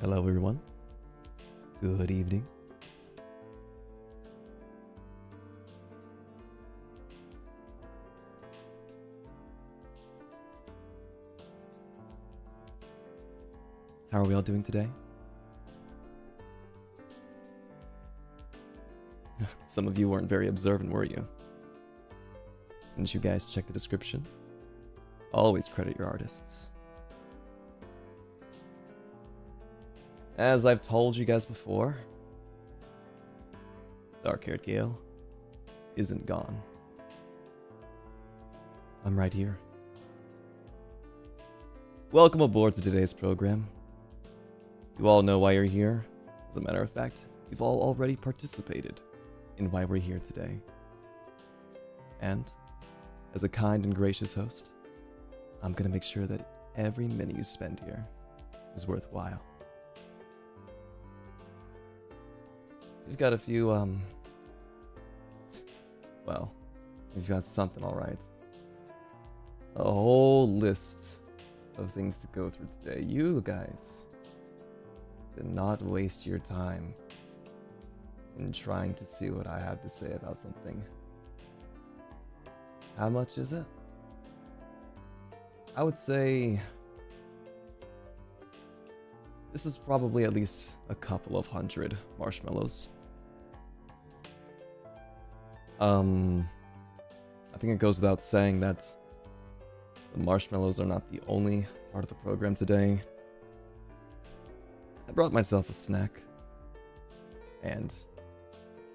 Hello everyone. Good evening. How are we all doing today? Some of you weren't very observant, were you? Didn't you guys check the description? Always credit your artists. As I've told you guys before, dark-haired Gale isn't gone. I'm right here. Welcome aboard to today's program. You all know why you're here. As a matter of fact, you've all already participated in why we're here today. And, as a kind and gracious host, I'm gonna make sure that every minute you spend here is worthwhile. We've got a few, well, we've got something alright. A whole list of things to go through today. You guys did not waste your time in trying to see what I have to say about something. How much is it? I would say this is probably at least a couple of hundred marshmallows. I think it goes without saying that the marshmallows are not the only part of the program today. I brought myself a snack, and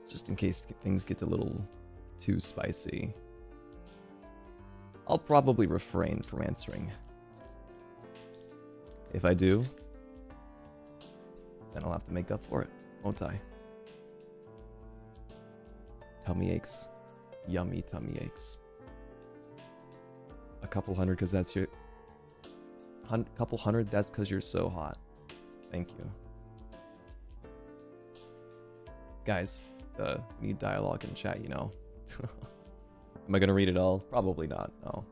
just in case things get a little too spicy, I'll probably refrain from answering. If I do, then I'll have to make up for it, won't I? Tummy aches. Yummy tummy aches. A couple hundred because that's your... couple hundred, that's because you're so hot. Thank you. Guys, we need dialogue in chat, you know. Am I gonna read it all? Probably not, no.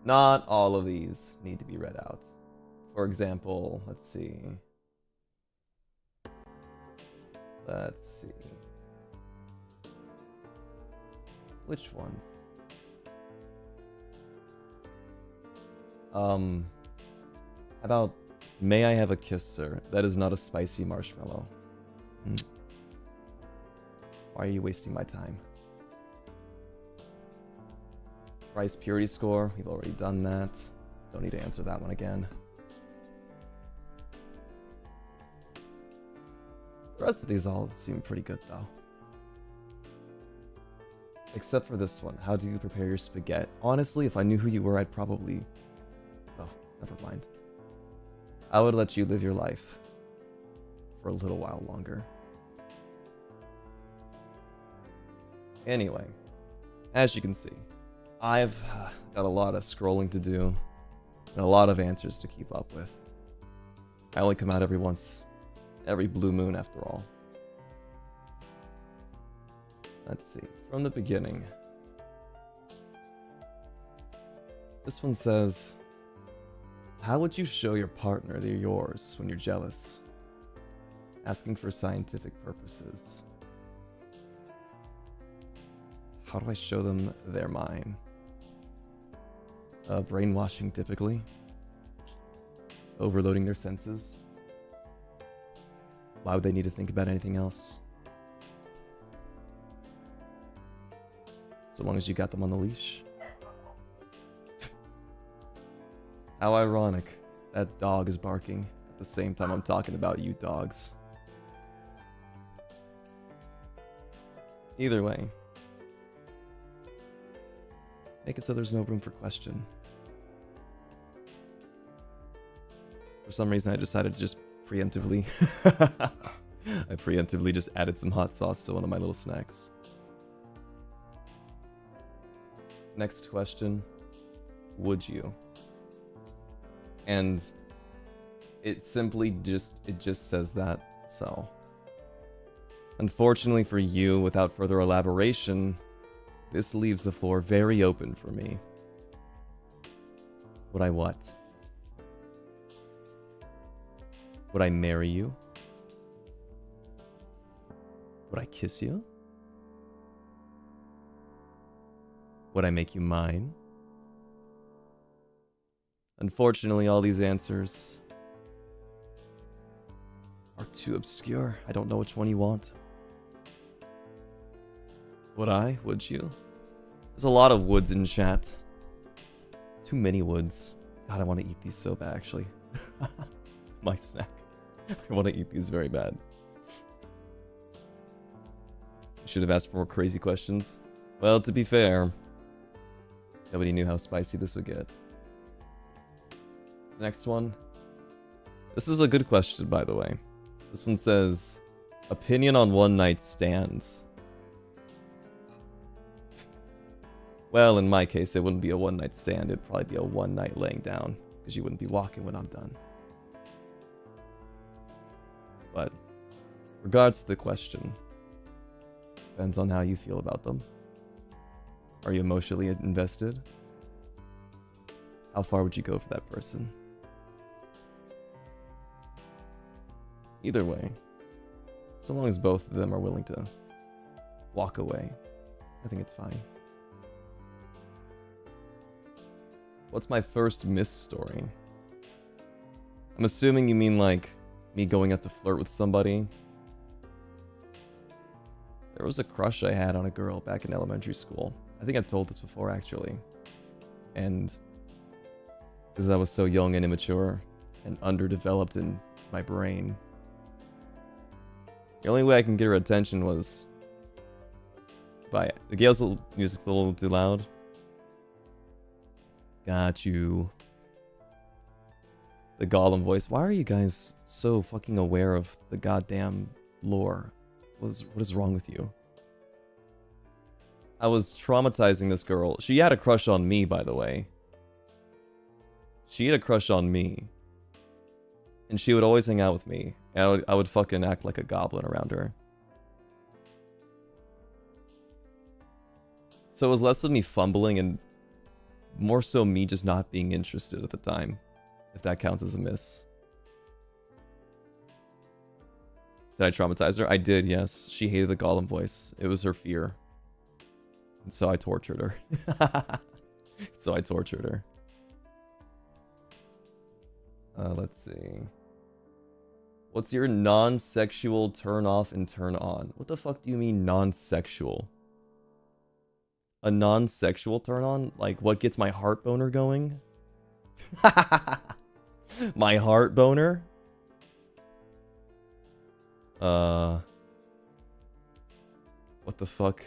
Not all of these need to be read out. For example, let's see. Which ones? How about, may I have a kiss, sir? That is not a spicy marshmallow. Why are you wasting my time? Price purity score, we've already done that. Don't need to answer that one again. The rest of these all seem pretty good though. Except for this one. How do you prepare your spaghetti? Honestly, if I knew who you were, I'd probably... Oh, never mind. I would let you live your life for a little while longer. Anyway, as you can see, I've got a lot of scrolling to do and a lot of answers to keep up with. I only come out every blue moon after all. Let's see, from the beginning. This one says, how would you show your partner they're yours when you're jealous? Asking for scientific purposes. How do I show them they're mine? Brainwashing typically. Overloading their senses. Why would they need to think about anything else? So long as you got them on the leash. How ironic. That dog is barking at the same time I'm talking about you dogs. Either way. Make it so there's no room for question. For some reason I decided to just preemptively... I preemptively just added some hot sauce to one of my little snacks. Next question. Would you? And it just says that, so. Unfortunately for you, without further elaboration, this leaves the floor very open for me. Would I what? Would I marry you? Would I kiss you? Would I make you mine? Unfortunately, all these answers are too obscure. I don't know which one you want. Would I? Would you? There's a lot of woods in chat. Too many woods. God, I want to eat these so bad, actually. My snack. I want to eat these very bad. I should have asked for more crazy questions. Well, to be fair, nobody knew how spicy this would get. Next one. This is a good question, by the way. This one says, opinion on one night stands. Well, in my case, it wouldn't be a one night stand. It'd probably be a one night laying down, because you wouldn't be walking when I'm done. But, regards to the question, depends on how you feel about them. Are you emotionally invested? How far would you go for that person? Either way, so long as both of them are willing to walk away, I think it's fine. What's my first miss story? I'm assuming you mean like me going out to flirt with somebody. There was a crush I had on a girl back in elementary school. I think I've told this before, actually. And because I was so young and immature and underdeveloped in my brain, the only way I can get her attention was by the Gale's music's a little too loud. Got you. The Gollum voice. Why are you guys so fucking aware of the goddamn lore? What is wrong with you? I was traumatizing this girl. She had a crush on me, by the way. She had a crush on me. And she would always hang out with me. And I would fucking act like a goblin around her. So it was less of me fumbling and more so me just not being interested at the time. If that counts as a miss. Did I traumatize her? I did, yes. She hated the Gollum voice. It was her fear. And so I tortured her. Let's see. What's your non-sexual turn off and turn on? What the fuck do you mean non-sexual? A non-sexual turn on? Like what gets my heart boner going? My heart boner? What the fuck?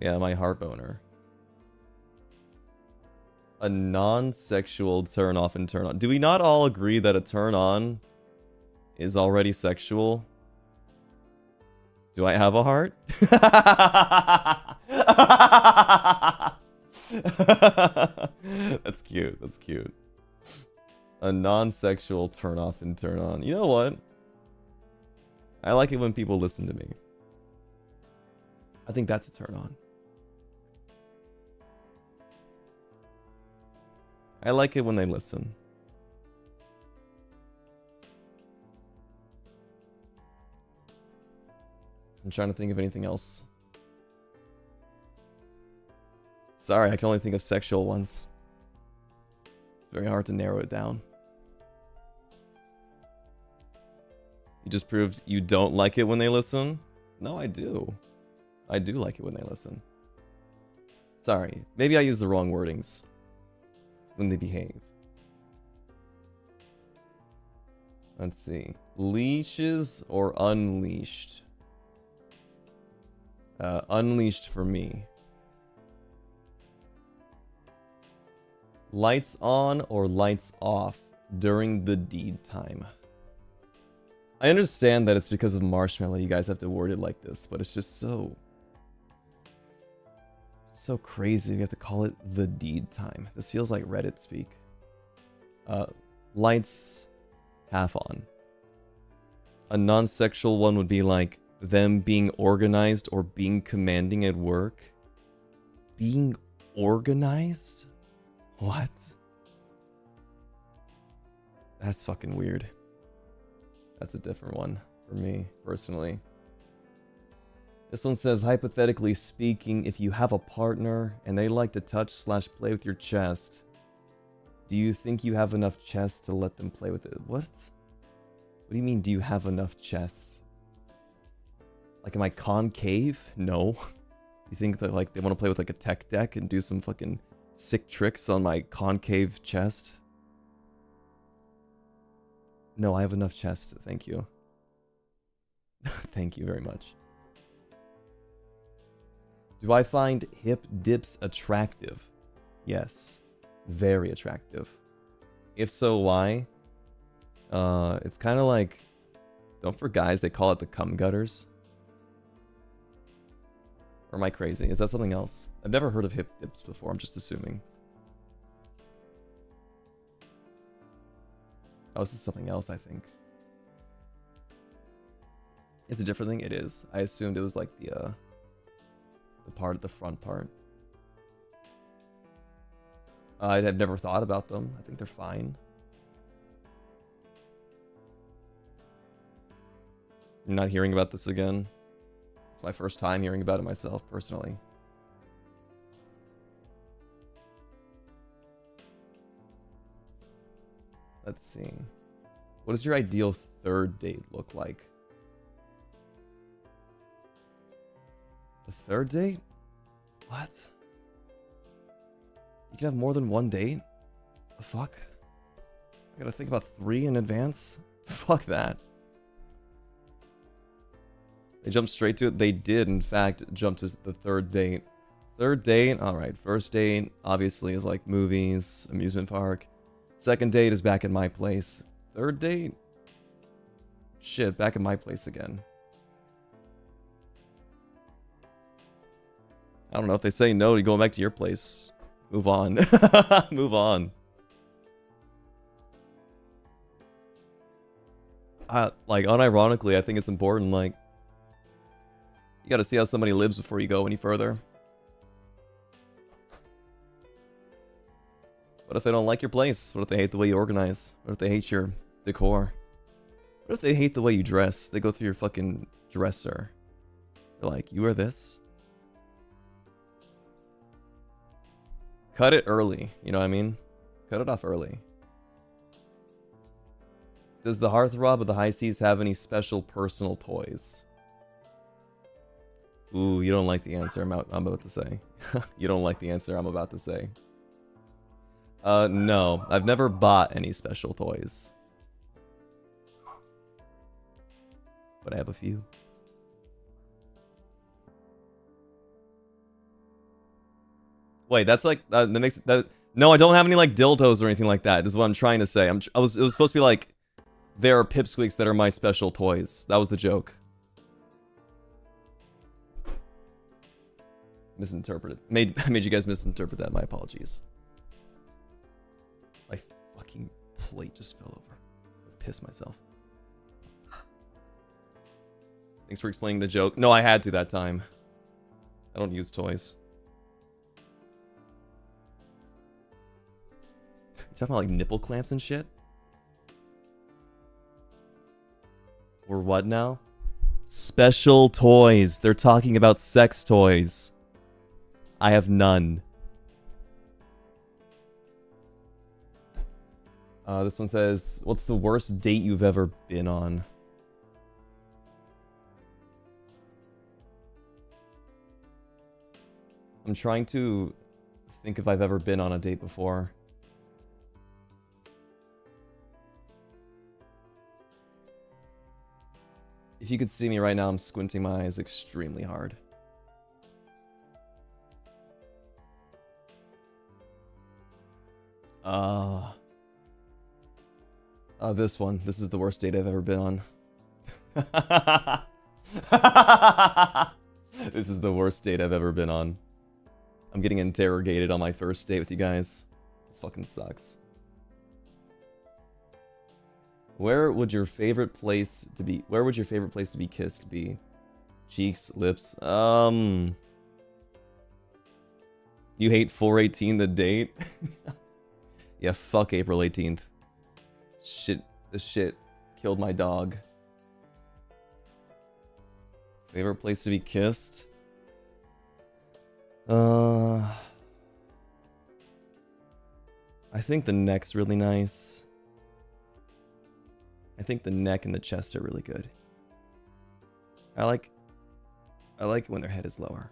Yeah, my heart boner. A non-sexual turn off and turn on. Do we not all agree that a turn on is already sexual? Do I have a heart? That's cute. That's cute. A non-sexual turn off and turn on. You know what? I like it when people listen to me. I think that's a turn on. I like it when they listen. I'm trying to think of anything else. Sorry, I can only think of sexual ones. It's very hard to narrow it down. You just proved you don't like it when they listen? No, I do. I do like it when they listen. Sorry, maybe I use the wrong wordings when they behave. Let's see. Leashes or unleashed? Unleashed for me. Lights on or lights off during the deed time? I understand that it's because of Marshmallow you guys have to word it like this, but it's just so crazy. You have to call it the deed time. This feels like Reddit speak. Lights half on. A non-sexual one would be like them being organized or being commanding at work. Being organized? What? That's fucking weird. That's a different one for me, personally. This one says, hypothetically speaking, if you have a partner and they like to touch/play with your chest, do you think you have enough chest to let them play with it? What? What do you mean, do you have enough chest? Like, am I concave? No. You think that, like, they want to play with, like, a tech deck and do some fucking sick tricks on my concave chest? No, I have enough chest. Thank you. Thank you very much. Do I find hip dips attractive? Yes. Very attractive. If so, why? It's kind of like... Don't for guys, they call it the cum gutters? Or am I crazy? Is that something else? I've never heard of hip dips before, I'm just assuming. Oh, this is something else, I think. It's a different thing? It is. I assumed it was like the part at the front part. I've never thought about them. I think they're fine. You're not hearing about this again? It's my first time hearing about it myself, personally. Let's see. What does your ideal third date look like? The third date? What? You can have more than one date? The fuck? I gotta think about 3 in advance? Fuck that. They jumped straight to it? They did, in fact, jump to the third date. Third date? Alright. First date, obviously, is like movies, amusement park. Second date is back at my place. Third date? Shit, back at my place again. I don't know, if they say no to going back to your place, move on. Move on. Like, unironically, I think it's important, like, you gotta see how somebody lives before you go any further. What if they don't like your place? What if they hate the way you organize? What if they hate your decor? What if they hate the way you dress? They go through your fucking dresser. They're like, you wear this? Cut it early, you know what I mean? Cut it off early. Does the heartthrob of the high seas have any special personal toys? Ooh, you don't like the answer I'm about to say. You don't like the answer I'm about to say. No. I've never bought any special toys. But I have a few. Wait, that's like... that makes... that. No, I don't have any, like, dildos or anything like that. This is what I'm trying to say. It was supposed to be like... There are pipsqueaks that are my special toys. That was the joke. Misinterpreted. Made you guys misinterpret that. My apologies. My fucking plate just fell over. I pissed myself. Thanks for explaining the joke. No, I had to that time. I don't use toys. You talking about like nipple clamps and shit? Or what now? Special toys. They're talking about sex toys. I have none. This one says, what's the worst date you've ever been on? I'm trying to think if I've ever been on a date before. If you could see me right now, I'm squinting my eyes extremely hard. This one. This is the worst date I've ever been on. This is the worst date I've ever been on. I'm getting interrogated on my first date with you guys. This fucking sucks. Where would your favorite place to be kissed be? Cheeks, lips. You hate 4/18 the date? Yeah, fuck April 18th. Shit, the shit killed my dog. Favorite place to be kissed? I think the neck's really nice. I think the neck and the chest are really good. I like it when their head is lower.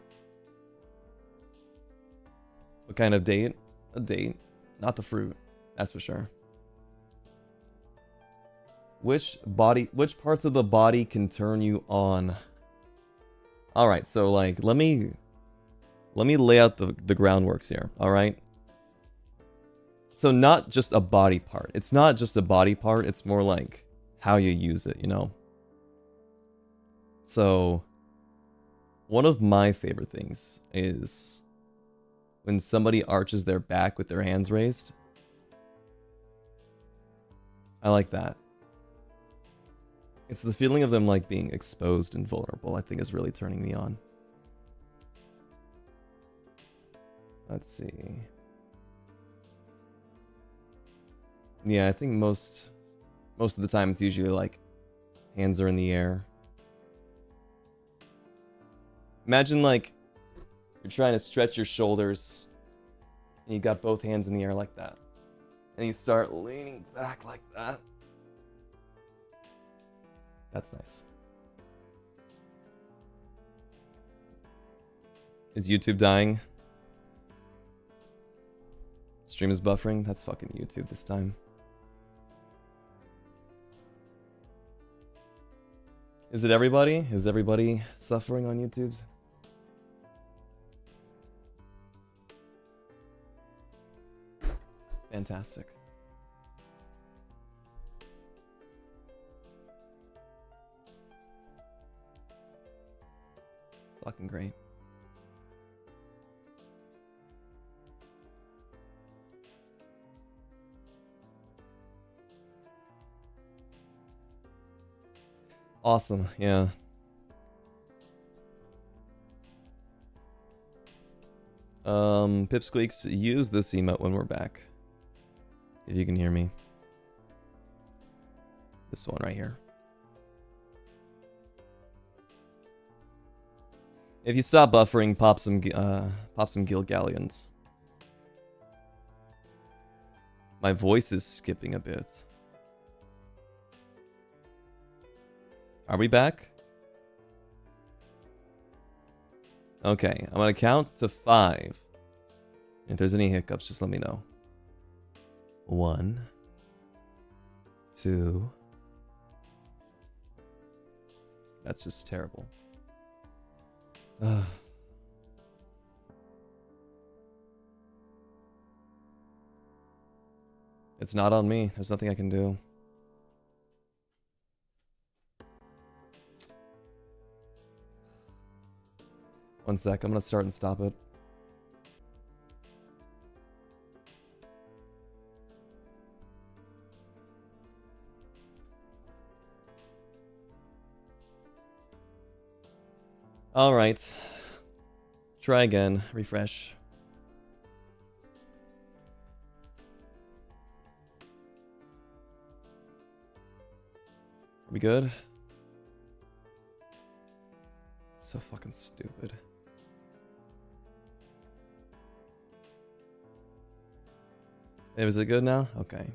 What kind of date? A date. Not the fruit. That's for sure. Which parts of the body can turn you on? Alright, so like let me lay out the groundworks here, alright? So not just a body part. It's not just a body part, it's more like how you use it, you know? So one of my favorite things is when somebody arches their back with their hands raised. I like that. It's the feeling of them like being exposed and vulnerable, I think, is really turning me on. Let's see. Yeah, I think most of the time it's usually like hands are in the air. Imagine like you're trying to stretch your shoulders and you got both hands in the air like that. And you start leaning back like that. That's nice. Is YouTube dying? Stream is buffering? That's fucking YouTube this time. Is it everybody? Is everybody suffering on YouTube's? Fantastic. Fucking great. Awesome, yeah. Pipsqueaks, use this emote when we're back. If you can hear me. This one right here. If you stop buffering, pop some Gale Galleons. My voice is skipping a bit. Are we back? Okay, I'm gonna count to 5. If there's any hiccups, just let me know. 1, 2. That's just terrible. It's not on me. There's nothing I can do. One sec. I'm gonna start and stop it. All right. Try again. Refresh. Are we good? It's so fucking stupid. Is it good now? Okay.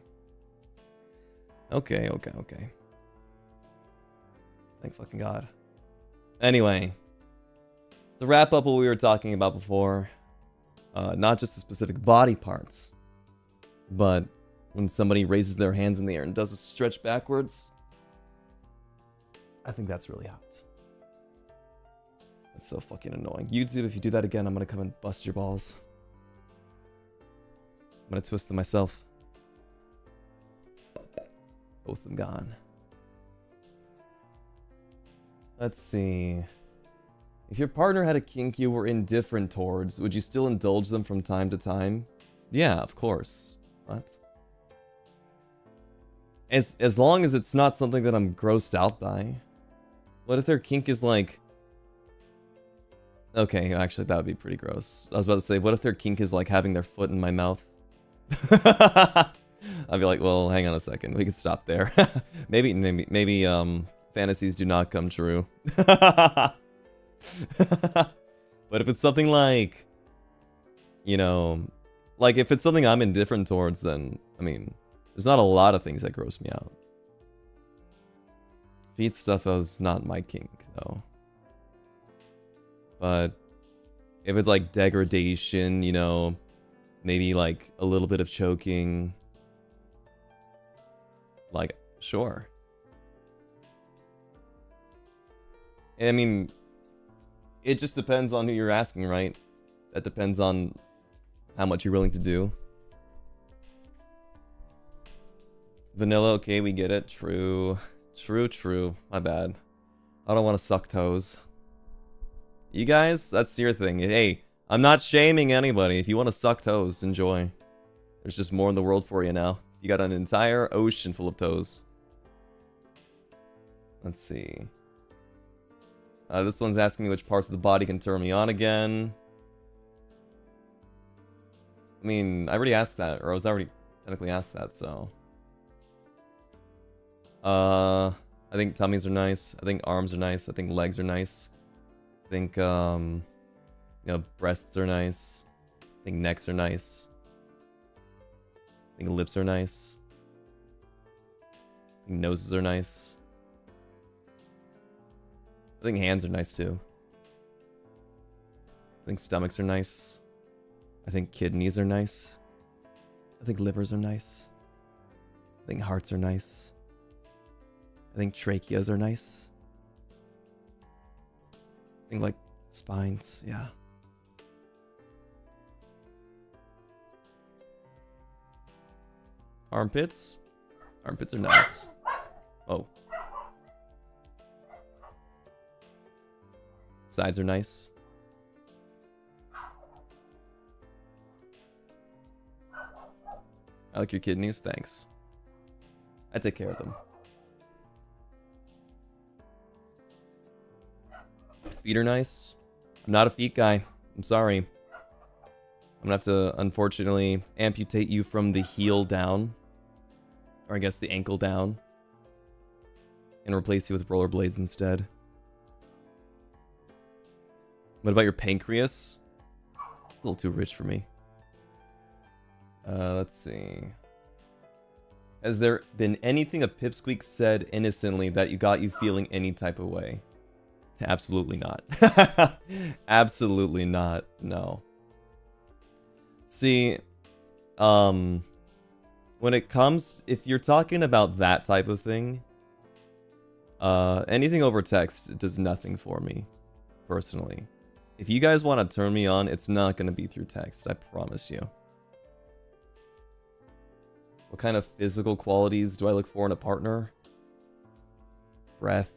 Okay. Thank fucking God. Anyway. To wrap up what we were talking about before, not just the specific body parts, but when somebody raises their hands in the air and does a stretch backwards, I think that's really hot. That's so fucking annoying. YouTube, if you do that again, I'm gonna come and bust your balls. I'm gonna twist them myself. Both of them gone. Let's see. If your partner had a kink you were indifferent towards, would you still indulge them from time to time? Yeah, of course. What? As long as it's not something that I'm grossed out by. What if their kink is like... Okay, actually that would be pretty gross. I was about to say, what if their kink is like having their foot in my mouth? I'd be like, well, hang on a second. We could stop there. maybe fantasies do not come true. But if it's something like, you know, like if it's something I'm indifferent towards, then, I mean, there's not a lot of things that gross me out. Feet stuff is not my kink, though. But if it's like degradation, you know, maybe like a little bit of choking, like, sure. I mean, it just depends on who you're asking, right? That depends on how much you're willing to do. Vanilla, okay, we get it. True. True. My bad. I don't want to suck toes. You guys, that's your thing. Hey, I'm not shaming anybody. If you want to suck toes, enjoy. There's just more in the world for you now. You got an entire ocean full of toes. Let's see. This one's asking me which parts of the body can turn me on again. I mean, I already asked that, or I was already technically asked that, so. I think tummies are nice. I think arms are nice. I think legs are nice. I think, you know, breasts are nice. I think necks are nice. I think lips are nice. I think noses are nice. I think hands are nice too. I think stomachs are nice. I think kidneys are nice. I think livers are nice. I think hearts are nice. I think tracheas are nice. I think like spines, yeah. Armpits? Armpits are nice. Oh. Sides are nice. I like your kidneys, thanks. I take care of them. Feet are nice. I'm not a feet guy. I'm sorry. I'm gonna have to, unfortunately, amputate you from the heel down. Or I guess the ankle down. And replace you with rollerblades instead. What about your pancreas? It's a little too rich for me. Let's see. Has there been anything a pipsqueak said innocently that you got you feeling any type of way? Absolutely not. Absolutely not. No. See, when it comes, if you're talking about that type of thing, anything over text does nothing for me, personally. If you guys want to turn me on, it's not going to be through text, I promise you. What kind of physical qualities do I look for in a partner? Breath.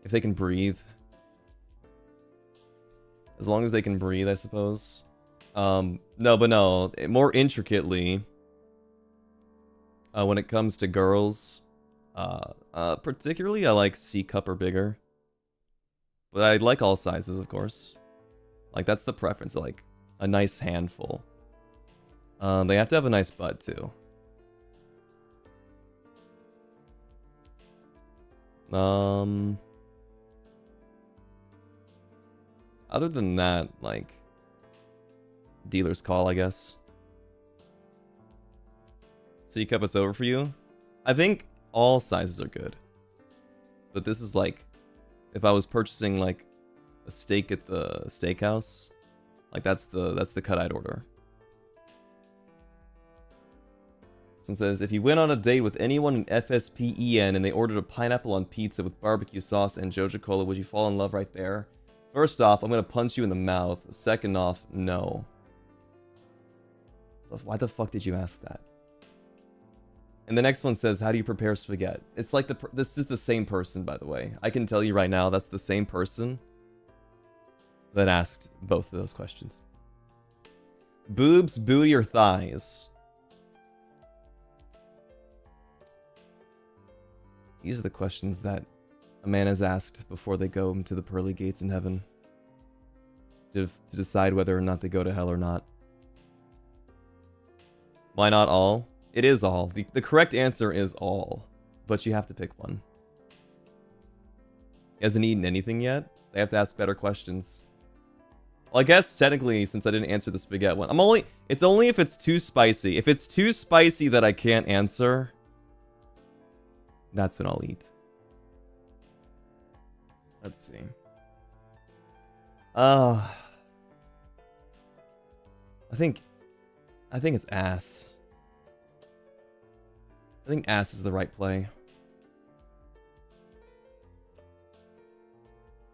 If they can breathe. As long as they can breathe, I suppose. No, but no. More intricately, when it comes to girls, particularly I like C cup or bigger. But I like all sizes, of course. Like, that's the preference, like a nice handful. They have to have a nice butt, too. Other than that, like, dealer's call, I guess. C cup, it's over for you? I think all sizes are good. But this is like, if I was purchasing like a steak at the steakhouse, like that's the cut I'd order. Someone says, if you went on a date with anyone in FSPEN and they ordered a pineapple on pizza with barbecue sauce and Joja Cola, would you fall in love right there? First off, I'm gonna punch you in the mouth. Second off, no. Why the fuck did you ask that? And the next one says, how do you prepare spaghetti? It's like this is the same person, by the way. I can tell you right now, that's the same person that asked both of those questions. Boobs, booty, or thighs? These are the questions that a man is asked before they go into the pearly gates in heaven. To decide whether or not they go to hell or not. Why not all? It is all. The correct answer is all. But you have to pick one. He hasn't eaten anything yet? They have to ask better questions. Well, I guess technically, since I didn't answer the spaghetti one, it's only if it's too spicy. If it's too spicy that I can't answer, that's when I'll eat. Let's see. I think it's ass. I think ass is the right play.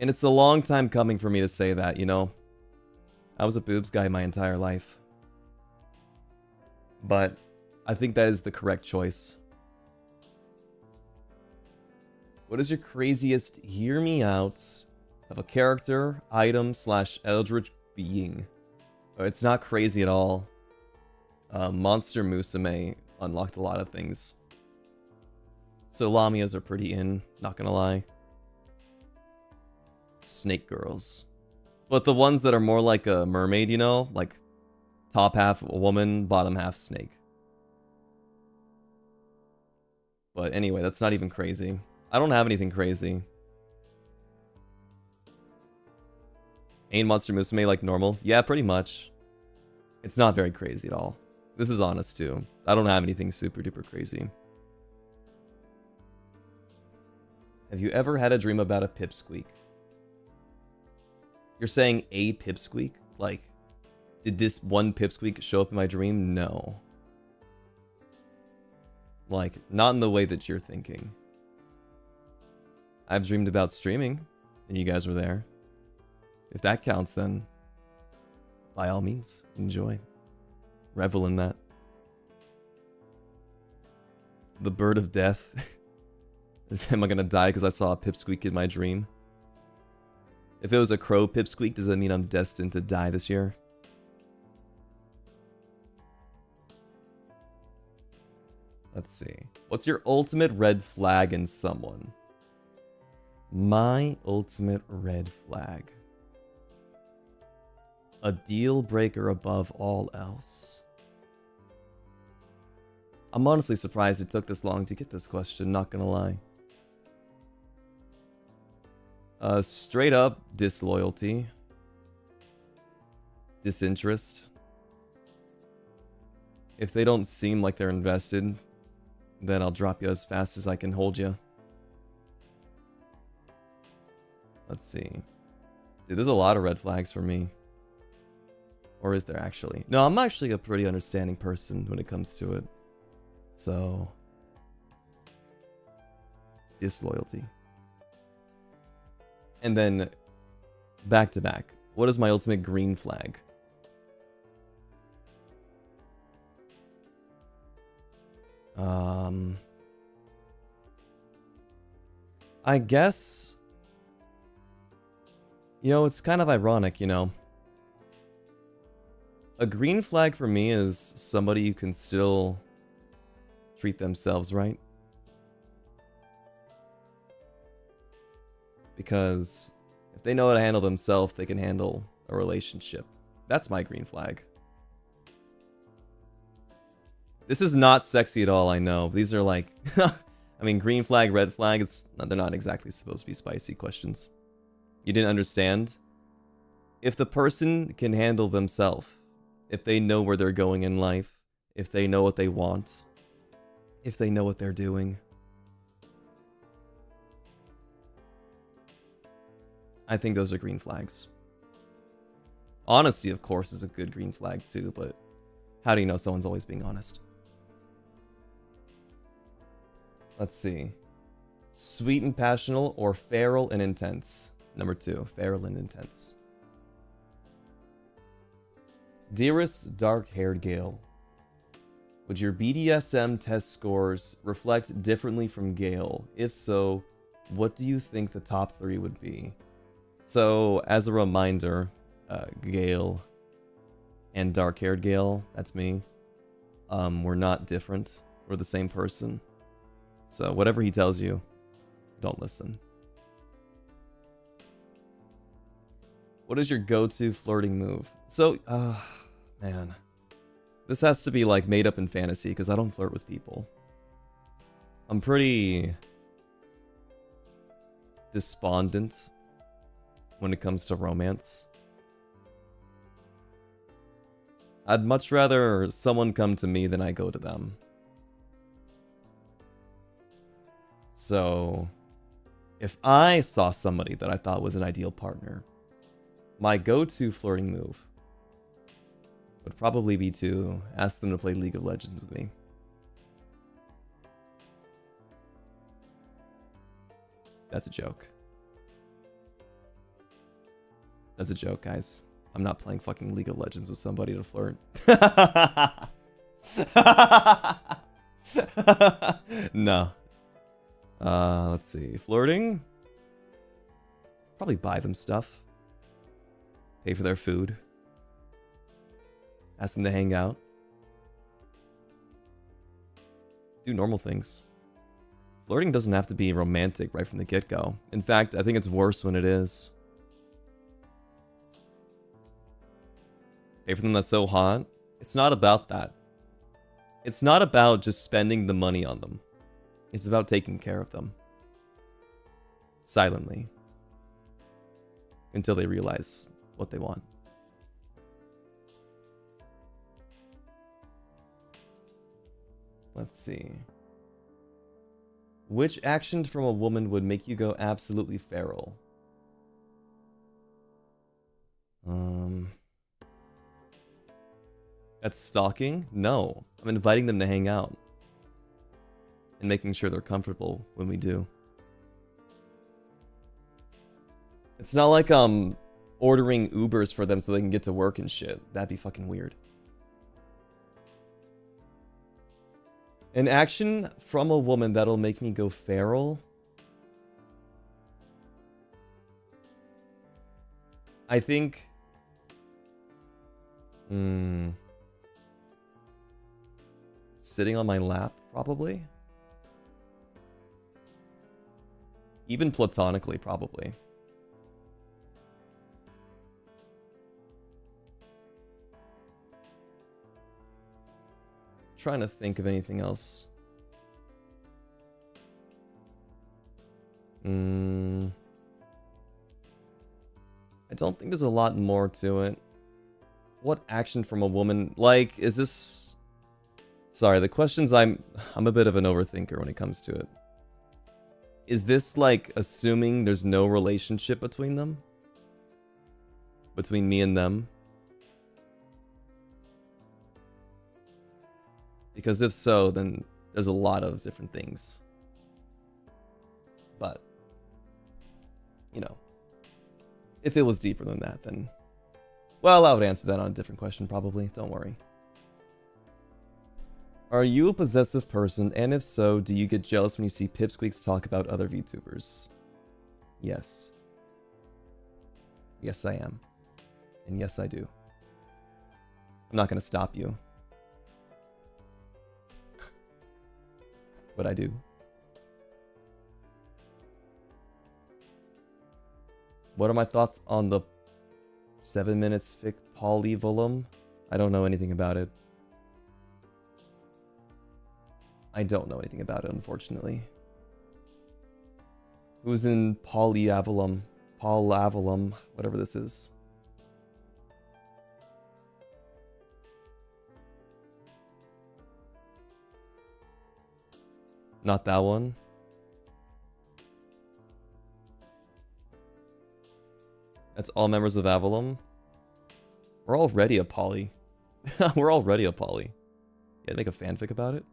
And it's a long time coming for me to say that, you know? I was a boobs guy my entire life. But I think that is the correct choice. What is your craziest hear me out of a character, item, / eldritch being? Oh, it's not crazy at all. Monster Musume unlocked a lot of things. So Lamias are pretty in, not gonna lie. Snake girls. But the ones that are more like a mermaid, you know? Like top half a woman, bottom half snake. But anyway, that's not even crazy. I don't have anything crazy. Ain't Monster Musume like normal? Yeah, pretty much. It's not very crazy at all. This is honest too. I don't have anything super duper crazy. Have you ever had a dream about a pipsqueak? You're saying a pipsqueak? Like, did this one pipsqueak show up in my dream? No. Like, not in the way that you're thinking. I've dreamed about streaming, and you guys were there. If that counts, then by all means, enjoy. Revel in that. The bird of death. Am I gonna die because I saw a pipsqueak in my dream? If it was a crow pipsqueak, does that mean I'm destined to die this year? Let's see. What's your ultimate red flag in someone? My ultimate red flag. A deal breaker above all else. I'm honestly surprised it took this long to get this question, not gonna lie. Straight up disloyalty. Disinterest. If they don't seem like they're invested, then I'll drop you as fast as I can hold you. Let's see. Dude, there's a lot of red flags for me. Or is there actually? No, I'm actually a pretty understanding person when it comes to it. So, disloyalty. And then, back to back. What is my ultimate green flag? I guess, you know, it's kind of ironic, you know. A green flag for me is somebody who can still treat themselves right. Because if they know how to handle themselves, they can handle a relationship. That's my green flag. This is not sexy at all, I know. These are like, I mean, green flag, red flag, they're not exactly supposed to be spicy questions. You didn't understand? If the person can handle themselves, if they know where they're going in life, if they know what they want, if they know what they're doing, I think those are green flags. Honesty, of course, is a good green flag too, but how do you know someone's always being honest? Let's see. Sweet and passionate or feral and intense? Number 2, feral and intense. Dearest dark-haired Gale, would your BDSM test scores reflect differently from Gale? If so, what do you think the top 3 would be? So, as a reminder, Gale and dark-haired Gale, that's me, we're not different. We're the same person. So, whatever he tells you, don't listen. What is your go-to flirting move? So, man. This has to be like made up in fantasy because I don't flirt with people. I'm pretty despondent when it comes to romance. I'd much rather someone come to me than I go to them. So, if I saw somebody that I thought was an ideal partner, my go-to flirting move would probably be to ask them to play League of Legends with me. That's a joke. That's a joke, guys. I'm not playing fucking League of Legends with somebody to flirt. No. Let's see. Flirting? Probably buy them stuff. Pay for their food. Ask them to hang out. Do normal things. Flirting doesn't have to be romantic right from the get-go. In fact, I think it's worse when it is. Pay for them that's so hot. It's not about that. It's not about just spending the money on them. It's about taking care of them. Silently. Until they realize what they want. Let's see. Which action from a woman would make you go absolutely feral? That's stalking? No. I'm inviting them to hang out. And making sure they're comfortable when we do. It's not like ordering Ubers for them so they can get to work and shit. That'd be fucking weird. An action from a woman that'll make me go feral? I think... Sitting on my lap, probably? Even platonically, probably. Trying to think of anything else. I don't think there's a lot more to it. What action from a woman? Like, is this... Sorry, the questions I'm a bit of an overthinker when it comes to it. Is this like assuming there's no relationship between them? Between me and them? Because if so, then there's a lot of different things. But, you know, if it was deeper than that, then... Well, I would answer that on a different question, probably. Don't worry. Are you a possessive person? And if so, do you get jealous when you see pipsqueaks talk about other VTubers? Yes. Yes, I am. And yes, I do. I'm not going to stop you. But I do. What are my thoughts on the 7 minutes fic polyvolum? I don't know anything about it. I don't know anything about it, unfortunately. Who's in polyavolum? Polavolum, whatever this is. Not that one. That's all members of Avalon. We're already a poly. We're already a poly. Yeah, make a fanfic about it?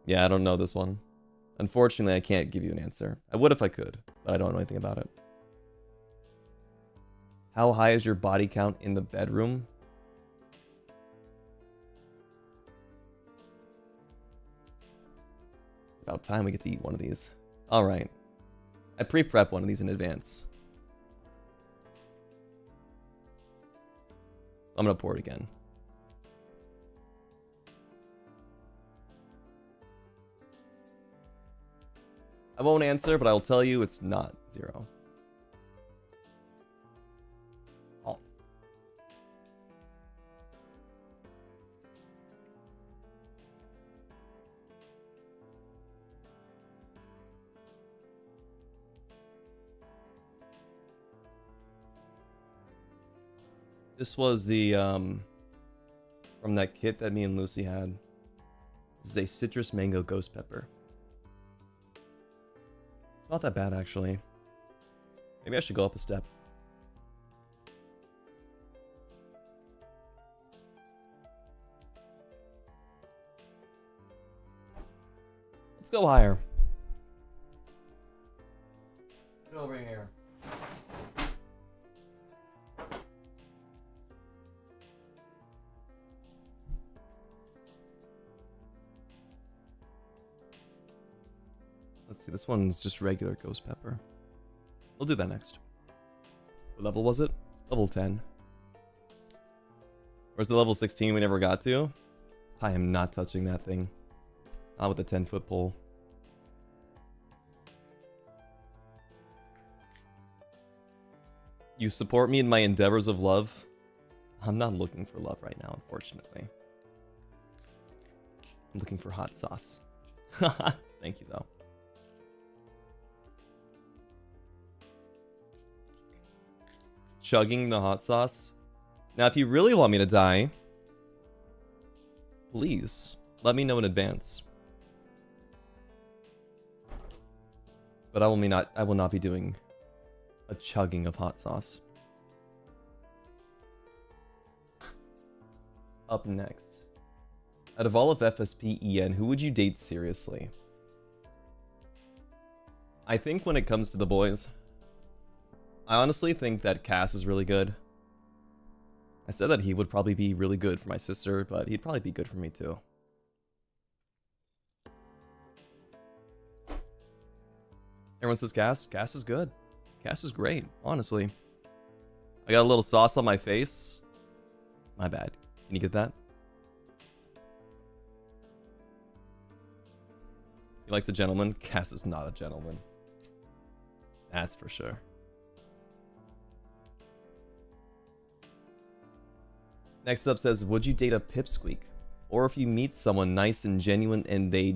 Yeah, I don't know this one. Unfortunately, I can't give you an answer. I would if I could, but I don't know anything about it. How high is your body count in the bedroom? About time we get to eat one of these. Alright. I pre-prep one of these in advance. I'm gonna pour it again. I won't answer, but I'll tell you it's not 0. Oh. This was the, from that kit that me and Lucy had. This is a citrus mango ghost pepper. It's not that bad, actually. Maybe I should go up a step. Let's go higher. Get over here. Let's see, this one's just regular ghost pepper. We'll do that next. What level was it? Level 10. Where's the level 16 we never got to? I am not touching that thing. Not with a 10-foot pole. You support me in my endeavors of love? I'm not looking for love right now, unfortunately. I'm looking for hot sauce. Thank you, though. Chugging the hot sauce. Now, if you really want me to die, please let me know in advance. But I will not be doing a chugging of hot sauce. Up next. Out of all of FSP-EN, who would you date seriously? I think when it comes to the boys, I honestly think that Cass is really good. I said that he would probably be really good for my sister, but he'd probably be good for me too. Everyone says Cass. Cass is good. Cass is great, honestly. I got a little sauce on my face. My bad. Can you get that? He likes a gentleman. Cass is not a gentleman. That's for sure. Next up says, would you date a pipsqueak? Or if you meet someone nice and genuine and they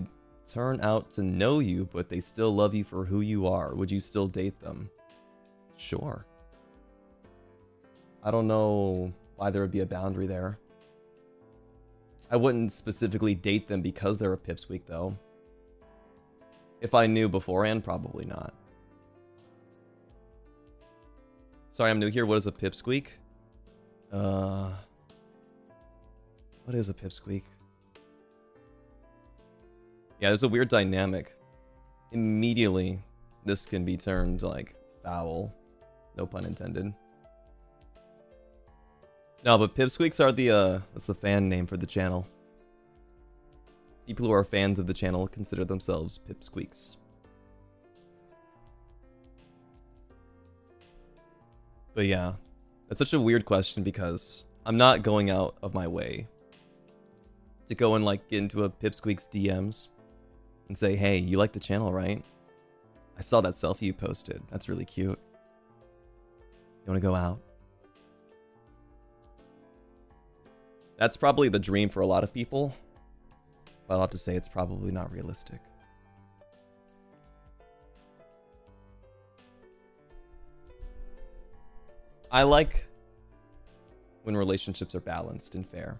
turn out to know you, but they still love you for who you are, would you still date them? Sure. I don't know why there would be a boundary there. I wouldn't specifically date them because they're a pipsqueak, though. If I knew beforehand, probably not. Sorry, I'm new here. What is a pipsqueak? What is a pipsqueak? Yeah, there's a weird dynamic. Immediately, this can be turned, like, foul. No pun intended. No, but pipsqueaks are the, that's the fan name for the channel. People who are fans of the channel consider themselves pipsqueaks. But yeah, that's such a weird question because I'm not going out of my way to go and, like, get into a pipsqueak's DMs and say, hey, you like the channel, right? I saw that selfie you posted. That's really cute. You want to go out? That's probably the dream for a lot of people. But I'll have to say it's probably not realistic. I like when relationships are balanced and fair.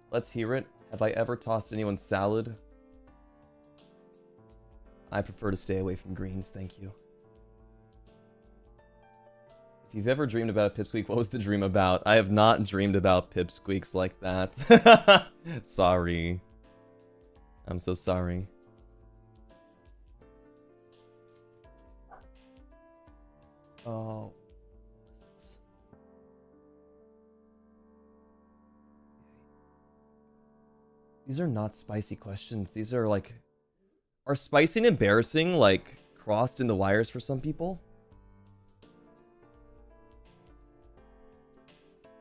Let's hear it. Have I ever tossed anyone's salad? I prefer to stay away from greens, thank you. If you've ever dreamed about a pipsqueak, what was the dream about? I have not dreamed about pipsqueaks like that. Sorry. I'm so sorry. Oh. These are not spicy questions. These are like... Are spicy and embarrassing, like, crossed in the wires for some people?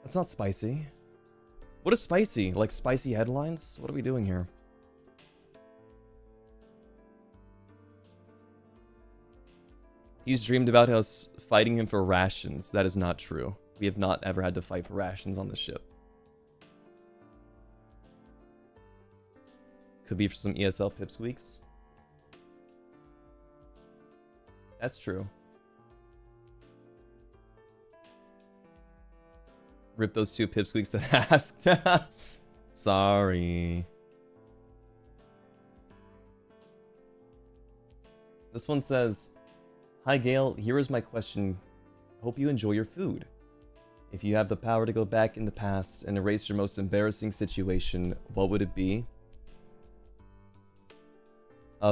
That's not spicy. What is spicy? Like spicy headlines? What are we doing here? He's dreamed about us fighting him for rations. That is not true. We have not ever had to fight for rations on the ship. Could be for some ESL pipsqueaks. That's true. Rip those 2 pipsqueaks that asked. Sorry. This one says, "Hi Gale, here is my question. Hope you enjoy your food. If you have the power to go back in the past and erase your most embarrassing situation, what would it be?"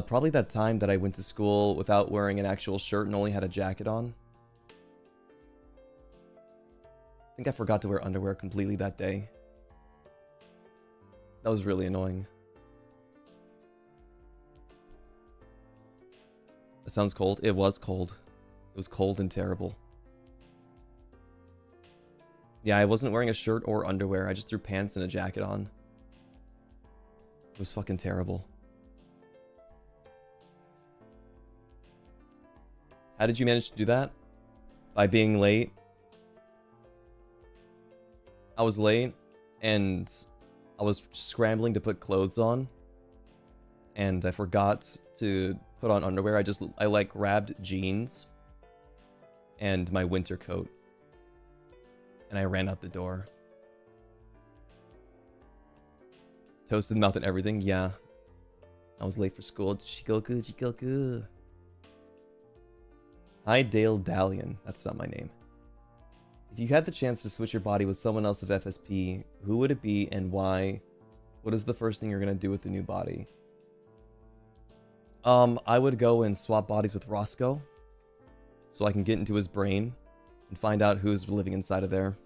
Probably that time that I went to school without wearing an actual shirt and only had a jacket on. I think I forgot to wear underwear completely that day. That was really annoying. That sounds cold. It was cold. It was cold and terrible. Yeah, I wasn't wearing a shirt or underwear. I just threw pants and a jacket on. It was fucking terrible. How did you manage to do that? By being late. I was late and I was scrambling to put clothes on and I forgot to put on underwear. I like grabbed jeans and my winter coat and I ran out the door. Toasted mouth and everything. Yeah. I was late for school. Chikoku, chikoku. Hi, Dale Galleon. That's not my name. If you had the chance to switch your body with someone else of FSP, who would it be and why? What is the first thing you're going to do with the new body? I would go and swap bodies with Roscoe so I can get into his brain and find out who's living inside of there.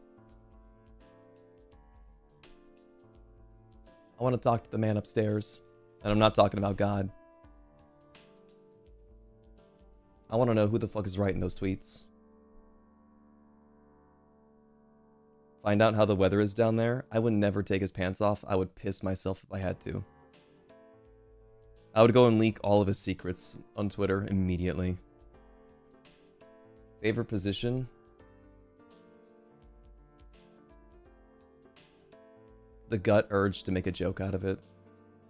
I want to talk to the man upstairs, and I'm not talking about God. I want to know who the fuck is writing those tweets. Find out how the weather is down there. I would never take his pants off. I would piss myself if I had to. I would go and leak all of his secrets on Twitter immediately. Favorite position? The gut urge to make a joke out of it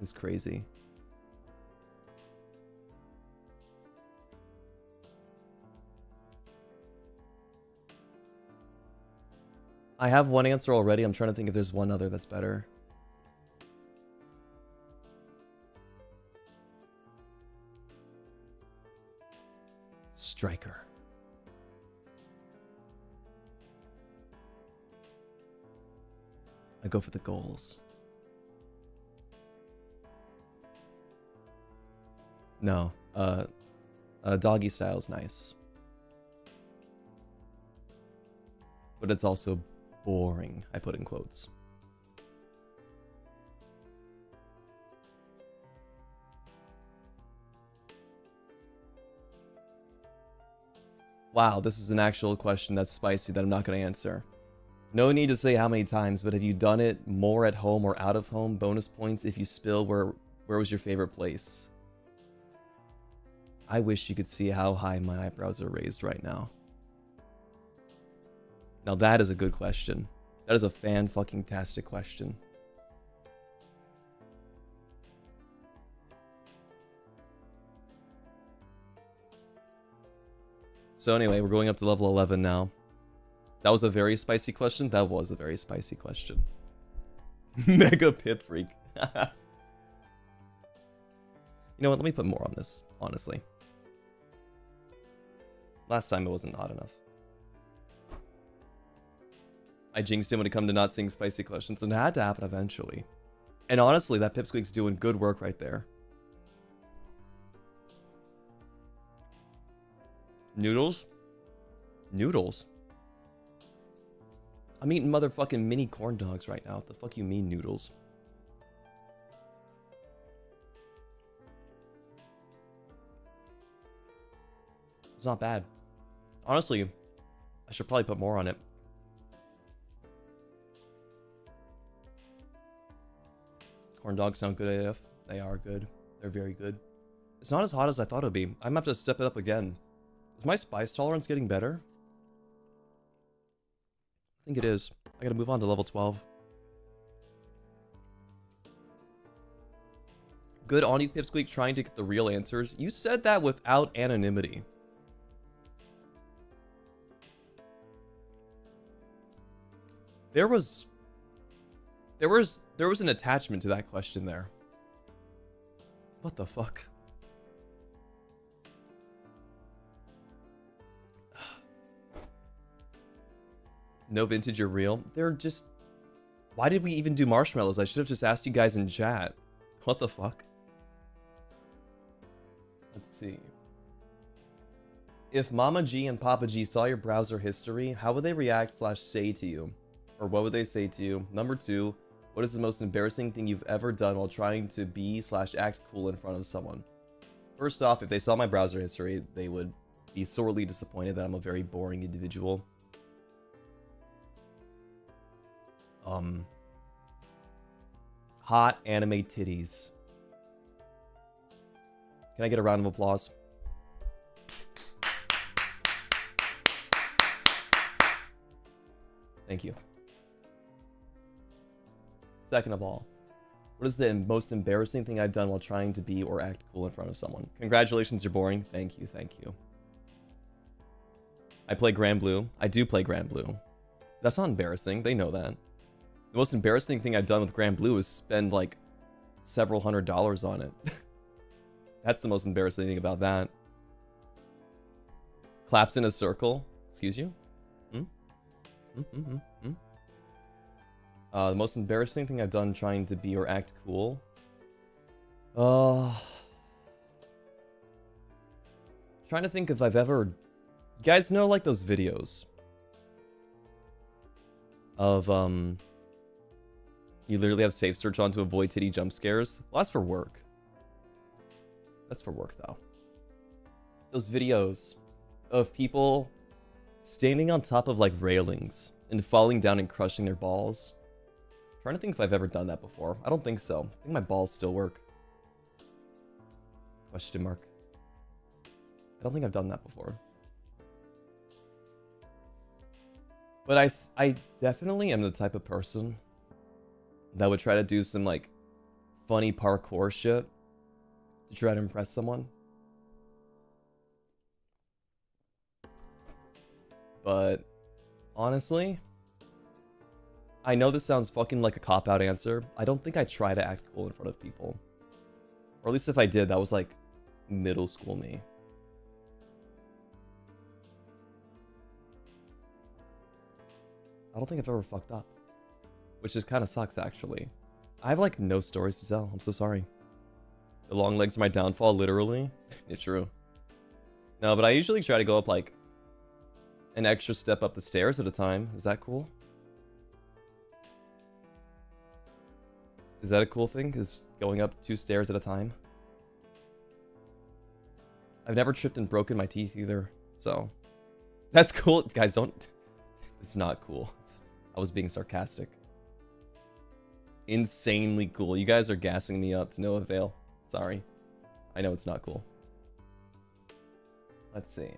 is crazy. I have one answer already. I'm trying to think if there's one other that's better. Striker. I go for the goals. No, doggy style's nice. But it's also boring, I put in quotes. Wow, this is an actual question that's spicy that I'm not going to answer. No need to say how many times, but have you done it more at home or out of home? Bonus points if you spill. Where was your favorite place? I wish you could see how high my eyebrows are raised right now. Now that is a good question. That is a fan-fucking-tastic question. So anyway, we're going up to level 11 now. That was a very spicy question. That was a very spicy question. Mega pip freak. You know what? Let me put more on this, honestly. Last time it wasn't hot enough. I jinxed him when it come to not seeing spicy questions, and it had to happen eventually. And honestly, that pipsqueak's doing good work right there. Noodles? Noodles? I'm eating motherfucking mini corn dogs right now. What the fuck you mean, noodles? It's not bad. Honestly, I should probably put more on it. Corn dogs sound good AF. They are good. They're very good. It's not as hot as I thought it would be. I'm gonna have to step it up again. Is my spice tolerance getting better? I think it is. I gotta move on to level 12. Good on you, Pipsqueak, trying to get the real answers. You said that without anonymity. There was an attachment to that question there. What the fuck? No vintage or real? They're just... Why did we even do marshmallows? I should have just asked you guys in chat. What the fuck? Let's see. If Mama G and Papa G saw your browser history, how would they react / say to you? Or what would they say to you? Number 2, what is the most embarrassing thing you've ever done while trying to be / act cool in front of someone? First off, if they saw my browser history, they would be sorely disappointed that I'm a very boring individual. Hot anime titties. Can I get a round of applause? Thank you. Second of all, what is the most embarrassing thing I've done while trying to be or act cool in front of someone? Congratulations, you're boring. Thank you, thank you. I play Grand Blue. I do play Grand Blue. That's not embarrassing. They know that. The most embarrassing thing I've done with Grand Blue is spend like several $100s on it. That's the most embarrassing thing about that. Claps in a circle. Excuse you? The most embarrassing thing I've done trying to be or act cool. Trying to think if I've ever... You guys know like those videos of you literally have safe search on to avoid titty jump scares? Well, that's for work. That's for work though. Those videos of people standing on top of like railings and falling down and crushing their balls. I'm trying to think if I've ever done that before. I don't think so. I think my balls still work. Question mark. I don't think I've done that before. But I definitely am the type of person that would try to do some like funny parkour shit to try to impress someone. But honestly, I know this sounds fucking like a cop-out answer. I don't think I try to act cool in front of people. Or at least if I did, that was like middle school me. I don't think I've ever fucked up. Which just kind of sucks, actually. I have like no stories to tell. I'm so sorry. The long legs are my downfall, literally. It's true. No, but I usually try to go up like an extra step up the stairs at a time. Is that cool? Is that a cool thing? Is going up 2 stairs at a time? I've never tripped and broken my teeth either, so that's cool. Guys, don't. It's not cool. I was being sarcastic. Insanely cool. You guys are gassing me up to no avail. Sorry. I know it's not cool. Let's see.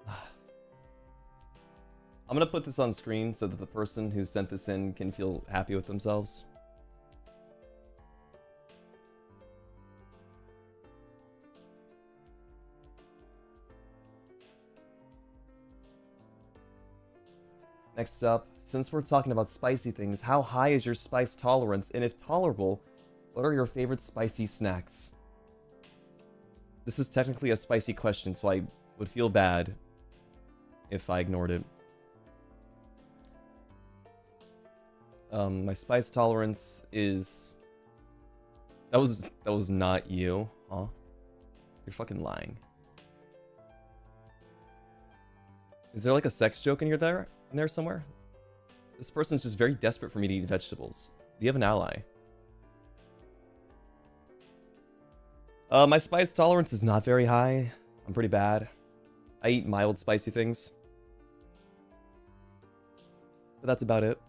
I'm gonna put this on screen so that the person who sent this in can feel happy with themselves. Next up, since we're talking about spicy things, how high is your spice tolerance? And if tolerable, what are your favorite spicy snacks? This is technically a spicy question, so I would feel bad if I ignored it. My spice tolerance is... That was not you, huh? You're fucking lying. Is there like a sex joke in there somewhere? This person's just very desperate for me to eat vegetables. Do you have an ally? My spice tolerance is not very high. I'm pretty bad. I eat mild spicy things. But that's about it.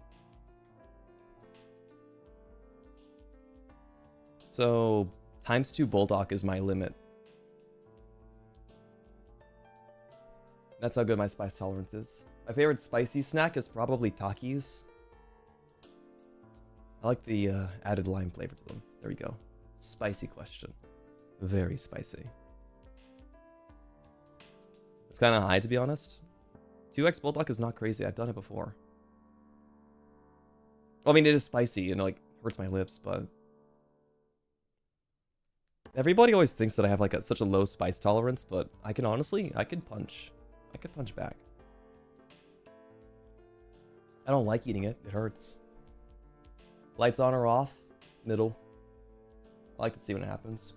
So, ×2 Bulldog is my limit. That's how good my spice tolerance is. My favorite spicy snack is probably Takis. I like the added lime flavor to them. There we go. Spicy question. Very spicy. It's kind of high, to be honest. 2x Bulldog is not crazy. I've done it before. Well, I mean, it is spicy and, like, hurts my lips, but... Everybody always thinks that I have, like, such a low spice tolerance, but I can honestly, I could punch. I could punch back. I don't like eating it. It hurts. Lights on or off? Middle. I like to see when it happens.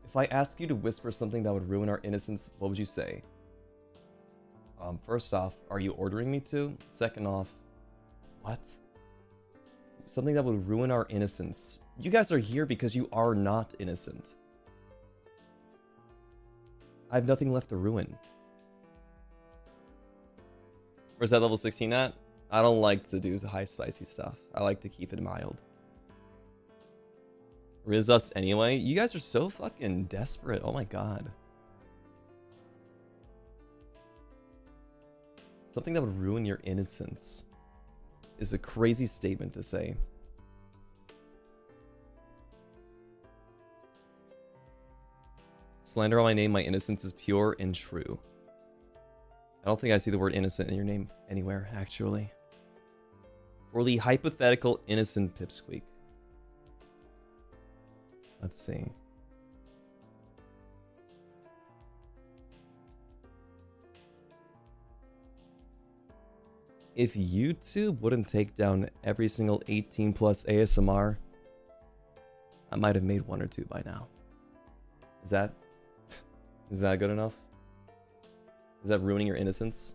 If I ask you to whisper something that would ruin our innocence, what would you say? First off, are you ordering me to? Second off, what? Something that would ruin our innocence. You guys are here because you are not innocent. I have nothing left to ruin. Where's that level 16 at? I don't like to do high spicy stuff. I like to keep it mild. Riz us anyway? You guys are so fucking desperate. Oh my god. Something that would ruin your innocence is a crazy statement to say. Slander on my name, my innocence is pure and true. I don't think I see the word innocent in your name anywhere, actually. For the hypothetical innocent pipsqueak. Let's see. If YouTube wouldn't take down every single 18 plus ASMR, I might have made 1 or 2 by now. Is that good enough? Is that ruining your innocence?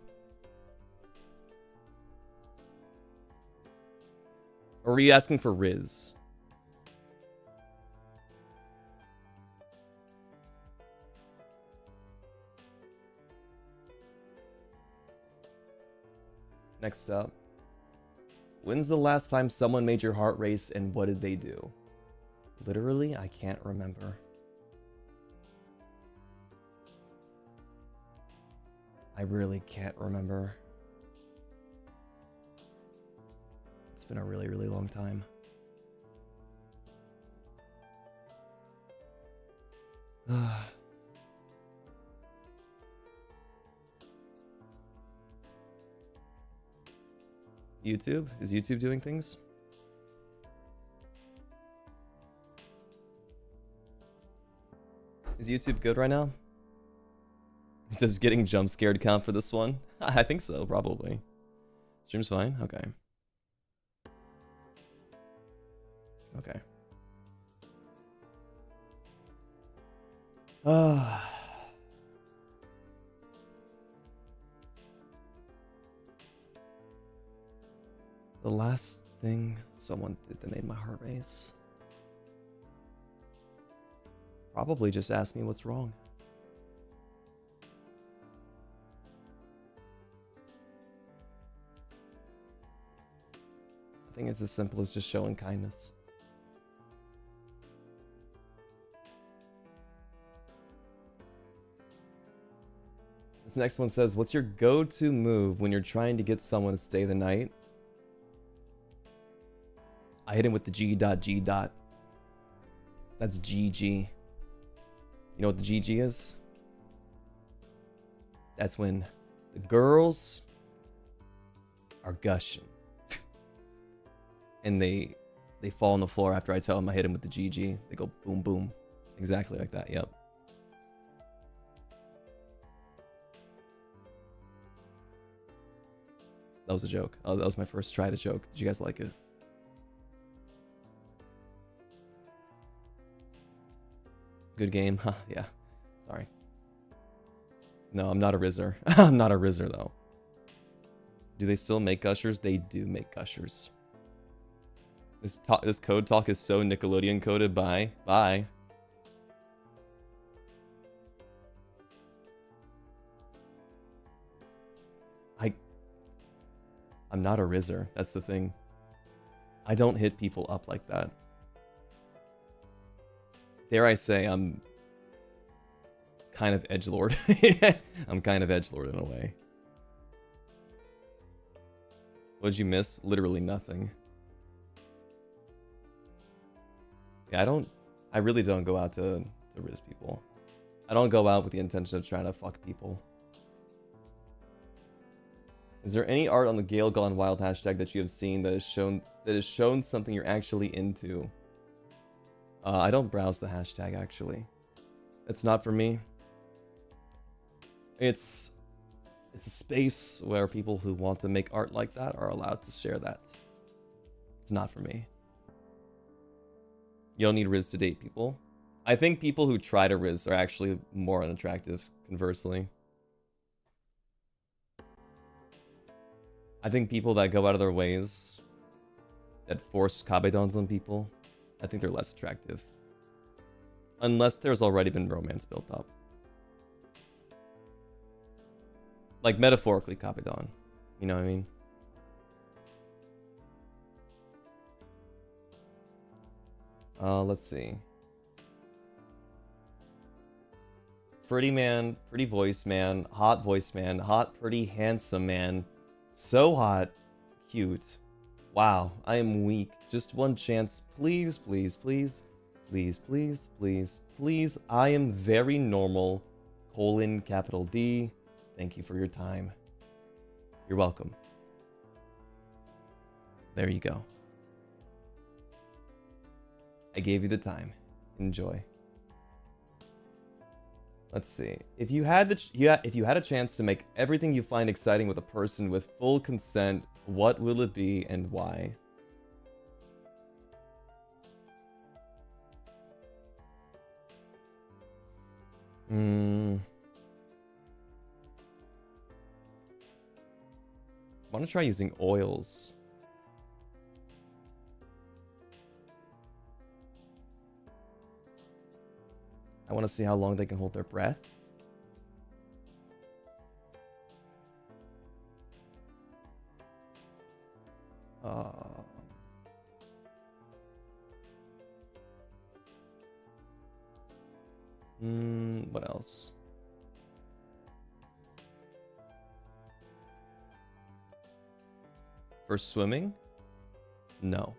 Or were you asking for Riz? Next up. When's the last time someone made your heart race and what did they do? Literally, I can't remember. I really can't remember. It's been a really, really long time. YouTube? Is YouTube doing things? Is YouTube good right now? Does getting jump scared count for this one? I think so, probably. Stream's fine? Okay. Okay. The last thing someone did that made my heart race. Probably just asked me what's wrong. I think it's as simple as just showing kindness. This next one says, what's your go-to move when you're trying to get someone to stay the night? I hit him with the G.G. That's GG. You know what the GG is? That's when the girls are gushing. And they fall on the floor after I tell them I hit him with the GG. They go boom, boom. Exactly like that, yep. That was a joke. Oh, that was my first try at a joke. Did you guys like it? Good game? Huh, yeah. Sorry. No, I'm not a Rizzer. I'm not a Rizzer, though. Do they still make gushers? They do make gushers. This code talk is so Nickelodeon coded. Bye. Bye. I'm not a Rizzer. That's the thing. I don't hit people up like that. Dare I say I'm kind of edgelord. I'm kind of edgelord in a way. What'd you miss? Literally nothing. Yeah, I really don't go out to riz people. I don't go out with the intention of trying to fuck people. Is there any art on the Gale Gone Wild hashtag that you have seen that has shown something you're actually into? I don't browse the hashtag actually. It's not for me. It's a space where people who want to make art like that are allowed to share that. It's not for me. You don't need Riz to date people. I think people who try to Riz are actually more unattractive, conversely. I think people that go out of their ways, that force kabedons on people, I think they're less attractive. Unless there's already been romance built up. Like metaphorically kabedon. You know what I mean? Let's see. Pretty man, pretty voice man, hot voice man, hot, pretty, handsome man. So hot, cute. Wow, I am weak. Just one chance. Please, please, please. Please, please, please, please. I am very normal. Capital D. Thank you for your time. You're welcome. There you go. I gave you the time. Enjoy. Let's see. If you had a chance to make everything you find exciting with a person with full consent, what will it be and why? I want to try using oils. I want to see how long they can hold their breath. What else? For swimming? No.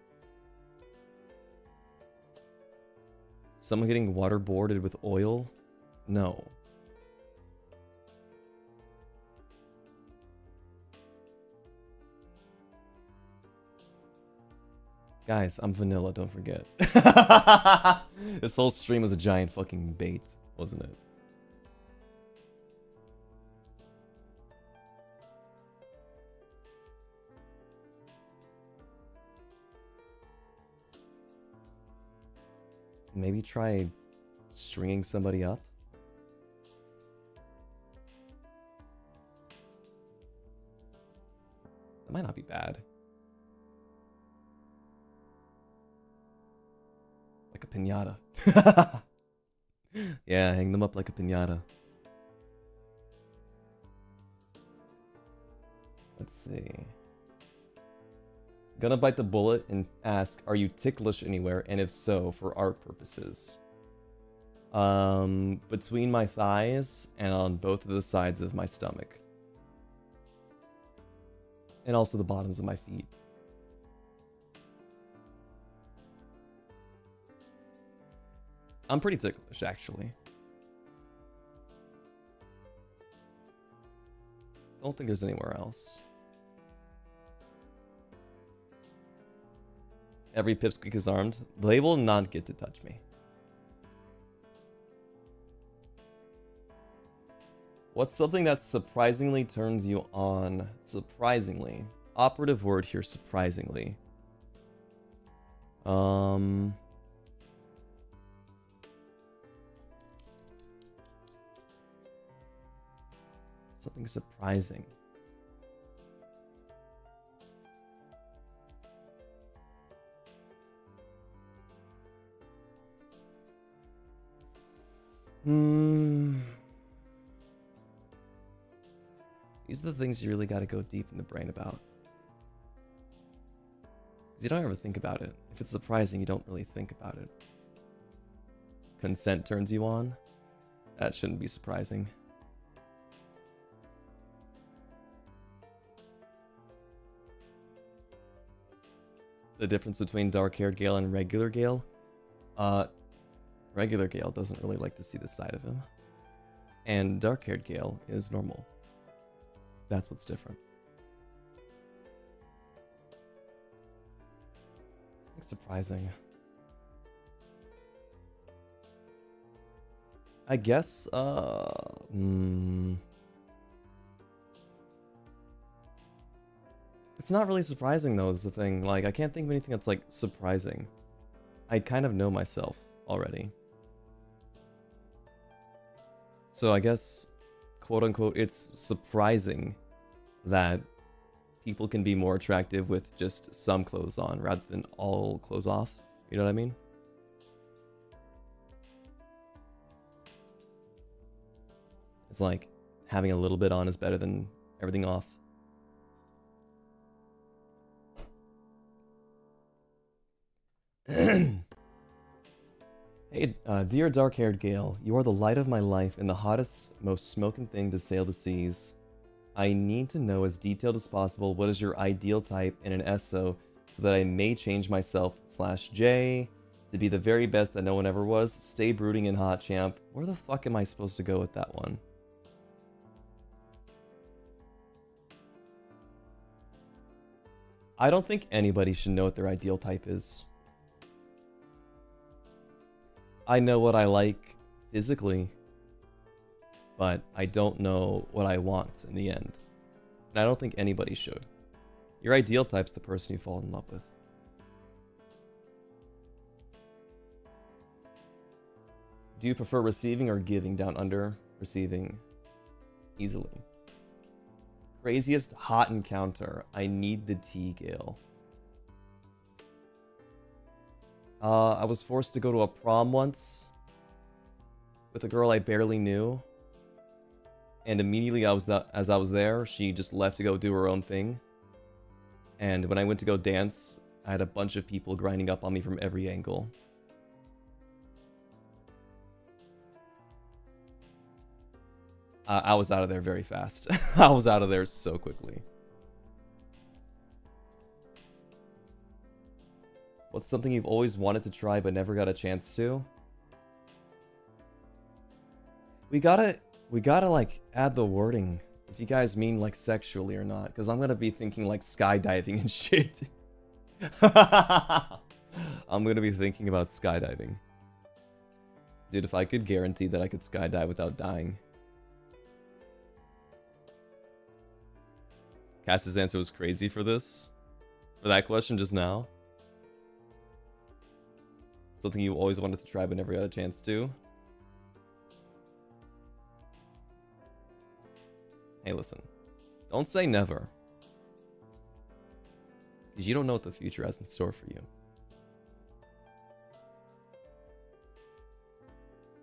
Someone getting waterboarded with oil? No. Guys, I'm vanilla, don't forget. This whole stream was a giant fucking bait, wasn't it? Maybe try stringing somebody up? That might not be bad. Like a piñata. Yeah, hang them up like a piñata. Let's see. Gonna bite the bullet and ask, are you ticklish anywhere? And if so, for art purposes. Between my thighs and on both of the sides of my stomach. And also the bottoms of my feet. I'm pretty ticklish, actually. Don't think there's anywhere else. Every pipsqueak is armed. They will not get to touch me. What's something that surprisingly turns you on? Surprisingly. Operative word here, surprisingly. Something surprising. These are the things you really got to go deep in the brain about. Because you don't ever think about it. If it's surprising, you don't really think about it. Consent turns you on? That shouldn't be surprising. The difference between dark-haired Gale and regular Gale? Regular Gale doesn't really like to see this side of him. And dark-haired Gale is normal. That's what's different. Something surprising. I guess, It's not really surprising, though, is the thing. Like, I can't think of anything that's, like, surprising. I kind of know myself already. So I guess, quote-unquote, it's surprising that people can be more attractive with just some clothes on rather than all clothes off. You know what I mean? It's like, having a little bit on is better than everything off. Hey, dear dark-haired Gale, you are the light of my life and the hottest, most smoking thing to sail the seas. I need to know as detailed as possible what is your ideal type in an SO so that I may change myself /J to be the very best that no one ever was. Stay brooding and hot, champ. Where the fuck am I supposed to go with that one? I don't think anybody should know what their ideal type is. I know what I like physically, but I don't know what I want in the end. And I don't think anybody should. Your ideal type's the person you fall in love with. Do you prefer receiving or giving down under? Receiving easily. Craziest hot encounter. I need the tea, Gale. I was forced to go to a prom once with a girl I barely knew. And immediately as I was there, she just left to go do her own thing. And when I went to go dance, I had a bunch of people grinding up on me from every angle. I was out of there very fast. I was out of there so quickly. What's something you've always wanted to try but never got a chance to? We gotta like add the wording if you guys mean like sexually or not, because I'm gonna be thinking like skydiving and shit. I'm gonna be thinking about skydiving. Dude, if I could guarantee that I could skydive without dying. Cass's answer was crazy for this. For that question just now. Something you always wanted to try but never got a chance to. Hey, listen. Don't say never. Because you don't know what the future has in store for you.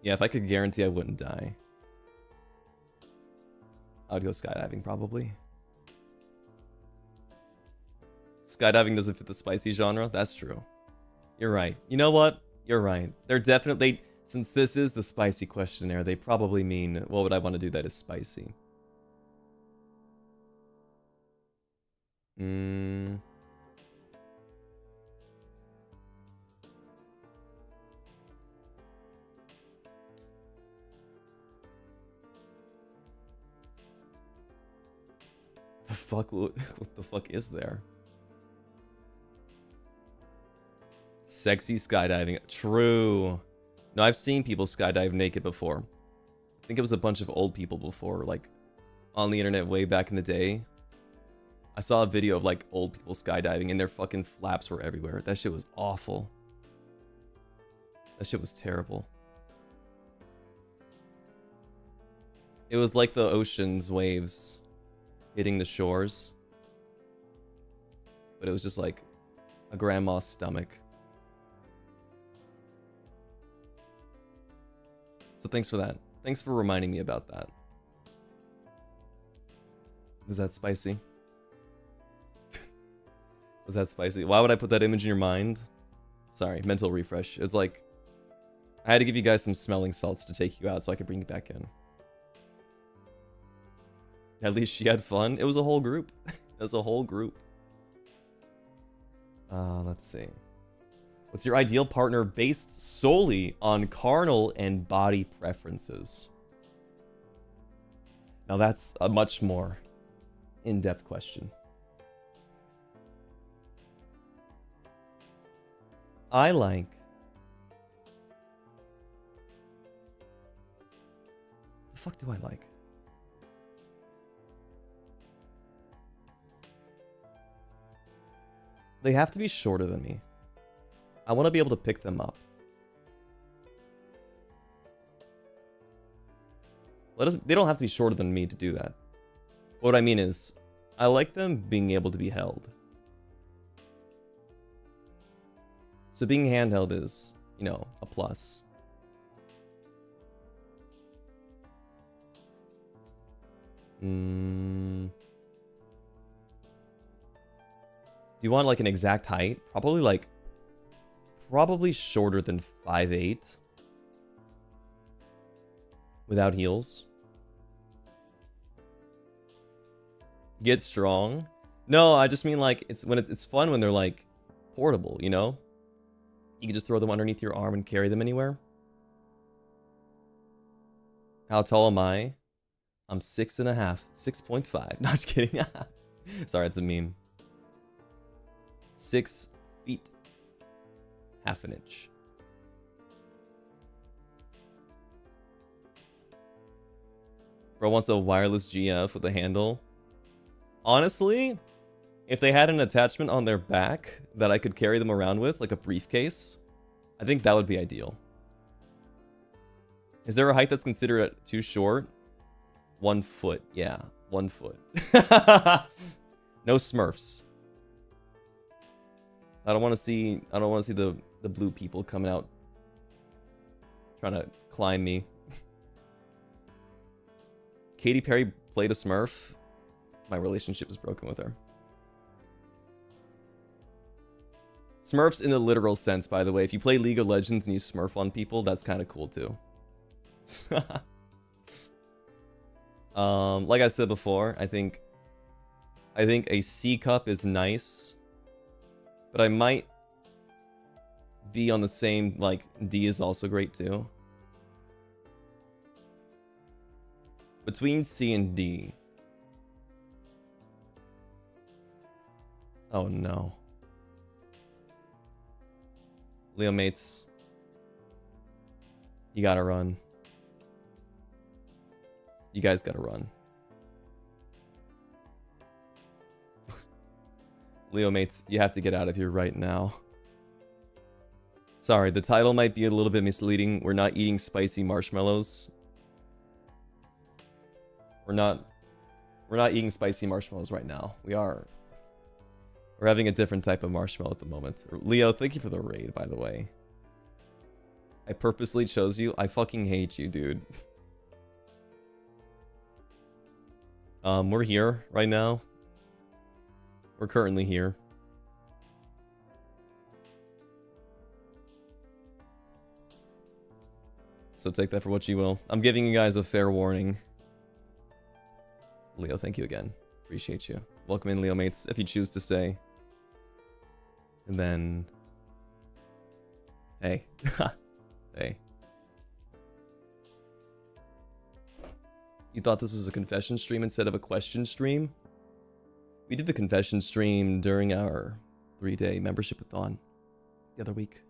Yeah, if I could guarantee I wouldn't die, I would go skydiving, probably. Skydiving doesn't fit the spicy genre? That's true. You're right. You know what? You're right. They're definitely... Since this is the spicy questionnaire, they probably mean, what would I want to do that is spicy? The fuck? What the fuck is there? Sexy skydiving. True. No, I've seen people skydive naked before. I think it was a bunch of old people before, like, on the internet way back in the day. I saw a video of, like, old people skydiving and their fucking flaps were everywhere. That shit was awful. That shit was terrible. It was like the ocean's waves hitting the shores. But it was just like a grandma's stomach. So thanks for that. Thanks for reminding me about that. Was that spicy? Was that spicy? Why would I put that image in your mind? Sorry, mental refresh. It's like, I had to give you guys some smelling salts to take you out so I could bring you back in. At least she had fun. It was a whole group. It was a whole group. Let's see. What's your ideal partner based solely on carnal and body preferences? Now that's a much more in-depth question. I like... The fuck do I like? They have to be shorter than me. I want to be able to pick them up. They don't have to be shorter than me to do that. What I mean is, I like them being able to be held. So being handheld is, you know, a plus. Do you want like an exact height? Probably shorter than 5'8". Without heels. Get strong? No, I just mean like it's fun when they're like portable, you know? You can just throw them underneath your arm and carry them anywhere. How tall am I? I'm 6.5. 6.5. No, just kidding. Sorry, it's a meme. 6 feet. Half an inch. Bro wants a wireless GF with a handle. Honestly, if they had an attachment on their back that I could carry them around with, like a briefcase, I think that would be ideal. Is there a height that's considered too short? 1 foot. Yeah, 1 foot. No Smurfs. I don't want to see the blue people coming out trying to climb me. Katy Perry played a Smurf. My relationship is broken with her. Smurfs in the literal sense, by the way. If you play League of Legends and you Smurf on people, that's kind of cool too. Like I said before, I think a C cup is nice, but I might be on the same, like, D is also great too. Between C and D. Oh no. Leo mates, you gotta run. You guys gotta run. Leo mates, you have to get out of here right now. Sorry, the title might be a little bit misleading. We're not eating spicy marshmallows. We're not eating spicy marshmallows right now. We're having a different type of marshmallow at the moment. Leo, thank you for the raid, by the way. I purposely chose you. I fucking hate you, dude. We're here right now. We're currently here. So take that for what you will. I'm giving you guys a fair warning. Leo, thank you again. Appreciate you. Welcome in, Leo mates, if you choose to stay. And then... Hey. Hey. You thought this was a confession stream instead of a question stream? We did the confession stream during our 3-day membership-a-thon the other week.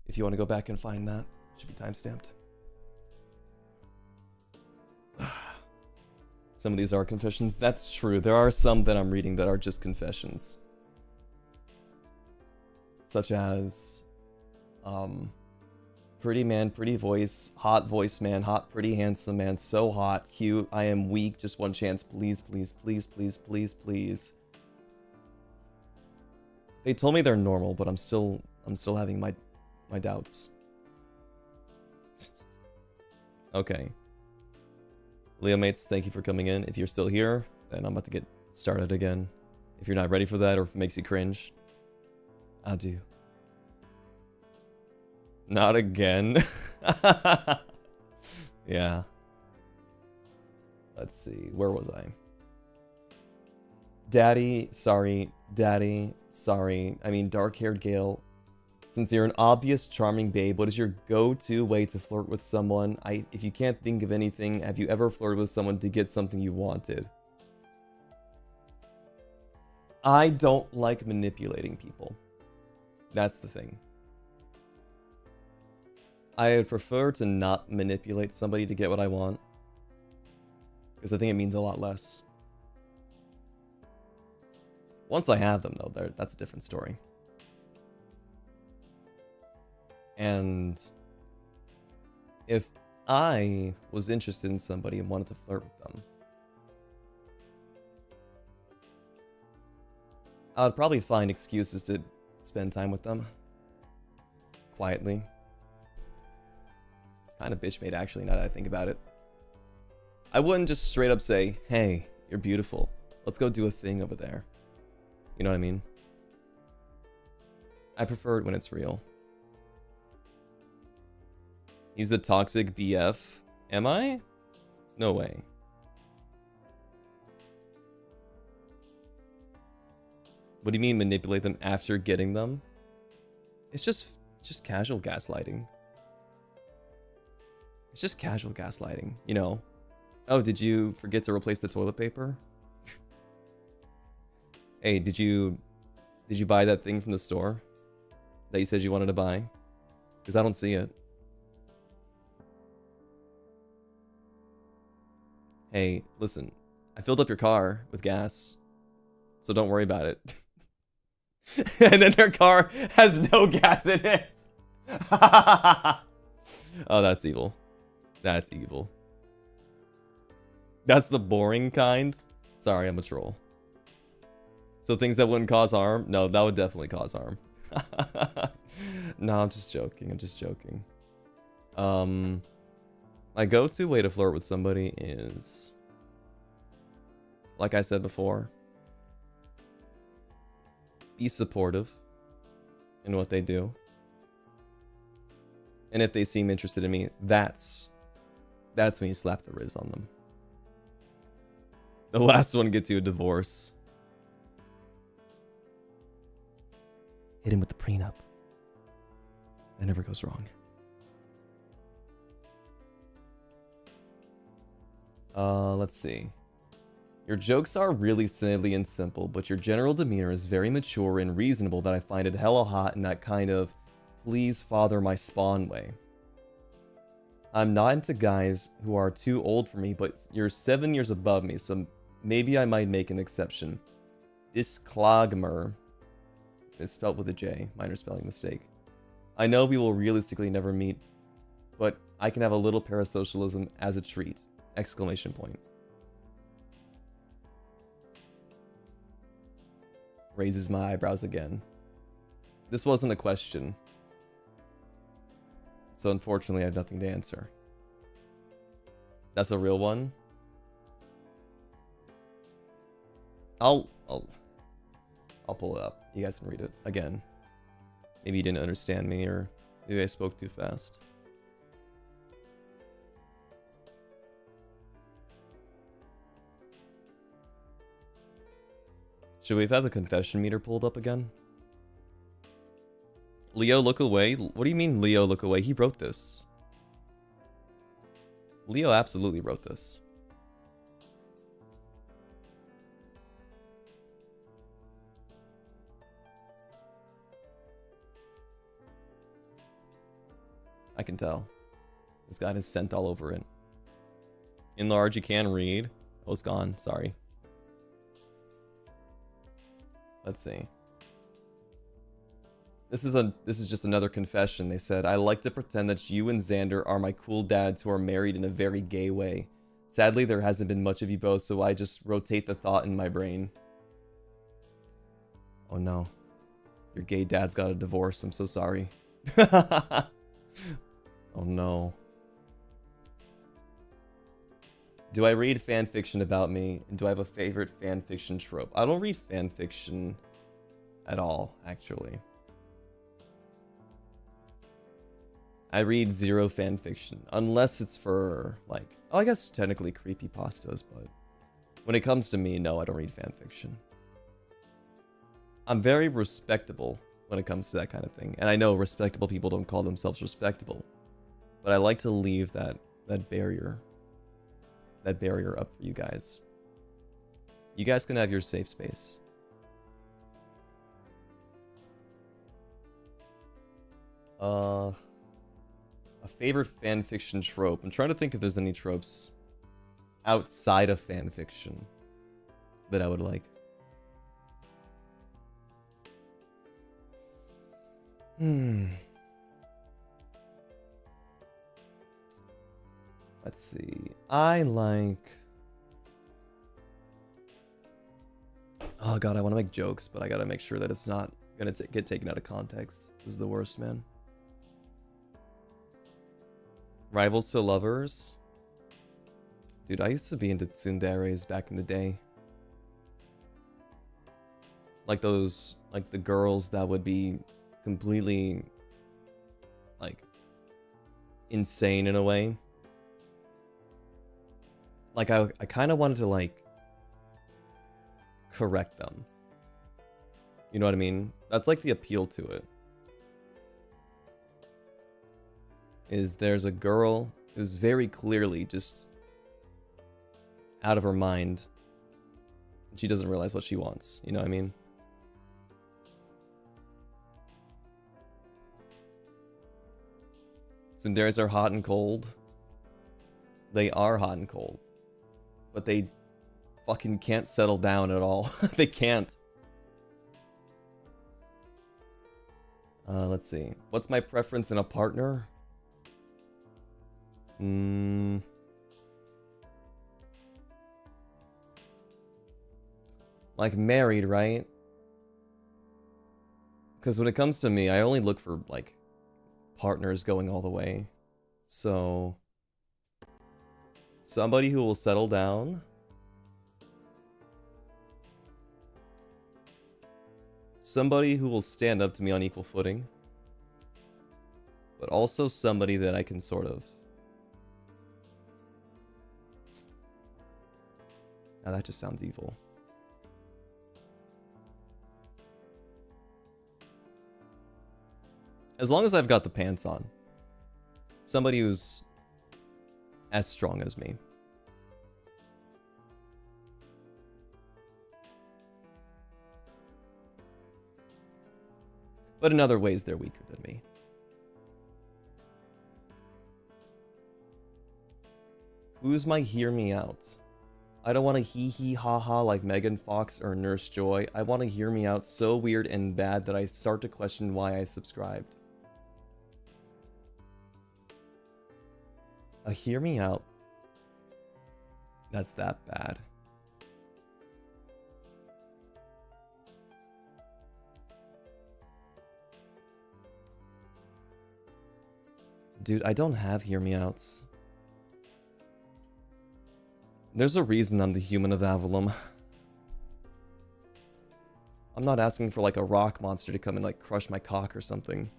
If you want to go back and find that, it should be timestamped. Some of these are confessions. That's true. There are some that I'm reading that are just confessions. Such as... pretty man, pretty voice, hot voice man, hot, pretty, handsome man, so hot, cute, I am weak, just one chance, please, please, please, please, please, please. They told me they're normal, but I'm still having my doubts. Okay. Leo mates, thank you for coming in. If you're still here, then I'm about to get started again. If you're not ready for that or if it makes you cringe, adieu. Not again. Yeah. Let's see. Where was I? Daddy, sorry. Daddy, sorry, I mean dark-haired Gale. Since you're an obvious charming babe, what is your go-to way to flirt with someone? If you can't think of anything, have you ever flirted with someone to get something you wanted? I don't like manipulating people. That's the thing. I would prefer to not manipulate somebody to get what I want. Because I think it means a lot less. Once I have them, though, that's a different story. And if I was interested in somebody and wanted to flirt with them, I would probably find excuses to spend time with them. Quietly. Kind of bitch made, actually, now that I think about it. I wouldn't just straight up say, hey, you're beautiful. Let's go do a thing over there. You know what I mean? I prefer it when it's real. He's the toxic BF. Am I? No way. What do you mean manipulate them after getting them? It's just casual gaslighting. It's just casual gaslighting, you know. Oh, did you forget to replace the toilet paper? Hey, did you buy that thing from the store that you said you wanted to buy? Because I don't see it. Hey, listen, I filled up your car with gas, so don't worry about it. And then their car has no gas in it. Oh, that's evil. That's evil. That's the boring kind. Sorry, I'm a troll. So things that wouldn't cause harm? No, that would definitely cause harm. No, I'm just joking. I'm just joking. My go-to way to flirt with somebody is, like I said before, be supportive in what they do. And if they seem interested in me, that's when you slap the Riz on them. The last one gets you a divorce. Hit him with the prenup. That never goes wrong. Let's see. Your jokes are really silly and simple, but your general demeanor is very mature and reasonable that I find it hella hot in that kind of please father my spawn way. I'm not into guys who are too old for me, but you're 7 years above me, so maybe I might make an exception. Disclagmer is spelled with a J, minor spelling mistake. I know we will realistically never meet, but I can have a little parasocialism as a treat! Exclamation point. Raises my eyebrows again. This wasn't a question, so unfortunately I have nothing to answer. That's a real one? I'll pull it up. You guys can read it again. Maybe you didn't understand me, or maybe I spoke too fast. Should we have had the confession meter pulled up again? Leo, look away? What do you mean, Leo, look away? He wrote this. Leo absolutely wrote this. I can tell. This guy has scent all over it. Enlarge, you can read. Oh, it's gone. Sorry. Let's see. This is just another confession. They said, I like to pretend that you and Xander are my cool dads who are married in a very gay way. Sadly, there hasn't been much of you both, so I just rotate the thought in my brain. Oh no. Your gay dad's got a divorce. I'm so sorry. Oh no. Do I read fan fiction about me? And do I have a favorite fan fiction trope? I don't read fan fiction at all, actually. I read zero fan fiction, unless it's for, like, oh, I guess technically creepypastas, but when it comes to me, no, I don't read fan fiction. I'm very respectable when it comes to that kind of thing. And I know respectable people don't call themselves respectable. But I like to leave that barrier up for you guys. You guys can have your safe space. A favorite fanfiction trope. I'm trying to think if there's any tropes outside of fanfiction that I would like. Let's see. I like... Oh god, I want to make jokes, but I gotta make sure that it's not gonna get taken out of context. This is the worst, man. Rivals to lovers? Dude, I used to be into tsunderes back in the day. Like those, like the girls that would be completely, like, insane in a way. Like, I kind of wanted to, like, correct them. You know what I mean? That's, like, the appeal to it. Is there's a girl who's very clearly just out of her mind. She doesn't realize what she wants. You know what I mean? Tsunderes are hot and cold. They are hot and cold. But they fucking can't settle down at all. They can't. Let's see. What's my preference in a partner? Like married, right? Because when it comes to me, I only look for, like, partners going all the way. So... somebody who will settle down. Somebody who will stand up to me on equal footing. But also somebody that I can sort of... Now that just sounds evil. As long as I've got the pants on. Somebody who's as strong as me. But in other ways, they're weaker than me. Who's my hear me out? I don't want to hee hee ha ha like Megan Fox or Nurse Joy. I want to hear me out so weird and bad that I start to question why I subscribed. A hear me out that's that bad. Dude, I don't have hear me outs. There's a reason I'm the human of Avalon. I'm not asking for like a rock monster to come and like crush my cock or something.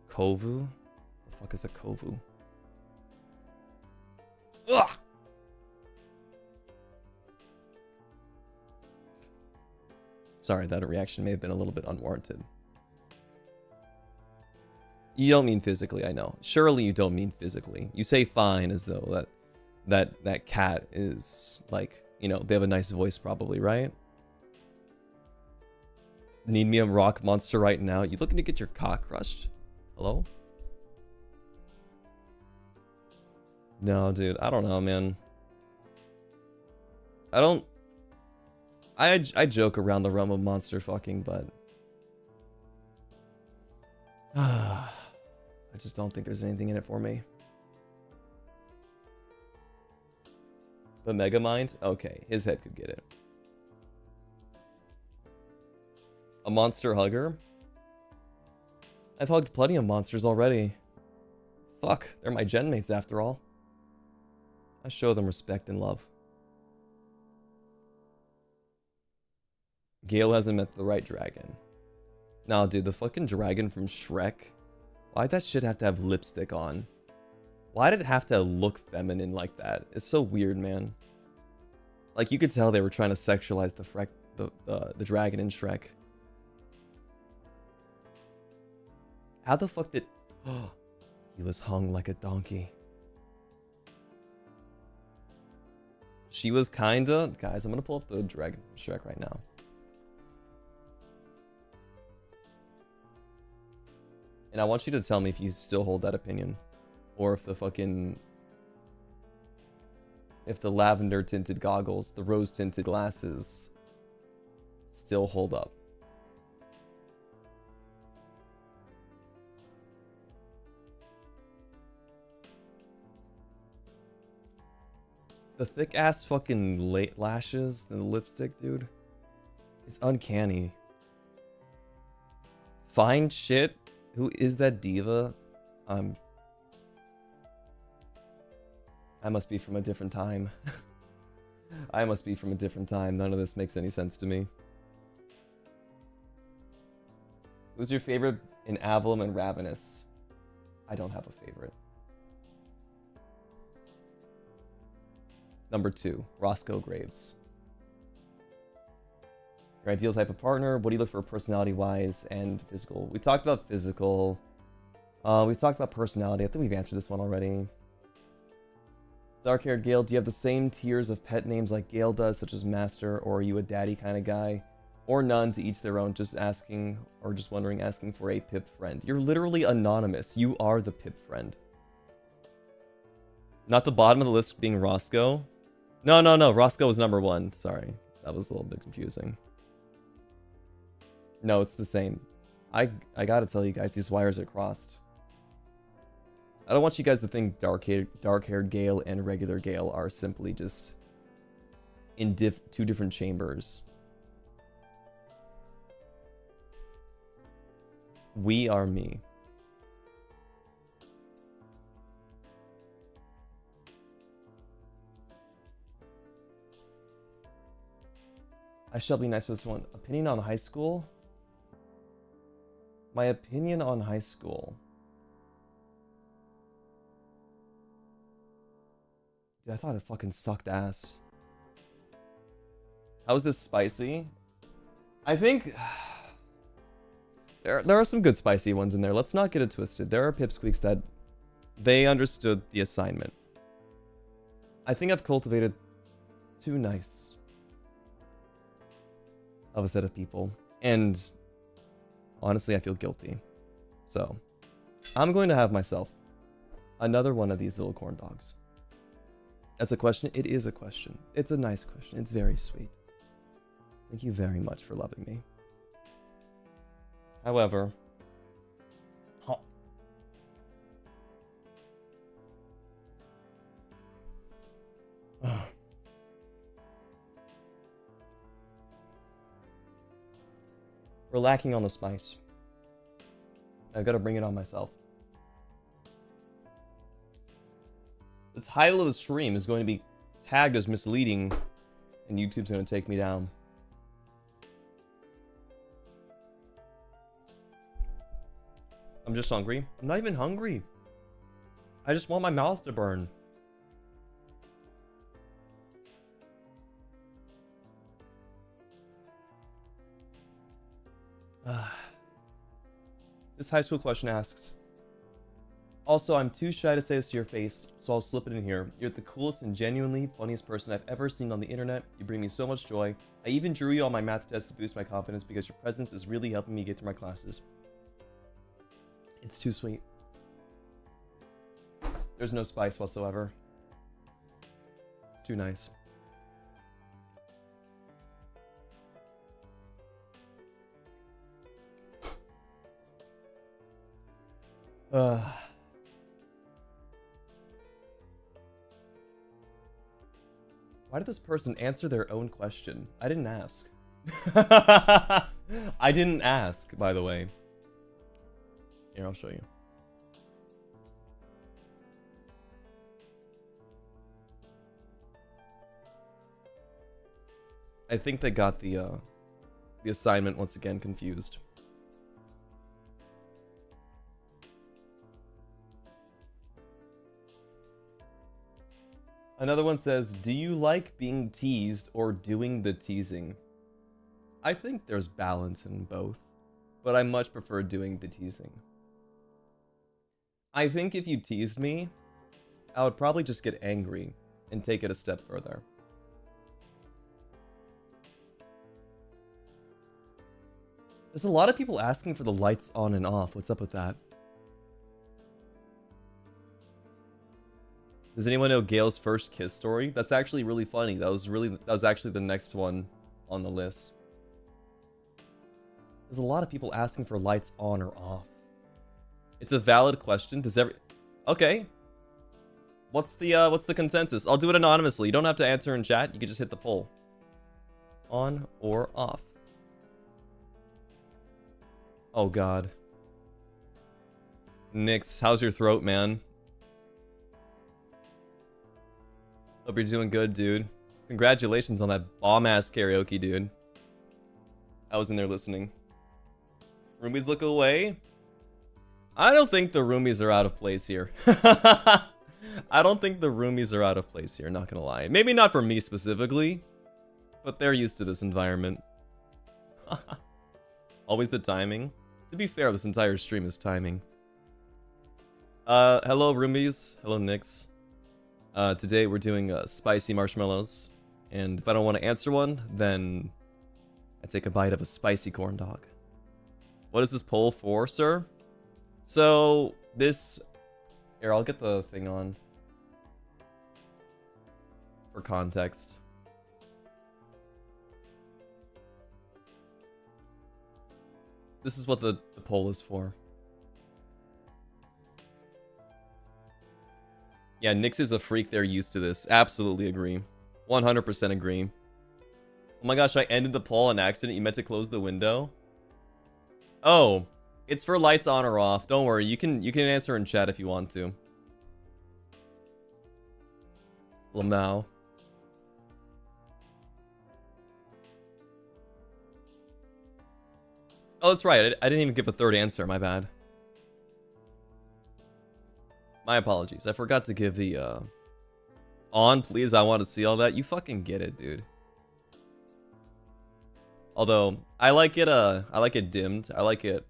Kovu? The fuck is a Kovu? Ugh! Sorry, that reaction may have been a little bit unwarranted. You don't mean physically, I know. Surely you don't mean physically. You say fine as though that cat is like, you know, they have a nice voice probably, right? Need me a rock monster right now? You looking to get your cock crushed? Hello? No, dude, I don't know, man. I joke around the realm of monster fucking, but I just don't think there's anything in it for me. But Megamind? Okay, his head could get it. A monster hugger? I've hugged plenty of monsters already. Fuck, they're my gen mates after all. I show them respect and love. Gale hasn't met the right dragon. Nah, dude, the fucking dragon from Shrek. Why'd that shit have to have lipstick on? Why did it have to look feminine like that? It's so weird, man. Like, you could tell they were trying to sexualize the dragon in Shrek. How the fuck did... Oh, he was hung like a donkey. She was kinda... Guys, I'm gonna pull up the dragon from Shrek right now. And I want you to tell me if you still hold that opinion. Or if the fucking... If the lavender tinted goggles, the rose tinted glasses still hold up. The thick ass fucking late lashes and the lipstick, dude. It's uncanny. Fine shit. Who is that diva? I must be from a different time. I must be from a different time. None of this makes any sense to me. Who's your favorite in Avalon and Ravenous? I don't have a favorite. Number 2, Roscoe Graves. Your ideal type of partner. What do you look for personality-wise and physical? We talked about physical. We've talked about personality. I think we've answered this one already. Dark-haired Gale, do you have the same tiers of pet names like Gale does, such as Master, or are you a daddy kind of guy? Or none, to each their own, just asking, or just wondering, asking for a Pip friend. You're literally anonymous. You are the Pip friend. Not the bottom of the list being Roscoe. No. Roscoe was number 1. Sorry. That was a little bit confusing. No, it's the same. I gotta tell you guys, these wires are crossed. I don't want you guys to think dark-haired Gale and regular Gale are simply just in 2 different chambers. We are me. I shall be nice with this one. Opinion on high school? My opinion on high school. Dude, I thought it fucking sucked ass. How is this spicy? I think... There are some good spicy ones in there. Let's not get it twisted. There are pipsqueaks that... They understood the assignment. I think I've cultivated too nice of a set of people. And... honestly, I feel guilty. So... I'm going to have myself another one of these little corn dogs. That's a question? It is a question. It's a nice question. It's very sweet. Thank you very much for loving me. However... We're lacking on the spice. I've got to bring it on myself. The title of the stream is going to be tagged as misleading, and YouTube's going to take me down. I'm just hungry. I'm not even hungry. I just want my mouth to burn. This high school question asks, also, I'm too shy to say this to your face, so I'll slip it in here. You're the coolest and genuinely funniest person I've ever seen on the internet. You bring me so much joy. I even drew you on my math test to boost my confidence because your presence is really helping me get through my classes. It's too sweet. There's no spice whatsoever. It's too nice. Why did this person answer their own question? I didn't ask. I didn't ask, by the way. Here, I'll show you. I think they got the assignment once again confused. Another one says, do you like being teased or doing the teasing? I think there's balance in both, but I much prefer doing the teasing. I think if you teased me, I would probably just get angry and take it a step further. There's a lot of people asking for the lights on and off. What's up with that? Does anyone know Gale's first kiss story? That's actually really funny. That was actually the next one on the list. There's a lot of people asking for lights on or off. It's a valid question. Okay. What's the consensus? I'll do it anonymously. You don't have to answer in chat. You can just hit the poll. On or off? Oh god. Nix, how's your throat, man? Hope you're doing good, dude. Congratulations on that bomb-ass karaoke, dude. I was in there listening. Roomies look away? I don't think the roomies are out of place here. I don't think the roomies are out of place here, not gonna lie. Maybe not for me specifically, but they're used to this environment. Always the timing. To be fair, this entire stream is timing. Hello roomies. Hello Nix. Today we're doing spicy marshmallows. And if I don't want to answer one, then I take a bite of a spicy corn dog. What is this poll for, sir? So, this... Here, I'll get the thing on. For context. This is what the poll is for. Yeah, Nix is a freak. They're used to this. Absolutely agree. 100% agree. Oh my gosh, I ended the poll on accident. You meant to close the window? Oh, it's for lights on or off. Don't worry. You can answer in chat if you want to. Lamau. Oh, that's right. I didn't even give a third answer. My bad. My apologies. I forgot to give the, on, please. I want to see all that. You fucking get it, dude. Although, I like it dimmed. I like it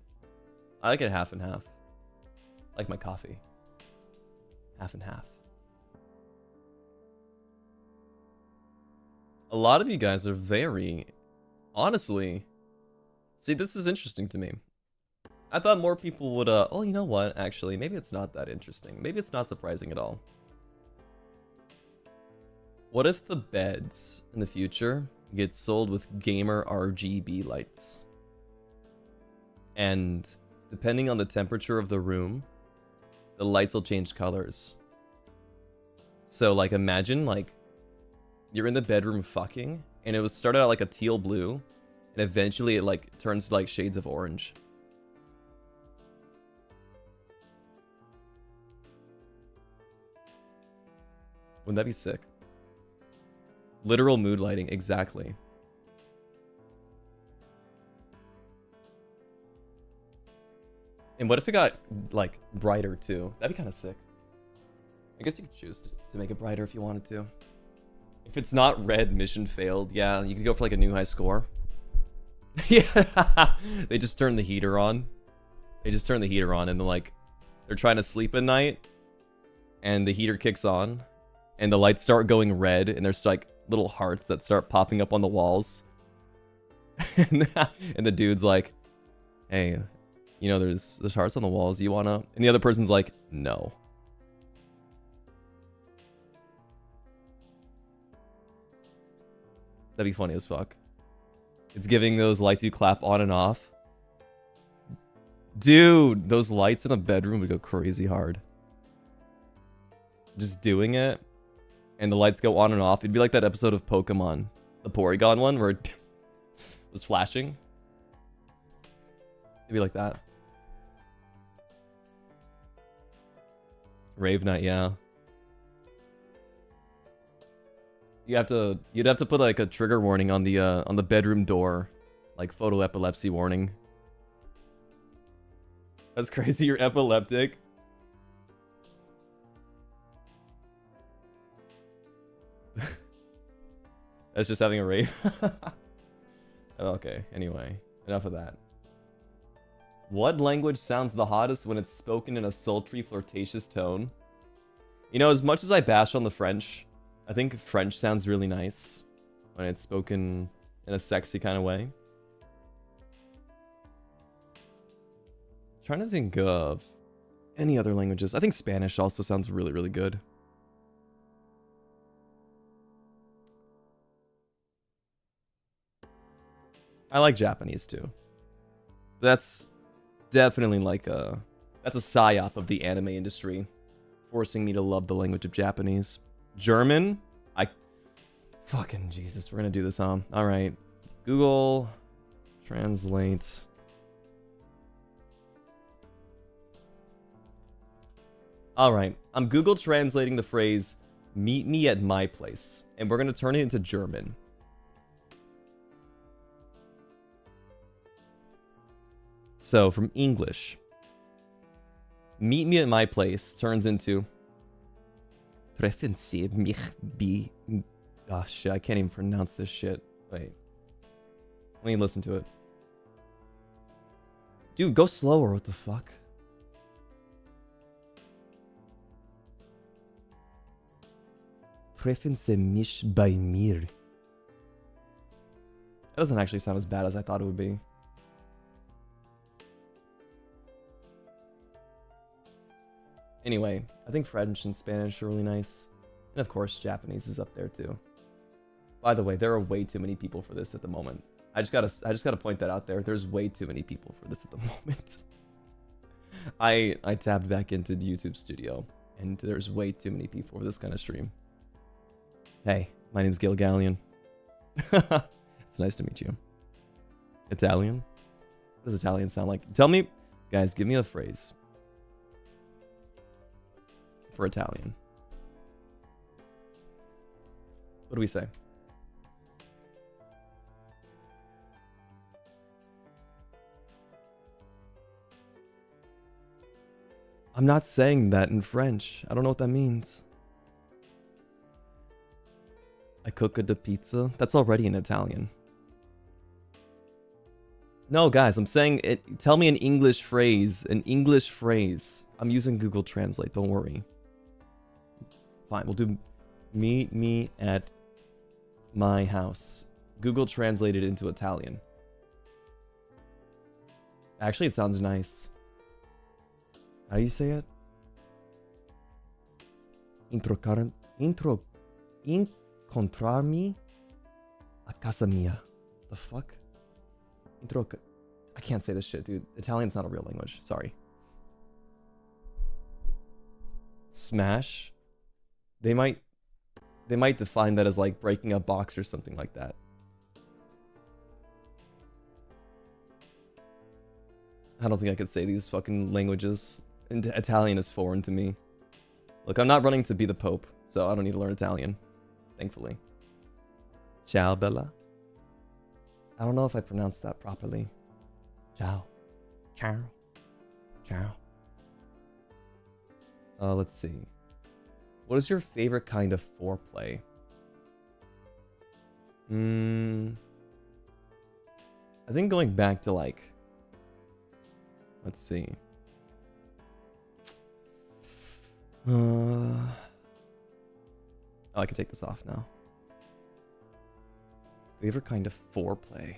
half and half. Like my coffee. Half and half. A lot of you guys are very, honestly... See, this is interesting to me. I thought more people would, oh, you know what? Actually, maybe it's not that interesting. Maybe it's not surprising at all. What if the beds in the future get sold with gamer RGB lights? And depending on the temperature of the room, the lights will change colors. So, like, imagine, like, you're in the bedroom fucking, and it was started out like a teal blue, and eventually it, like, turns to, like, shades of orange. Wouldn't that be sick? Literal mood lighting, exactly. And what if it got, like, brighter, too? That'd be kind of sick. I guess you could choose to make it brighter if you wanted to. If it's not red, mission failed. Yeah, you could go for, like, a new high score. Yeah, they just turn the heater on. They just turn the heater on, and then, like, they're trying to sleep at night, and the heater kicks on, and the lights start going red, and there's, like, little hearts that start popping up on the walls. And the dude's like, hey, you know, there's hearts on the walls. You wanna? And the other person's like, no. That'd be funny as fuck. It's giving those lights you clap on and off. Dude, those lights in a bedroom would go crazy hard. Just doing it, and the lights go on and off. It'd be like that episode of Pokemon, the Porygon one, where it was flashing. It'd be like that. Rave night, yeah. You'd have to put like a trigger warning on the bedroom door, like photo epilepsy warning. That's crazy. You're epileptic. That's just having a rave. Okay, anyway. Enough of that. What language sounds the hottest when it's spoken in a sultry, flirtatious tone? You know, as much as I bash on the French, I think French sounds really nice when it's spoken in a sexy kind of way. Trying to think of any other languages. I think Spanish also sounds really, really good. I like Japanese too. That's definitely like that's a psyop of the anime industry, forcing me to love the language of Japanese. German? Fucking Jesus, we're gonna do this, huh? Alright. Google Translate. Alright, I'm Google translating the phrase, meet me at my place. And we're gonna turn it into German. So, from English, meet me at my place turns into Treffen Sie mich bi... Oh shit, I can't even pronounce this shit. Wait. Let me listen to it. Dude, go slower, what the fuck? Treffen Sie mich bei mir. That doesn't actually sound as bad as I thought it would be. Anyway, I think French and Spanish are really nice. And of course, Japanese is up there too. By the way, there are way too many people for this at the moment. I just gotta point that out there. There's way too many people for this at the moment. I tabbed back into the YouTube studio, and there's way too many people for this kind of stream. Hey, my name's Gale Galleon. It's nice to meet you. Italian? What does Italian sound like? Tell me, guys, give me a phrase for Italian. What do we say? I'm not saying that in French. I don't know what that means. I cook the pizza. That's already in Italian. No, guys, I'm saying it. Tell me an English phrase. An English phrase. I'm using Google Translate. Don't worry. Fine, we'll do meet me at my house. Google translated into Italian. Actually, it sounds nice. How do you say it? Incontrarmi a casa mia. The fuck? I can't say this shit, dude. Italian's not a real language. Sorry. Smash? They might define that as like breaking a box or something like that. I don't think I could say these fucking languages. And Italian is foreign to me. Look, I'm not running to be the Pope, so I don't need to learn Italian. Thankfully. Ciao, Bella. I don't know if I pronounced that properly. Ciao. Ciao. Ciao. Let's see. What is your favorite kind of foreplay? I think going back to like... Let's see. Oh, I can take this off now. Favorite kind of foreplay.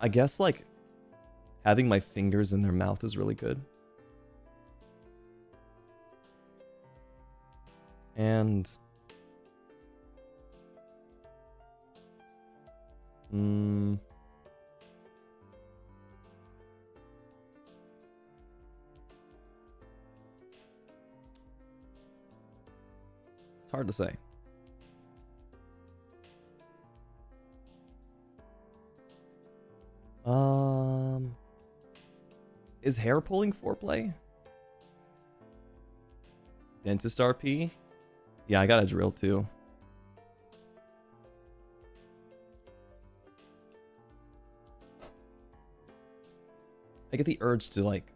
I guess like having my fingers in their mouth is really good. And it's hard to say. Is hair pulling foreplay? Dentist RP? Yeah, I got a drill too. I get the urge to like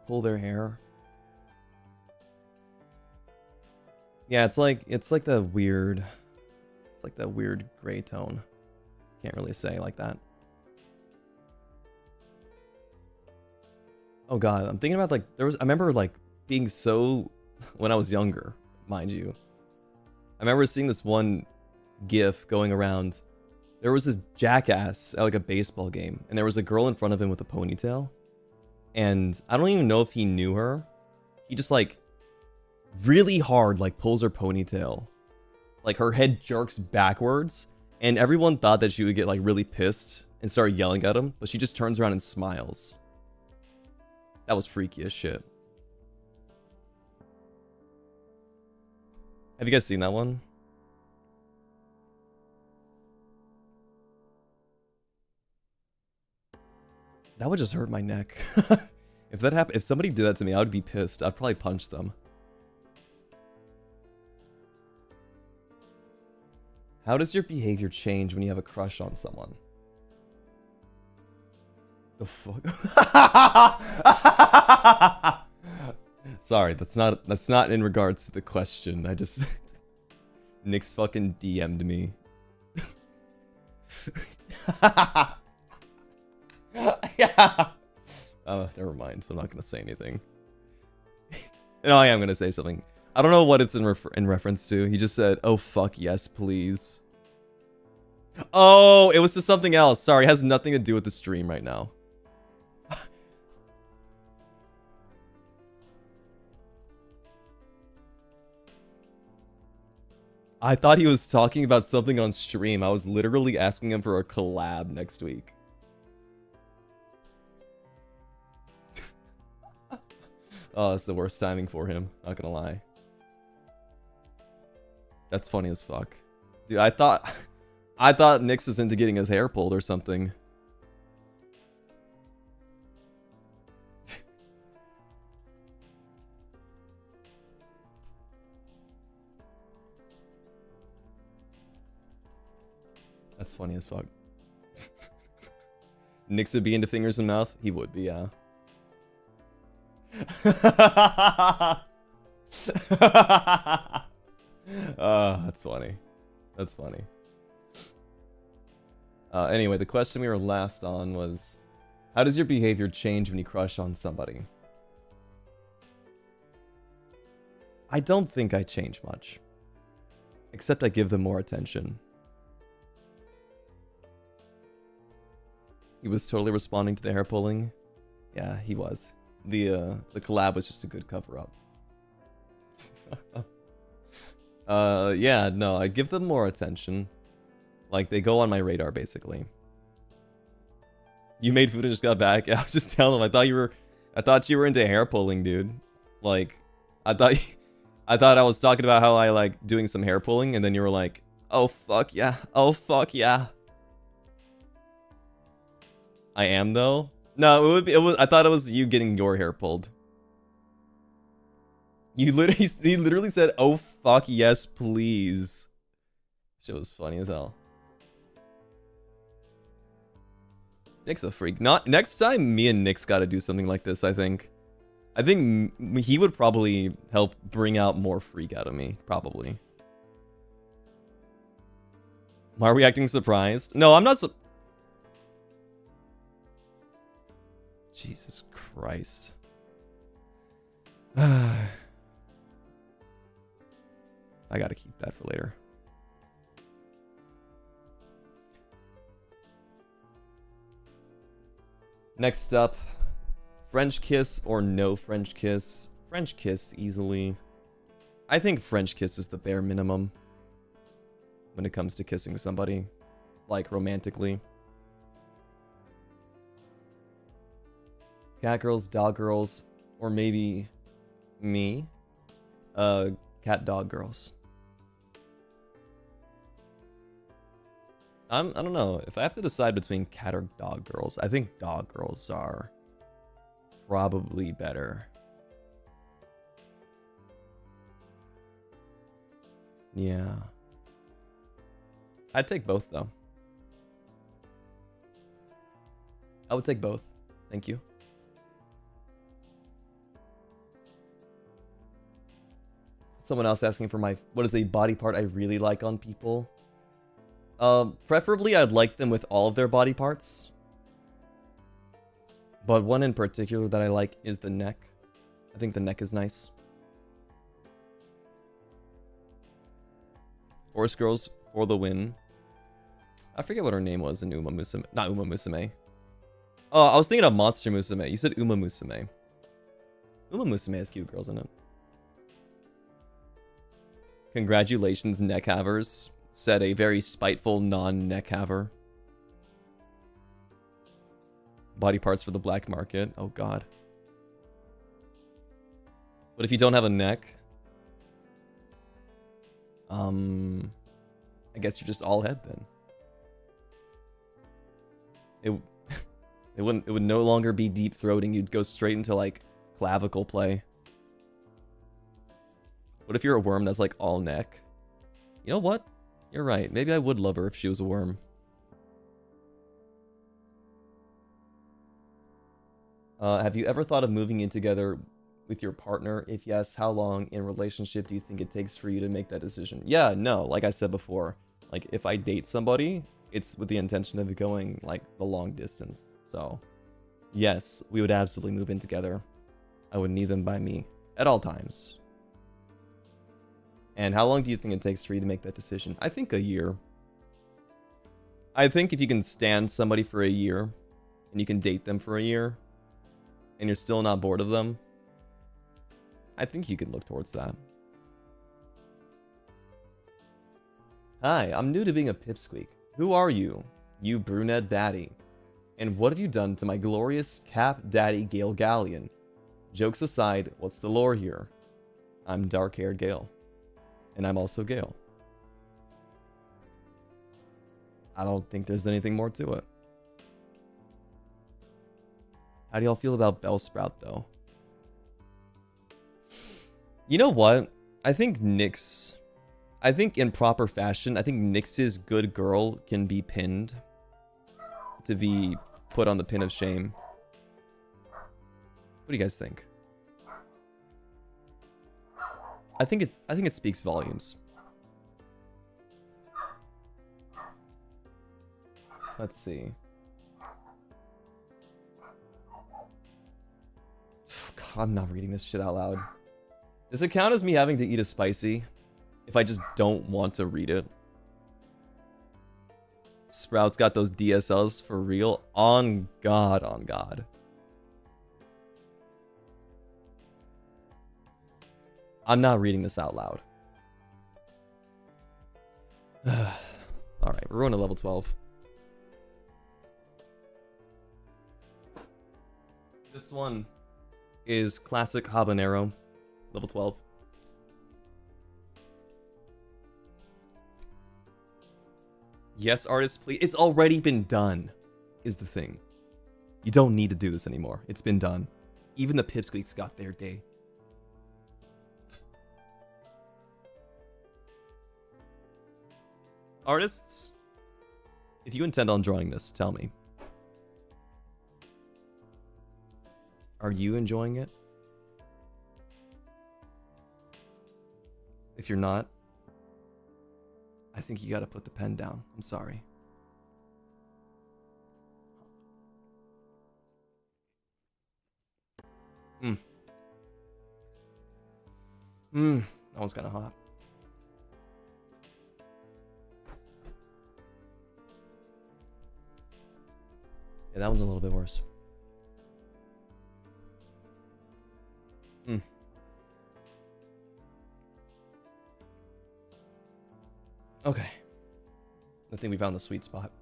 pull their hair. Yeah, it's like the weird, it's like that weird gray tone. Can't really say like that. Oh god, I'm thinking about like I remember like being so when I was younger, mind you. I remember seeing this one GIF going around. There was this jackass at like a baseball game, and there was a girl in front of him with a ponytail. And I don't even know if he knew her. He just like really hard like pulls her ponytail. Like her head jerks backwards, and everyone thought that she would get like really pissed and start yelling at him, but she just turns around and smiles. That was freaky as shit. Have you guys seen that one? That would just hurt my neck. If that happened, if somebody did that to me, I would be pissed. I'd probably punch them. How does your behavior change when you have a crush on someone? The fuck? Sorry, that's not in regards to the question. I just Nick's fucking DM'd me. Yeah. Oh, never mind. So I'm not gonna say anything. No, I am gonna say something. I don't know what it's in reference to. He just said, "Oh fuck yes, please." Oh, it was to something else. Sorry, it has nothing to do with the stream right now. I thought he was talking about something on stream. I was literally asking him for a collab next week. Oh, it's the worst timing for him. Not gonna lie. That's funny as fuck. Dude, I thought Nyx was into getting his hair pulled or something. That's funny as fuck. Nyx would be into fingers in mouth? He would be, yeah. That's funny. That's funny. Anyway, the question we were last on was, how does your behavior change when you crush on somebody? I don't think I change much. Except I give them more attention. He was totally responding to the hair pulling. Yeah, he was. The collab was just a good cover-up. Yeah, no, I give them more attention. Like, they go on my radar, basically. You made food and just got back? Yeah, I was just telling him, I thought you were into hair pulling, dude. Like, I thought I was talking about how I like doing some hair pulling, and then you were like, oh fuck yeah, oh fuck yeah. I am though? No, it was I thought it was you getting your hair pulled. He literally said, "Oh fuck yes, please." Shit was funny as hell. Nick's a freak. Not next time. Me and Nick's got to do something like this. I think he would probably help bring out more freak out of me. Probably. Why are we acting surprised? No, I'm not. Jesus Christ. I gotta keep that for later. Next up, French kiss or no French kiss? French kiss easily. I think French kiss is the bare minimum when it comes to kissing somebody, like romantically. Cat girls, dog girls, or maybe me. Cat dog girls. I don't know. If I have to decide between cat or dog girls, I think dog girls are probably better. Yeah. I'd take both though. I would take both. Thank you. Someone else asking for what is a body part I really like on people? Preferably I'd like them with all of their body parts. But one in particular that I like is the neck. I think the neck is nice. Horse Girls for the win. I forget what her name was in Uma Musume. Not Uma Musume. Oh, I was thinking of Monster Musume. You said Uma Musume. Uma Musume has cute girls in it. Congratulations, neck havers, said a very spiteful non-neck haver. Body parts for the black market. Oh god. But if you don't have a neck, I guess you're just all head then. It would no longer be deep throating. You'd go straight into like clavicle play. What if you're a worm that's like all neck? You know what? You're right. Maybe I would love her if she was a worm. Have you ever thought of moving in together with your partner? If yes, how long in relationship do you think it takes for you to make that decision? Yeah, no, like I said before, like if I date somebody, it's with the intention of going like the long distance. So yes, we would absolutely move in together. I would need them by me at all times. And how long do you think it takes for you to make that decision? I think a year. I think if you can stand somebody for a year and you can date them for a year and you're still not bored of them, I think you can look towards that. Hi, I'm new to being a pipsqueak. Who are you? You brunette baddie. And what have you done to my glorious cap daddy Gale Galleon? Jokes aside, what's the lore here? I'm dark-haired Gale. And I'm also Gale. I don't think there's anything more to it. How do y'all feel about Bellsprout, though? You know what? I think Nyx... I think in proper fashion, I think Nyx's good girl can be pinned. To be put on the pin of shame. What do you guys think? I think it speaks volumes. Let's see. God, I'm not reading this shit out loud. Does it count as me having to eat a spicy if I just don't want to read it? Sprout's got those DSLs for real? On God, on God. I'm not reading this out loud. Alright, we're going to level 12. This one is classic habanero, level 12. Yes, artist, please. It's already been done, is the thing. You don't need to do this anymore. It's been done. Even the pipsqueaks got their day. Artists, if you intend on drawing this, tell me. Are you enjoying it? If you're not, I think you gotta put the pen down. I'm sorry. That one's kinda hot. Yeah, that one's a little bit worse. Okay. I think we found the sweet spot.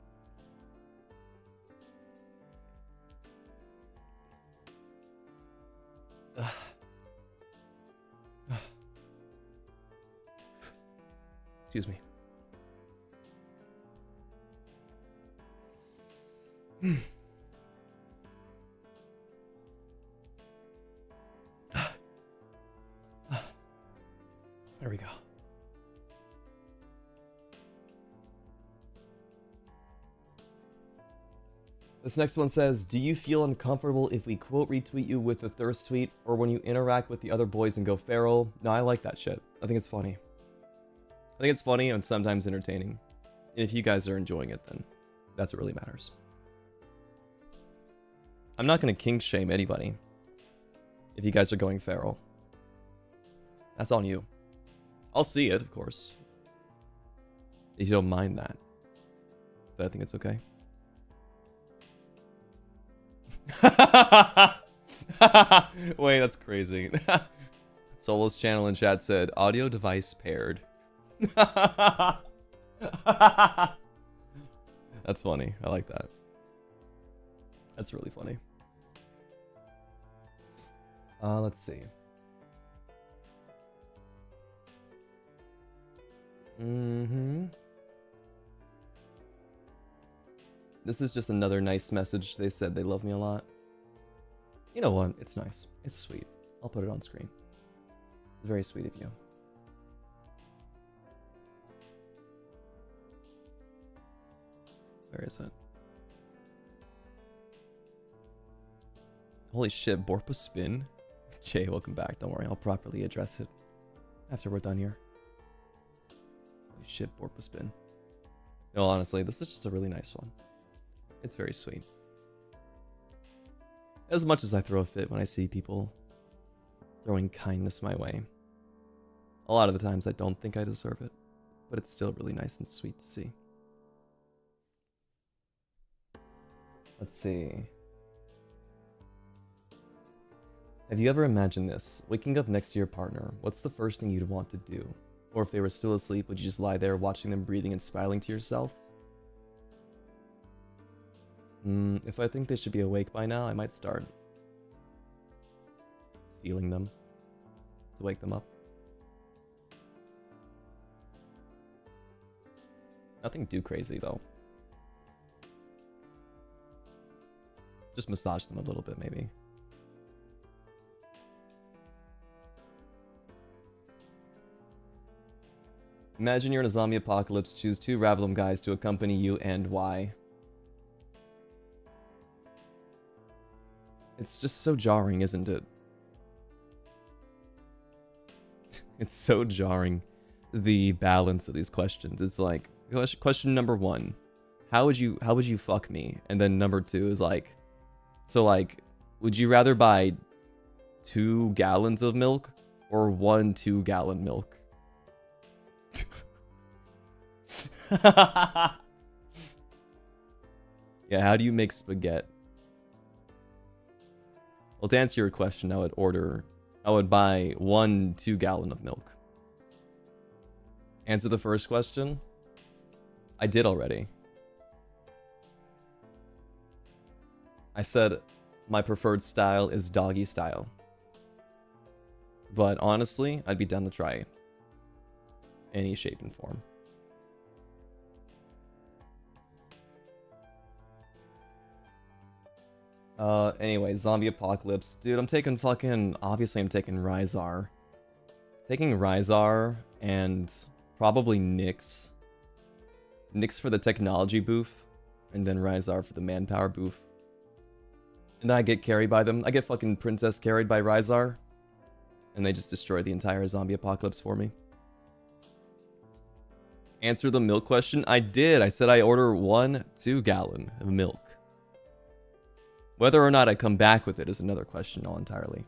Excuse me. There we go. This next one says, do you feel uncomfortable if we quote retweet you with the thirst tweet or when you interact with the other boys and go feral? No, I like that shit. I think it's funny. I think it's funny and sometimes entertaining. And if you guys are enjoying it, then that's what really matters. I'm not going to kink shame anybody. If you guys are going feral, that's on you. I'll see it, of course. If you don't mind that. But I think it's okay. Wait, that's crazy. Solo's channel in chat said, audio device paired. That's funny. I like that. That's really funny. Let's see. This is just another nice message. They said they love me a lot. You know what? It's nice. It's sweet. I'll put it on screen. Very sweet of you. Where is it? Holy shit, Borpa spin? Jay, welcome back. Don't worry, I'll properly address it after we're done here. Holy shit, Borpa spin. No, honestly, this is just a really nice one. It's very sweet. As much as I throw a fit when I see people throwing kindness my way, a lot of the times I don't think I deserve it, but it's still really nice and sweet to see. Let's see. Have you ever imagined this? Waking up next to your partner, what's the first thing you'd want to do? Or if they were still asleep, would you just lie there watching them breathing and smiling to yourself? If I think they should be awake by now, I might start feeling them to wake them up. Nothing too crazy though. Just massage them a little bit maybe. Imagine you're in a zombie apocalypse, choose 2 Ravelum guys to accompany you and why. It's just so jarring, isn't it? It's so jarring, the balance of these questions. It's like, question number 1, how would you fuck me? And then number 2 is like, so like, would you rather buy 2 gallons of milk or 1 2-gallon milk? Yeah, how do you make spaghetti? Well, to answer your question, I would buy 1 2-gallon of milk. Answer the first question? I did already. I said my preferred style is doggy style. But honestly, I'd be down to try any shape and form. Anyway, zombie apocalypse. Dude, I'm taking obviously I'm taking Rhizar. Taking Rhizar and probably Nyx. Nyx for the technology booth, and then Rhizar for the manpower booth. And then I get carried by them. I get fucking princess carried by Rhizar. And they just destroy the entire zombie apocalypse for me. Answer the milk question? I did. I said I order 1 2-gallon of milk. Whether or not I come back with it is another question all entirely.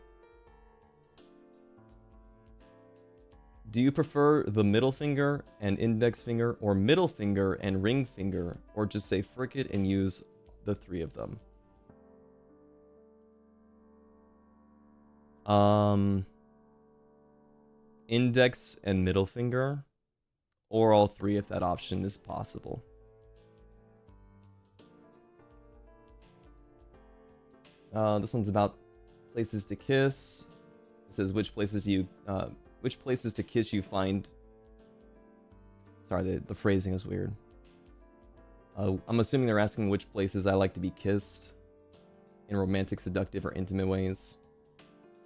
Do you prefer the middle finger and index finger, or middle finger and ring finger, or just say frick it and use the 3 of them? Index and middle finger, or all 3 if that option is possible. This one's about places to kiss. It says which places to kiss you find. Sorry, the phrasing is weird. I'm assuming they're asking which places I like to be kissed in romantic, seductive, or intimate ways.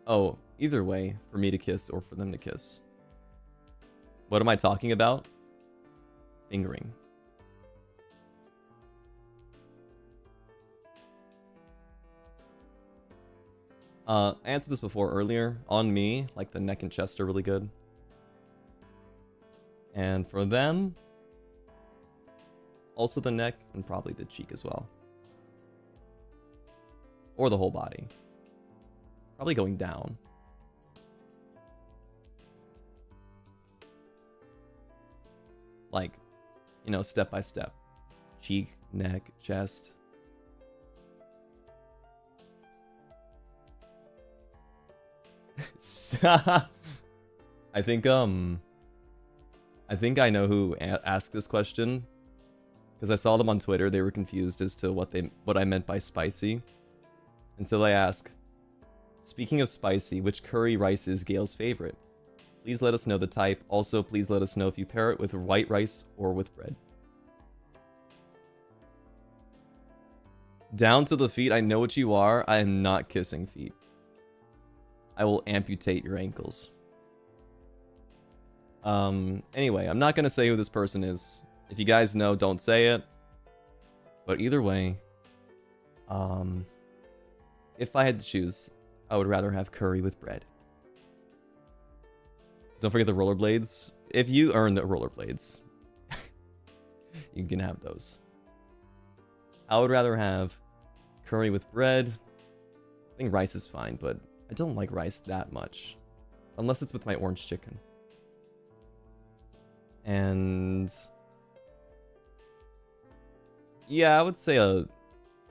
Oh, either way, for me to kiss or for them to kiss. What am I talking about? Fingering. I answered this before earlier. On me, like the neck and chest are really good. And for them, also the neck and probably the cheek as well. Or the whole body. Probably going down. Like, you know, step by step. Cheek, neck, chest. I think I know who asked this question, because I saw them on Twitter. They were confused as to what I meant by spicy, and so they ask, speaking of spicy, which curry rice is Gale's favorite? Please let us know the type. Also, please let us know if you pair it with white rice or with bread. Down to the feet. I know what you are. I am not kissing feet. I will amputate your ankles. Anyway, I'm not gonna say who this person is. If you guys know, don't say it. But either way, if I had to choose, I would rather have curry with bread. Don't forget the rollerblades. If you earn the rollerblades, you can have those. I would rather have curry with bread. I think rice is fine, but I don't like rice that much. Unless it's with my orange chicken. And yeah, I would say I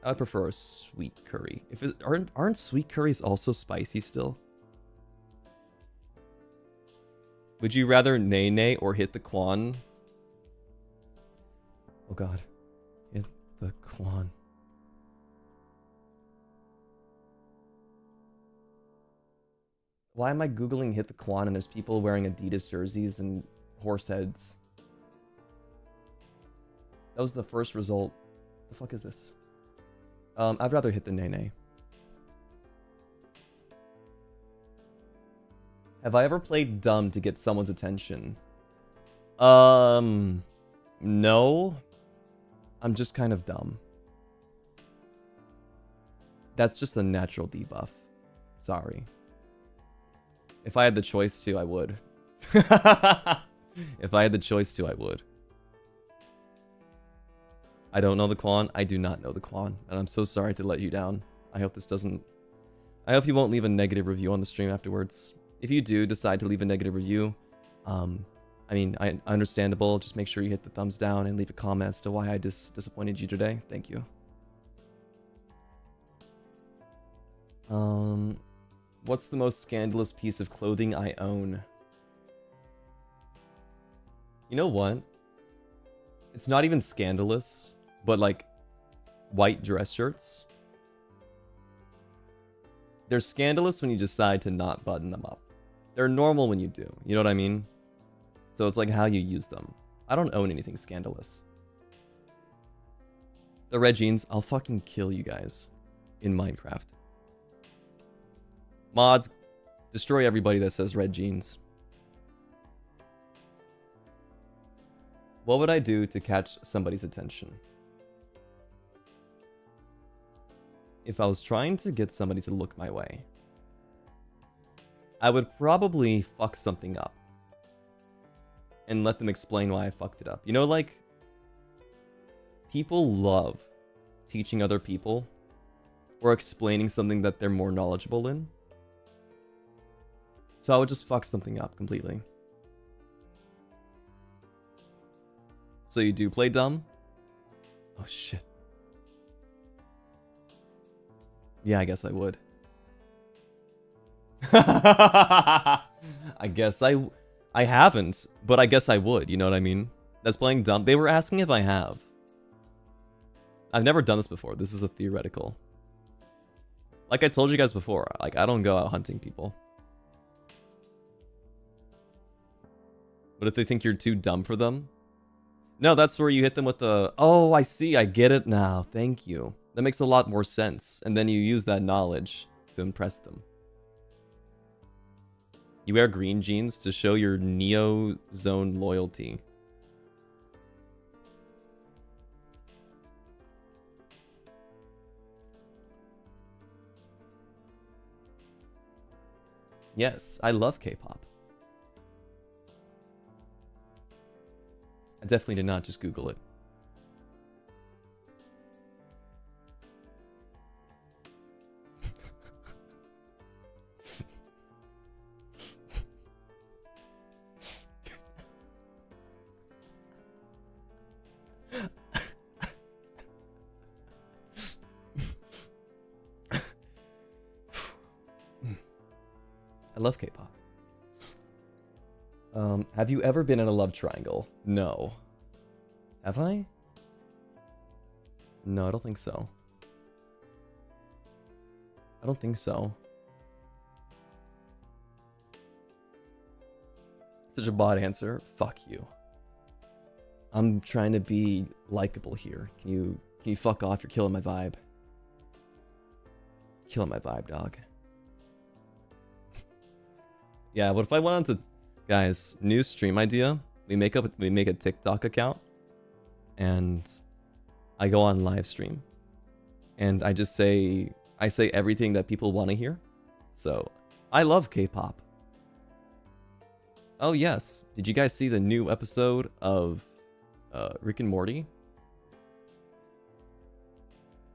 would prefer a sweet curry. If aren't sweet curries also spicy still? Would you rather nay or hit the quan? Oh god. Hit the quan. Why am I googling hit the quan and there's people wearing Adidas jerseys and horse heads? That was the first result. The fuck is this? I'd rather hit the nay. Have I ever played dumb to get someone's attention? No. I'm just kind of dumb. That's just a natural debuff. Sorry. If I had the choice to, I would. If I had the choice to, I would. I don't know the quan. I do not know the quan. And I'm so sorry to let you down. I hope this doesn't... I hope you won't leave a negative review on the stream afterwards. If you do decide to leave a negative review, I mean, understandable. Just make sure you hit the thumbs down and leave a comment as to why I disappointed you today. Thank you. What's the most scandalous piece of clothing I own? You know what? It's not even scandalous, but like white dress shirts. They're scandalous when you decide to not button them up. They're normal when you do. You know what I mean? So it's like how you use them. I don't own anything scandalous. The red jeans, I'll fucking kill you guys in Minecraft. Mods, destroy everybody that says red jeans. What would I do to catch somebody's attention? If I was trying to get somebody to look my way, I would probably fuck something up and let them explain why I fucked it up. You know, like, people love teaching other people or explaining something that they're more knowledgeable in. So I would just fuck something up completely. So you do play dumb? Oh shit. Yeah, I guess I would. I guess I haven't, but I guess I would, you know what I mean? That's playing dumb. They were asking if I have. I've never done this before. This is a theoretical. Like I told you guys before, like I don't go out hunting people. But if they think you're too dumb for them? No, that's where you hit them with the, oh, I see, I get it now, thank you. That makes a lot more sense. And then you use that knowledge to impress them. You wear green jeans to show your Neo Zone loyalty. Yes, I love K-pop. definitely did not just Google it. I love K-pop. Have you ever been in a love triangle? No. Have I? No, I don't think so. I don't think so. Such a bot answer. Fuck you. I'm trying to be likable here. Can you fuck off? You're killing my vibe. Killing my vibe, dog. Yeah, what if I went on to, guys, new stream idea? We make a TikTok account, and I go on live stream, and I say everything that people want to hear. So, I love K-pop. Oh yes, did you guys see the new episode of Rick and Morty?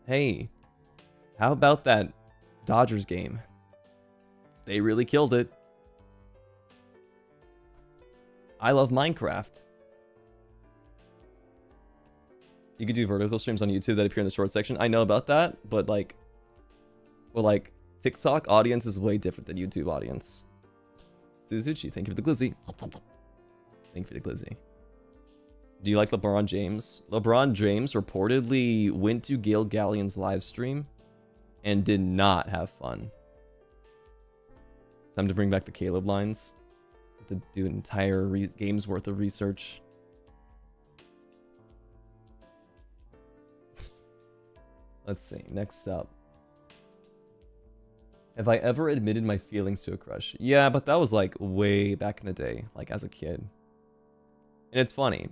Hey, how about that Dodgers game? They really killed it. I love Minecraft. You could do vertical streams on YouTube that appear in the short section. I know about that, but like TikTok audience is way different than YouTube audience. Suzuchi, thank you for the glizzy. Thank you for the glizzy. Do you like LeBron James? LeBron James reportedly went to Galleon's live stream and did not have fun. Time to bring back the Caleb lines. To do an entire game's worth of research. Let's see, next up. Have I ever admitted my feelings to a crush? Yeah, but that was like way back in the day, like as a kid. And it's funny.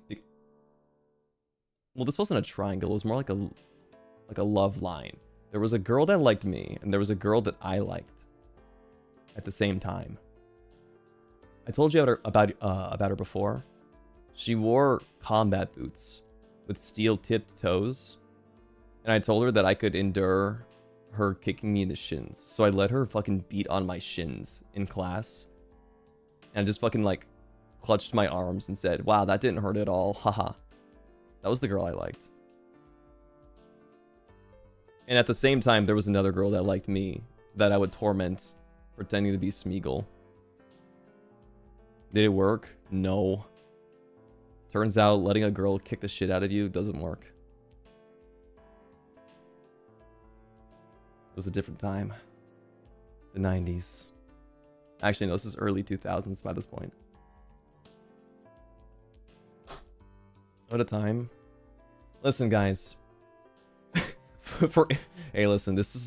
Well, this wasn't a triangle, it was more like a love line. There was a girl that liked me, and there was a girl that I liked at the same time. I told you about her before. She wore combat boots with steel-tipped toes, and I told her that I could endure her kicking me in the shins. So I let her fucking beat on my shins in class, and I just fucking like clutched my arms and said, "Wow, that didn't hurt at all, haha." That was the girl I liked. And at the same time, there was another girl that liked me that I would torment, pretending to be Smeagol. Did it work? No. Turns out letting a girl kick the shit out of you doesn't work. It was a different time. The 90s. Actually, no, this is early 2000s by this point. What a time. Listen, guys. Hey, listen, this is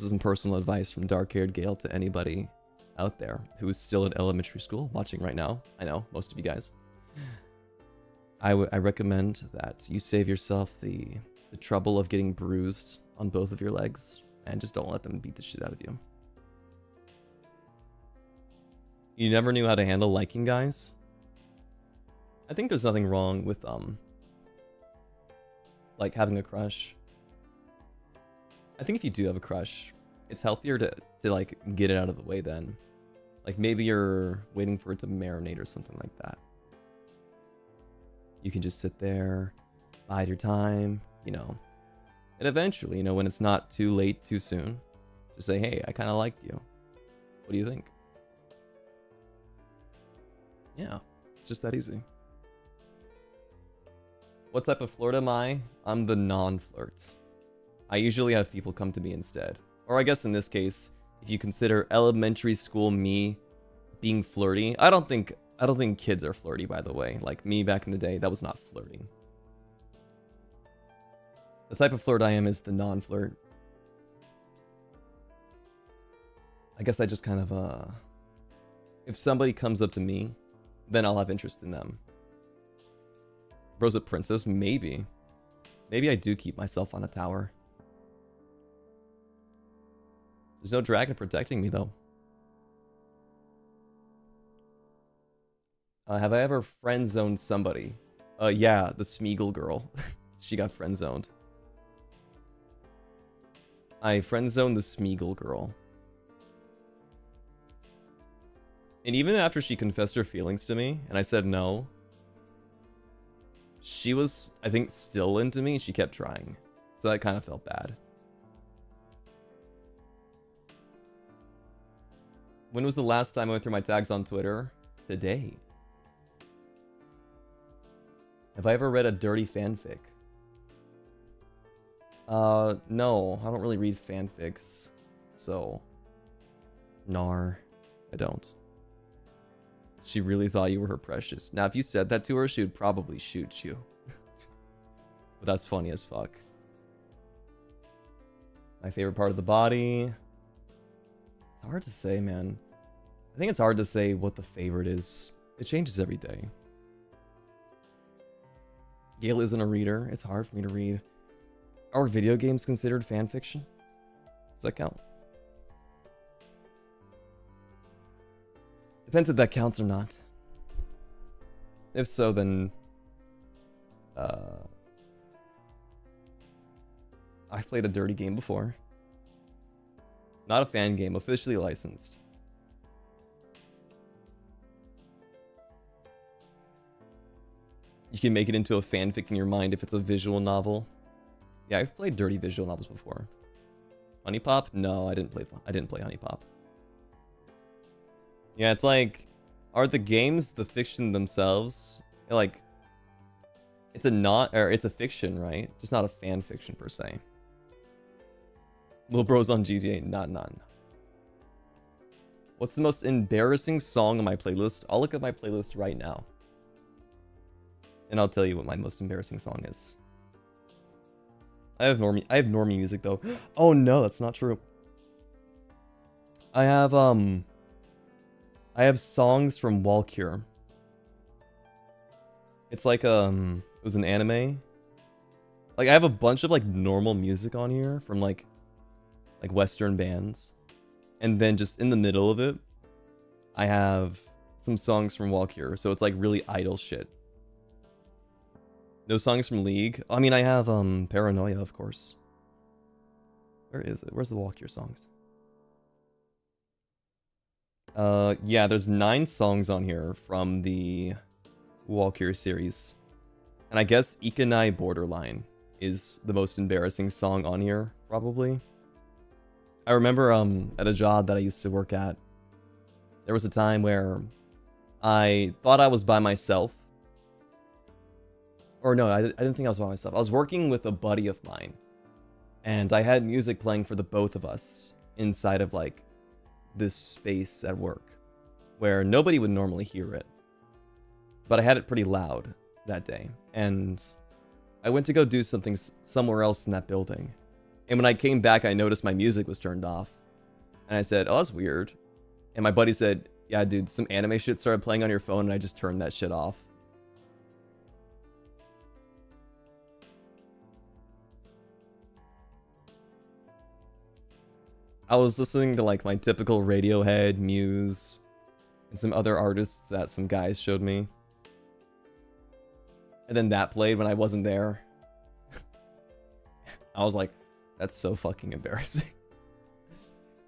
some personal advice from dark-haired Gale to anybody out there who is still in elementary school watching right now. I know, most of you guys. I recommend that you save yourself the trouble of getting bruised on both of your legs, and just don't let them beat the shit out of you. You never knew how to handle liking guys? I think there's nothing wrong with like having a crush. I think if you do have a crush, it's healthier to like get it out of the way then. Like maybe you're waiting for it to marinate or something like that. You can just sit there, bide your time, you know. And eventually, you know, when it's not too late, too soon, just say, "Hey, I kind of liked you. What do you think?" Yeah, it's just that easy. What type of flirt am I? I'm the non-flirt. I usually have people come to me instead. Or I guess in this case, if you consider elementary school me being flirty, I don't think kids are flirty, by the way. Like me back in the day, that was not flirting. The type of flirt I am is the non-flirt. I guess I just kind of if somebody comes up to me, then I'll have interest in them. Rosa Princess, maybe. Maybe I do keep myself on a tower. There's no dragon protecting me, though. Have I ever friend-zoned somebody? Yeah, the Smeagol girl. She got friend-zoned. I friend-zoned the Smeagol girl. And even after she confessed her feelings to me, and I said no, she was, I think, still into me, and she kept trying. So that kind of felt bad. When was the last time I went through my tags on Twitter? Today. Have I ever read a dirty fanfic? No, I don't really read fanfics. So, nar, I don't. She really thought you were her precious. Now, if you said that to her, she would probably shoot you. But that's funny as fuck. My favorite part of the body. It's hard to say, man. I think it's hard to say what the favorite is. It changes every day. Gale isn't a reader. It's hard for me to read. Are video games considered fan fiction? Does that count? Depends if that counts or not. If so, then I've played a dirty game before. Not a fan game, officially licensed. You can make it into a fanfic in your mind if it's a visual novel. Yeah, I've played dirty visual novels before. Honey Pop? No, I didn't play Honey Pop. Yeah, it's like, are the games the fiction themselves? Like, it's a fiction, right? Just not a fan fiction per se. Lil Bros on GTA, not none. What's the most embarrassing song on my playlist? I'll look at my playlist right now. And I'll tell you what my most embarrassing song is. I have normie music though. Oh no, that's not true. I have songs from Walkure. It's like it was an anime. Like I have a bunch of like normal music on here from like Western bands. And then just in the middle of it, I have some songs from Walkure. So it's like really idle shit. No songs from League. I mean, I have Paranoia, of course. Where is it? Where's the Walkure songs? Yeah, there's 9 songs on here from the Walkure series. And I guess Ikanai Borderline is the most embarrassing song on here, probably. I remember at a job that I used to work at, there was a time where I thought I was by myself. Or no, I didn't think I was by myself. I was working with a buddy of mine. And I had music playing for the both of us inside of like this space at work where nobody would normally hear it. But I had it pretty loud that day. And I went to go do something somewhere else in that building. And when I came back, I noticed my music was turned off. And I said, oh, that's weird. And my buddy said, yeah, dude, some anime shit started playing on your phone and I just turned that shit off. I was listening to like my typical Radiohead, Muse, and some other artists that some guys showed me. And then that played when I wasn't there. I was like, that's so fucking embarrassing.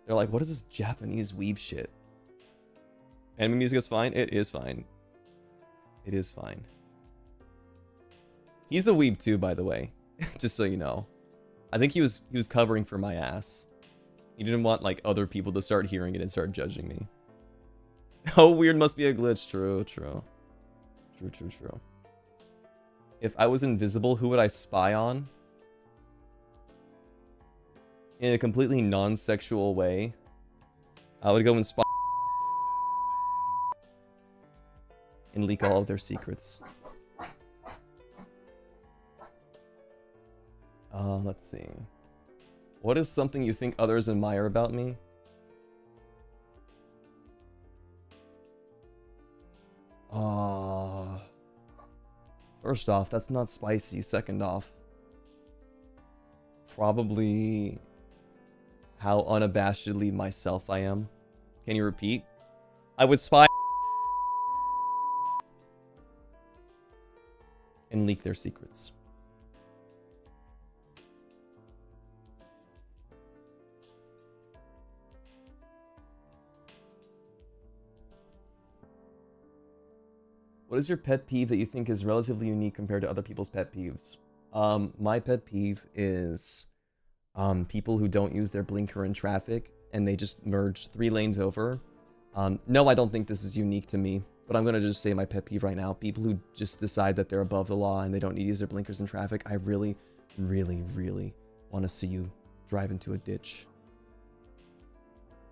They're like, what is this Japanese weeb shit? Anime music is fine? It is fine. It is fine. He's a weeb too, by the way. Just so you know. I think he was covering for my ass. He didn't want like other people to start hearing it and start judging me. Oh, weird must be a glitch. True. If I was invisible, who would I spy on? In a completely non-sexual way, I would go and spy and leak all of their secrets. Let's see. What is something you think others admire about me? First off, that's not spicy. Second off, probably how unabashedly myself I am. Can you repeat? I would spy can leak their secrets. What is your pet peeve that you think is relatively unique compared to other people's pet peeves? My pet peeve is people who don't use their blinker in traffic and they just merge 3 lanes over. No, I don't think this is unique to me, but I'm going to just say my pet peeve right now. People who just decide that they're above the law and they don't need to use their blinkers in traffic. I really, really, really want to see you drive into a ditch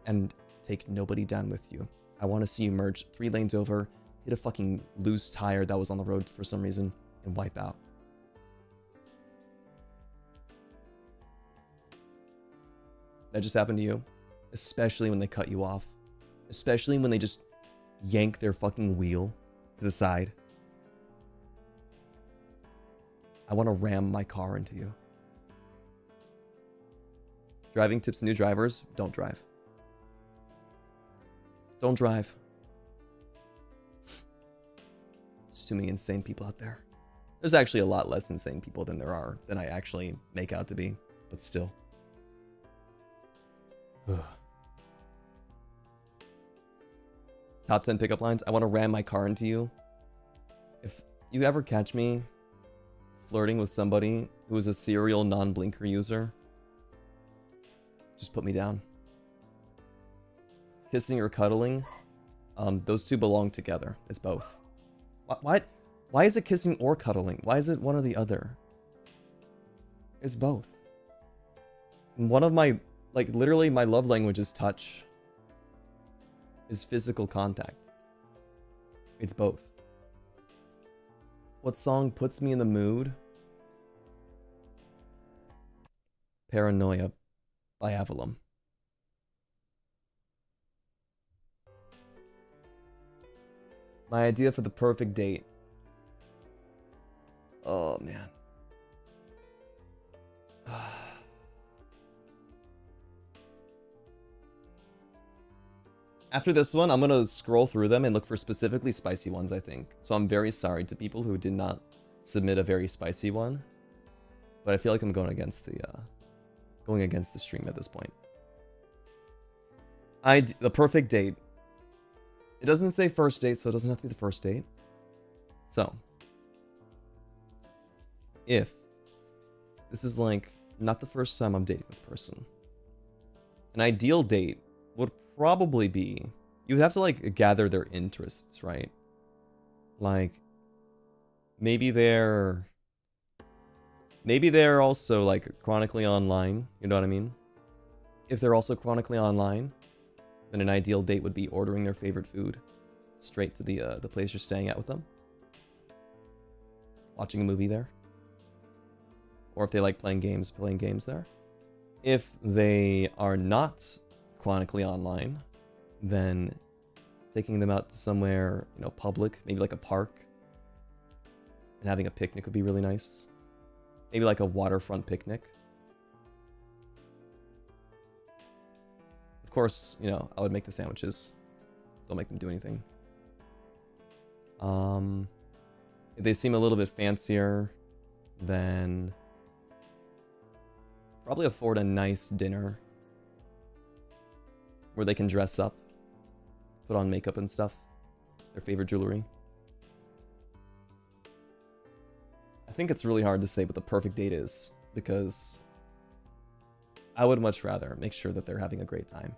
and take nobody down with you. I want to see you merge 3 lanes over, hit a fucking loose tire that was on the road for some reason, and wipe out. That just happened to you? Especially when they cut you off. Especially when they just yank their fucking wheel to the side. I want to ram my car into you. Driving tips to new drivers: don't drive. Don't drive. There's too many insane people out there. There's actually a lot less insane people than I actually make out to be, but still. Top 10 pickup lines: I want to ram my car into you. If you ever catch me flirting with somebody who is a serial non-blinker user, just put me down. Kissing or cuddling, those two belong together. It's both. Why is it kissing or cuddling? Why is it one or the other? It's both. One of my, like, literally my love language is touch. Is physical contact. It's both. What song puts me in the mood? Paranoia by Avalon. My idea for the perfect date. Oh, man. After this one, I'm going to scroll through them and look for specifically spicy ones, I think. So I'm very sorry to people who did not submit a very spicy one. But I feel like I'm going against the stream at this point. The perfect date. It doesn't say first date, so it doesn't have to be the first date. So, if this is like not the first time I'm dating this person, an ideal date would probably be, you would have to like gather their interests, right? Like maybe they're also like chronically online, you know what I mean? If they're also chronically online, then an ideal date would be ordering their favorite food straight to the place you're staying at with them. Watching a movie there. Or if they like playing games there. If they are not chronically online, then taking them out to somewhere, you know, public, maybe like a park, and having a picnic would be really nice. Maybe like a waterfront picnic. Of course, you know, I would make the sandwiches. Don't make them do anything. If they seem a little bit fancier, then probably afford a nice dinner where they can dress up, put on makeup and stuff, their favorite jewelry. I think it's really hard to say what the perfect date is, because I would much rather make sure that they're having a great time.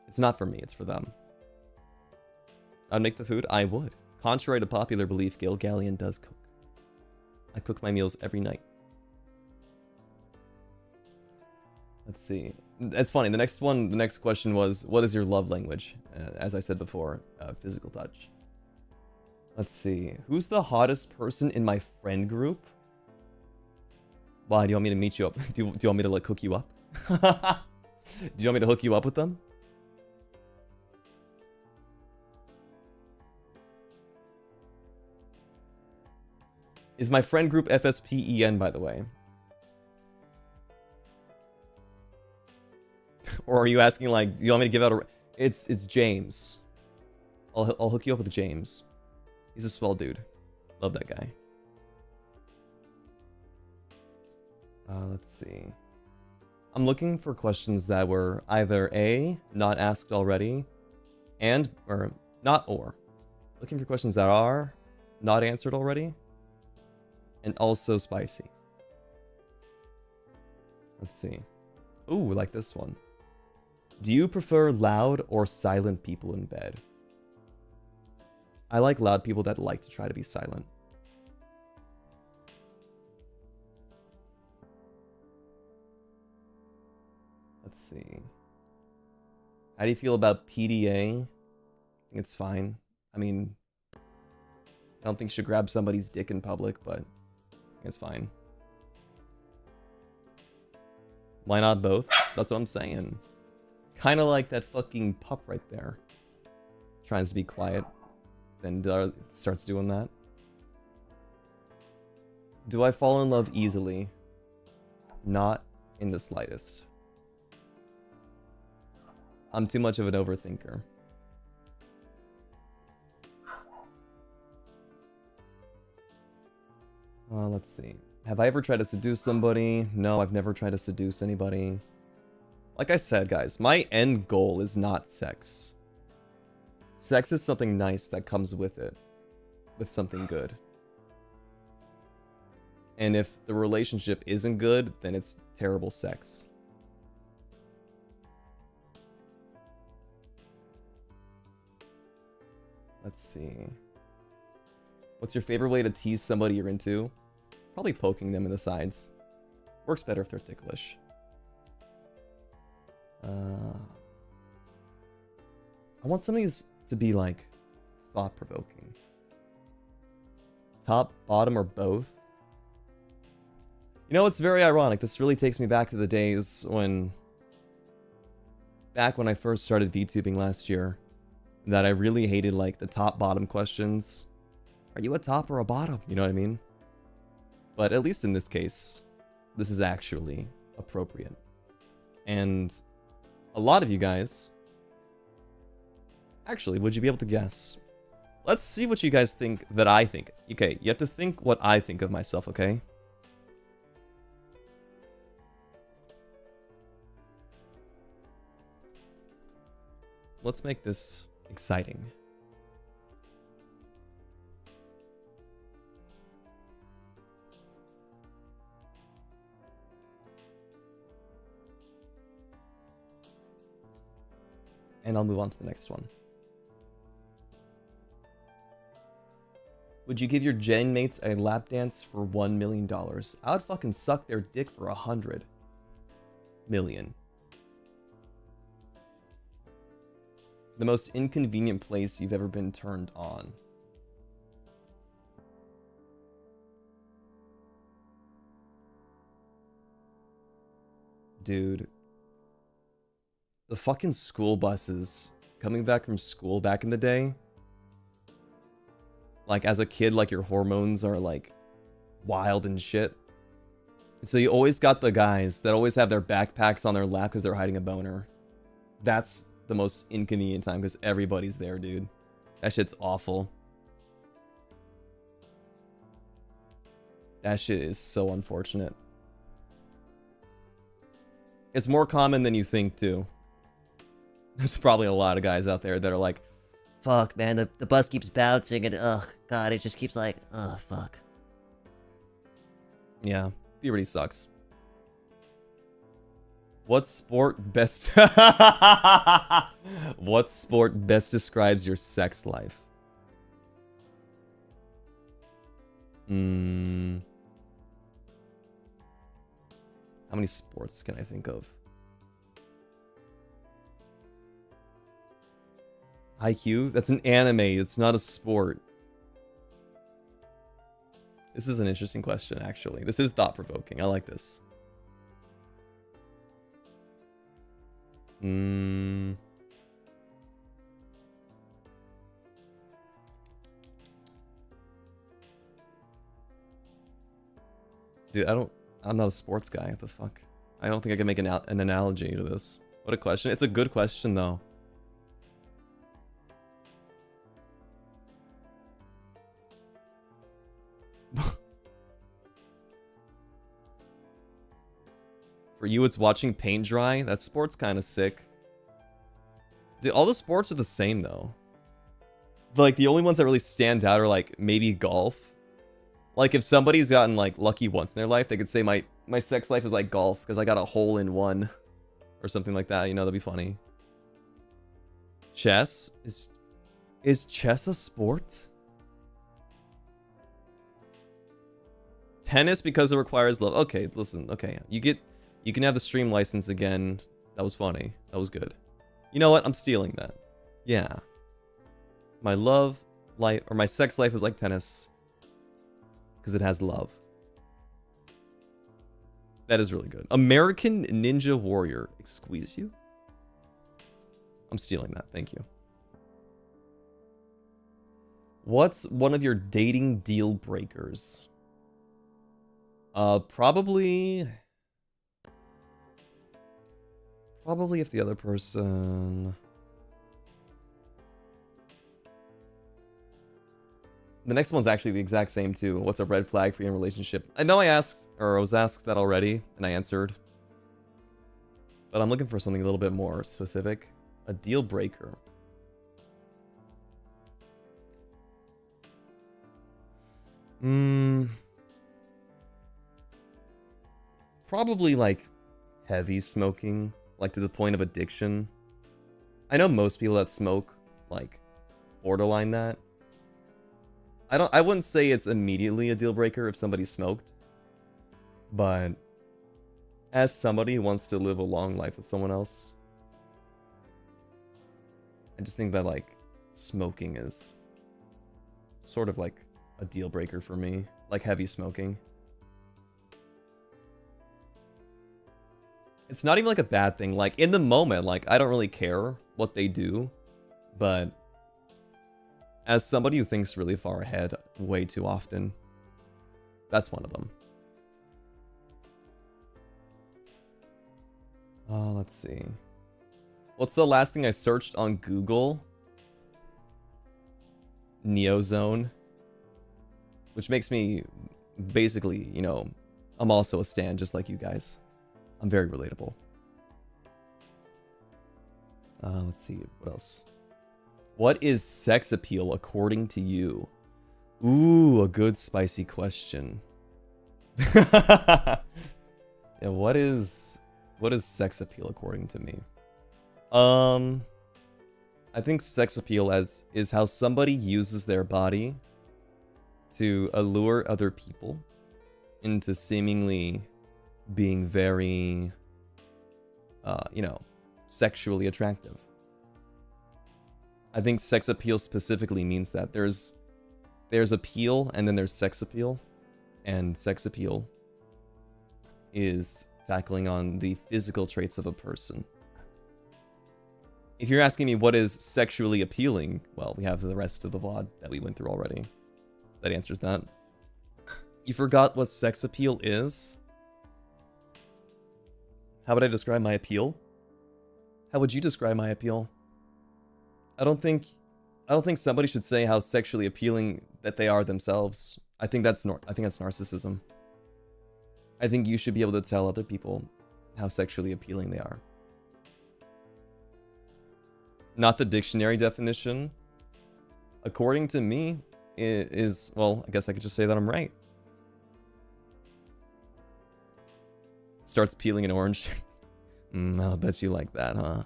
It's not for me, it's for them. I'd make the food? I would. Contrary to popular belief, Galleon does cook. I cook my meals every night. Let's see. It's funny, the next question was, what is your love language? As I said before, physical touch. Let's see. Who's the hottest person in my friend group? Why, do you want me to meet you up? Do you want me to like hook you up? Do you want me to hook you up with them? Is my friend group FSPEN, by the way? Or are you asking like, do you want me to give out a... It's James. I'll hook you up with James. He's a swell dude. Love that guy. Let's see. I'm looking for questions that were either A, not asked already, or not or. Looking for questions that are not answered already, and also spicy. Let's see. Ooh, like this one. Do you prefer loud or silent people in bed? I like loud people that like to try to be silent. Let's see. How do you feel about PDA? I think it's fine. I mean, I don't think you should grab somebody's dick in public, but I think it's fine. Why not both? That's what I'm saying. Kind of like that fucking pup right there. Tries to be quiet, then starts doing that. Do I fall in love easily? Not in the slightest. I'm too much of an overthinker. Let's see. Have I ever tried to seduce somebody? No, I've never tried to seduce anybody. Like I said, guys, my end goal is not sex. Sex is something nice that comes with it. With something good. And if the relationship isn't good, then it's terrible sex. Let's see. What's your favorite way to tease somebody you're into? Probably poking them in the sides. Works better if they're ticklish. I want some of these to be like thought-provoking. Top, bottom, or both? You know, it's very ironic. This really takes me back to the days when... Back when I first started VTubing last year. That I really hated, like, the top-bottom questions. Are you a top or a bottom? You know what I mean? But at least in this case, this is actually appropriate. And a lot of you guys... Actually, would you be able to guess? Let's see what you guys think that I think. Okay, you have to think what I think of myself, okay? Let's make this exciting. And I'll move on to the next one. Would you give your gen mates a lap dance for $1 million? I would fucking suck their dick for 100 million. The most inconvenient place you've ever been turned on. Dude. The fucking school buses coming back from school back in the day. Like, as a kid, like, your hormones are, like, wild and shit. And so you always got the guys that always have their backpacks on their lap because they're hiding a boner. That's the most inconvenient time because everybody's there, dude. That shit's awful. That shit is so unfortunate. It's more common than you think, too. There's probably a lot of guys out there that are like, fuck, man, the bus keeps bouncing and, ugh, God, it just keeps like, ugh, fuck. Yeah, puberty sucks. What sport best... What sport best describes your sex life? How many sports can I think of? IQ? That's an anime. It's not a sport. This is an interesting question, actually. This is thought-provoking. I like this. Dude, I'm not a sports guy. What the fuck? I don't think I can make an analogy to this. What a question. It's a good question, though. For you, it's watching paint dry. That sport's kind of sick. Dude, all the sports are the same, though. Like, the only ones that really stand out are, like, maybe golf. Like, if somebody's gotten, like, lucky once in their life, they could say my sex life is like golf because I got a hole in one. Or something like that, you know, that'd be funny. Chess? Is chess a sport? Tennis because it requires love. Okay, listen, okay. You can have the stream license again. That was funny. That was good. You know what? I'm stealing that. Yeah. My love life, or my sex life is like tennis. Because it has love. That is really good. American Ninja Warrior. Squeeze you? I'm stealing that. Thank you. What's one of your dating deal breakers? Probably if the other person... The next one's actually the exact same too. What's a red flag for you in a relationship? I know I was asked that already, and I answered. But I'm looking for something a little bit more specific. A deal breaker. Probably like heavy smoking, like to the point of addiction. I know most people that smoke like borderline that. I wouldn't say it's immediately a deal breaker if somebody smoked. But as somebody who wants to live a long life with someone else, I just think that like smoking is sort of like a deal breaker for me, like heavy smoking. It's not even like a bad thing. Like in the moment, like I don't really care what they do, but as somebody who thinks really far ahead way too often, that's one of them. Let's see. What's the last thing I searched on Google? Neozone. Which makes me basically, you know, I'm also a stan just like you guys. I'm very relatable. Let's see. What else? What is sex appeal according to you? Ooh, a good spicy question. Yeah, what is sex appeal according to me? I think sex appeal is how somebody uses their body to allure other people into seemingly being very, you know, sexually attractive. I think sex appeal specifically means that there's appeal and then there's sex appeal, and sex appeal is tackling on the physical traits of a person. If you're asking me what is sexually appealing, well, we have the rest of the VOD that we went through already. That answers that. You forgot what sex appeal is? How would I describe my appeal? How would you describe my appeal? I don't think somebody should say how sexually appealing that they are themselves. I think that's narcissism. I think you should be able to tell other people how sexually appealing they are. Not the dictionary definition. According to me, it is, well, I guess I could just say that I'm right. Starts peeling an orange. I'll bet you like that, huh?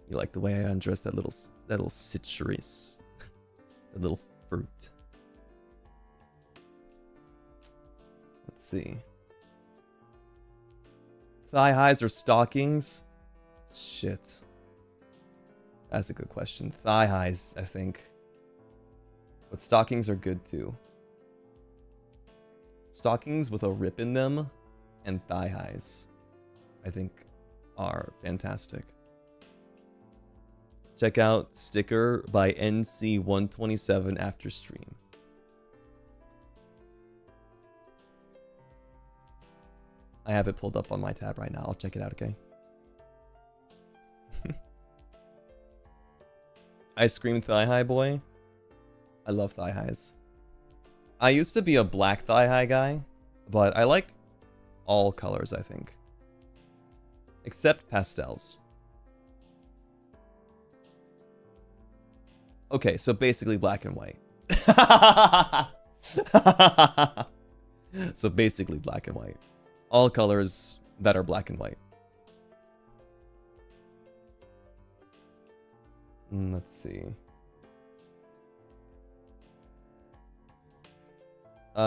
You like the way I undressed that little citrus. That little fruit. Let's see. Thigh highs or stockings? Shit. That's a good question. Thigh highs, I think. But stockings are good too. Stockings with a rip in them and thigh highs, I think, are fantastic. Check out Sticker by NC127 after stream. I have it pulled up on my tab right now. I'll check it out, okay? Ice cream thigh high boy. I love thigh highs. I used to be a black thigh high guy, but I like all colors, I think. Except pastels. Okay, so basically black and white. So basically black and white. All colors that are black and white. Let's see.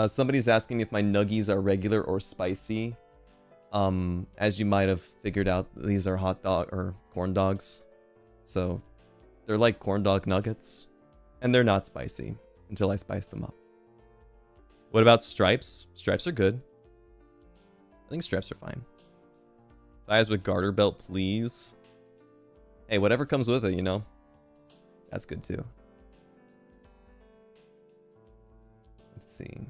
Somebody's asking if my nuggies are regular or spicy. As you might have figured out, these are hot dog or corn dogs. So they're like corn dog nuggets. And they're not spicy until I spice them up. What about stripes? Stripes are good. I think stripes are fine. Thighs with garter belt, please. Hey, whatever comes with it, you know? That's good too. Let's see.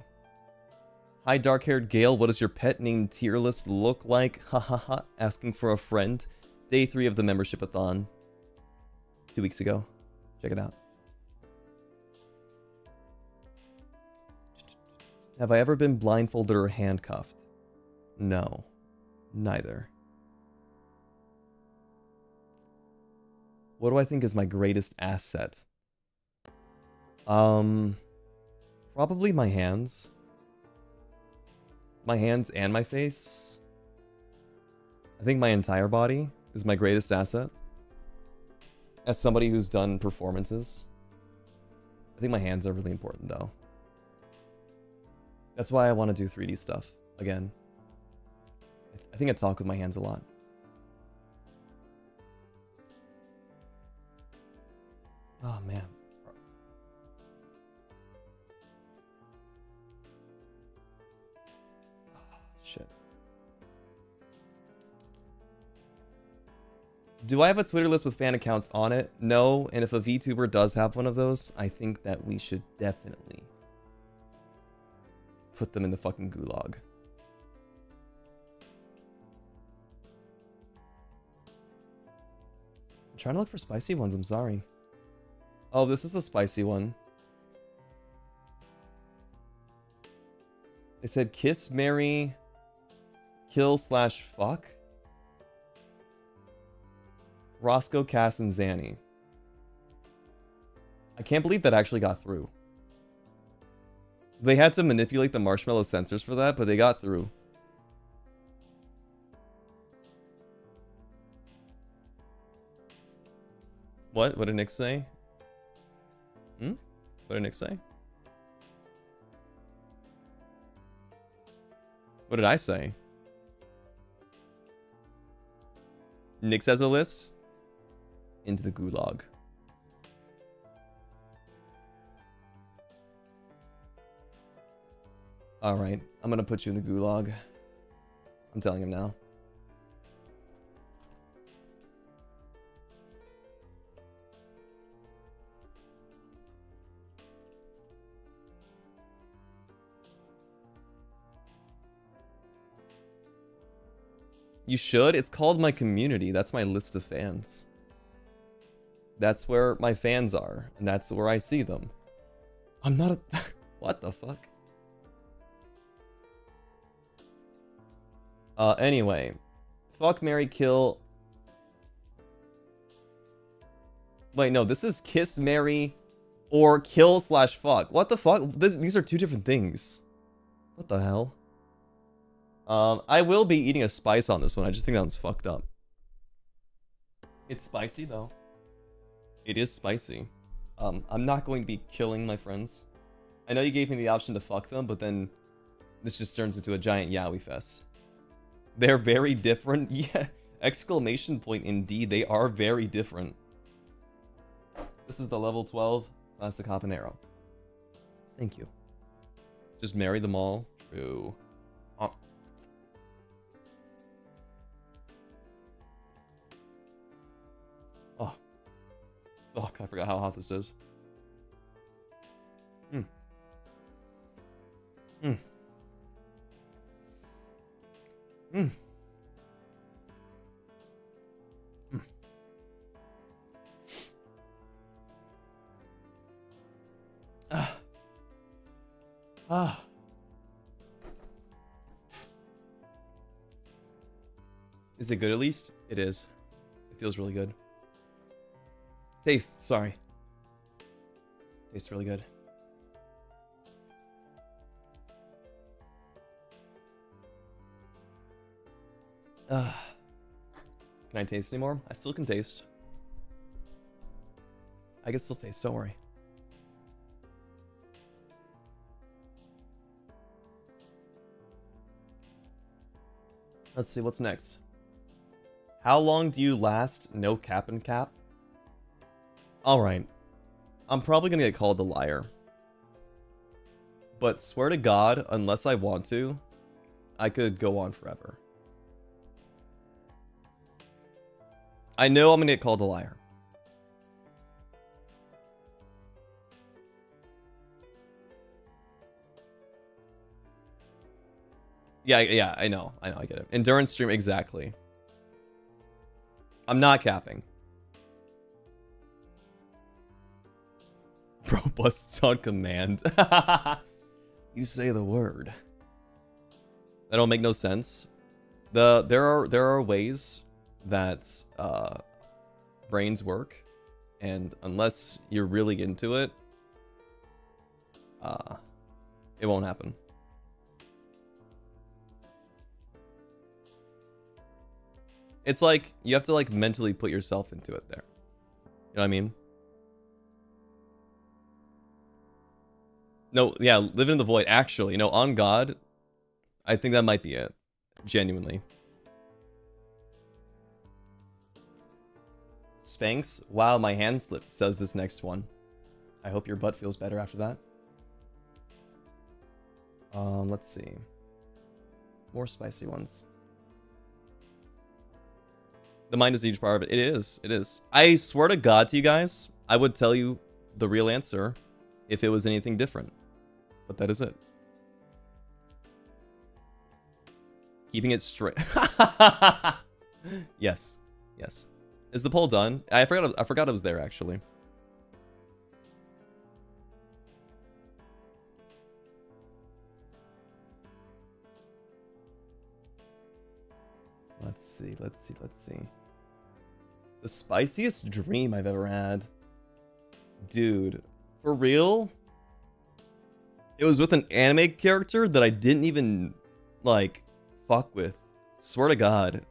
Hi, dark-haired Gale. What does your pet named tier list look like? Ha ha ha. Asking for a friend. Day 3 of the membership-a-thon. 2 weeks ago. Check it out. Have I ever been blindfolded or handcuffed? No. Neither. What do I think is my greatest asset? Probably my hands. My hands and my face. I think my entire body is my greatest asset. As somebody who's done performances. I think my hands are really important though. That's why I want to do 3D stuff again. I think I talk with my hands a lot. Oh man. Oh, shit. Do I have a Twitter list with fan accounts on it? No, and if a VTuber does have one of those, I think that we should definitely put them in the fucking gulag. I'm trying to look for spicy ones, I'm sorry. Oh, this is a spicy one. They said kiss, marry, kill / fuck. Roscoe, Cass, and Zanny. I can't believe that actually got through. They had to manipulate the Marshmallow sensors for that, but they got through. What? What did Nick say? What did Nick say? What did I say? Nick has a list. Into the gulag. Alright, I'm gonna put you in the gulag. I'm telling him now. You should? It's called my community. That's my list of fans. That's where my fans are, and that's where I see them. I'm not a... What the fuck? Anyway. Fuck, marry, kill... Wait, no, this is kiss, marry, or kill / fuck. What the fuck? These are two different things. What the hell? I will be eating a spice on this one. I just think that one's fucked up. It's spicy, though. It is spicy. I'm not going to be killing my friends. I know you gave me the option to fuck them, but then this just turns into a giant yaoi fest. They're very different. Yeah, exclamation point indeed. They are very different. This is the level 12 classic habanero. Thank you. Just marry them all. True. Oh. Fuck, I forgot how hot this is. Is it good at least? It is. It feels really good. Tastes, sorry. Tastes really good. Can I taste anymore? I still can taste. I can still taste, don't worry. Let's see, what's next? How long do you last? No cap and cap? Alright. I'm probably gonna get called a liar. But swear to God, unless I want to, I could go on forever. I know I'm gonna get called a liar. Yeah, I know, I get it. Endurance stream, exactly. I'm not capping. Bro busts on command. You say the word. That don't make no sense. There are ways that brains work, and unless you're really into it, it won't happen. It's like you have to like mentally put yourself into it there. You know what I mean? No, yeah, living in the void. Actually, no, on God, I think that might be it. Genuinely. Spanx, wow, my hand slipped, says this next one. I hope your butt feels better after that. Let's see. More spicy ones. The mind is a huge part of it. It is. I swear to God to you guys, I would tell you the real answer if it was anything different. But that is it. Keeping it straight. Yes. Is the poll done? I forgot it was there, actually. Let's see. The spiciest dream I've ever had. Dude, for real? It was with an anime character that I didn't even, like, fuck with. Swear to God.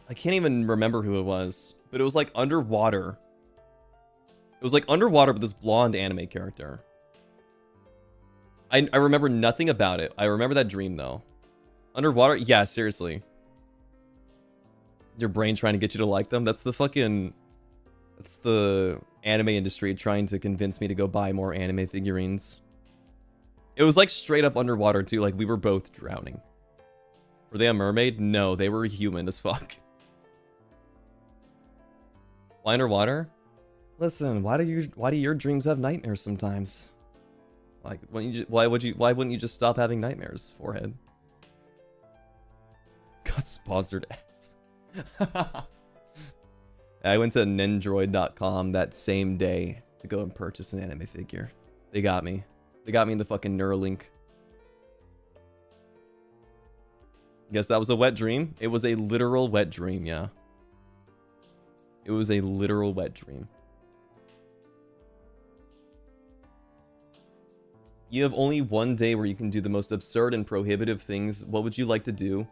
I can't even remember who it was. But it was, like, underwater. It was, like, underwater with this blonde anime character. I remember nothing about it. I remember that dream, though. Underwater? Yeah, seriously. Your brain trying to get you to like them? That's the fucking... That's the anime industry trying to convince me to go buy more anime figurines. It was like straight up underwater too, like we were both drowning. Were they a mermaid? No, they were human as fuck. Why underwater? Listen, why do your dreams have nightmares sometimes? Like, why wouldn't you just stop having nightmares, forehead? Got sponsored ads. I went to Nendroid.com that same day to go and purchase an anime figure. They got me. They got me in the fucking Neuralink. Guess that was a wet dream? It was a literal wet dream, yeah. It was a literal wet dream. You have only one day where you can do the most absurd and prohibitive things. What would you like to do?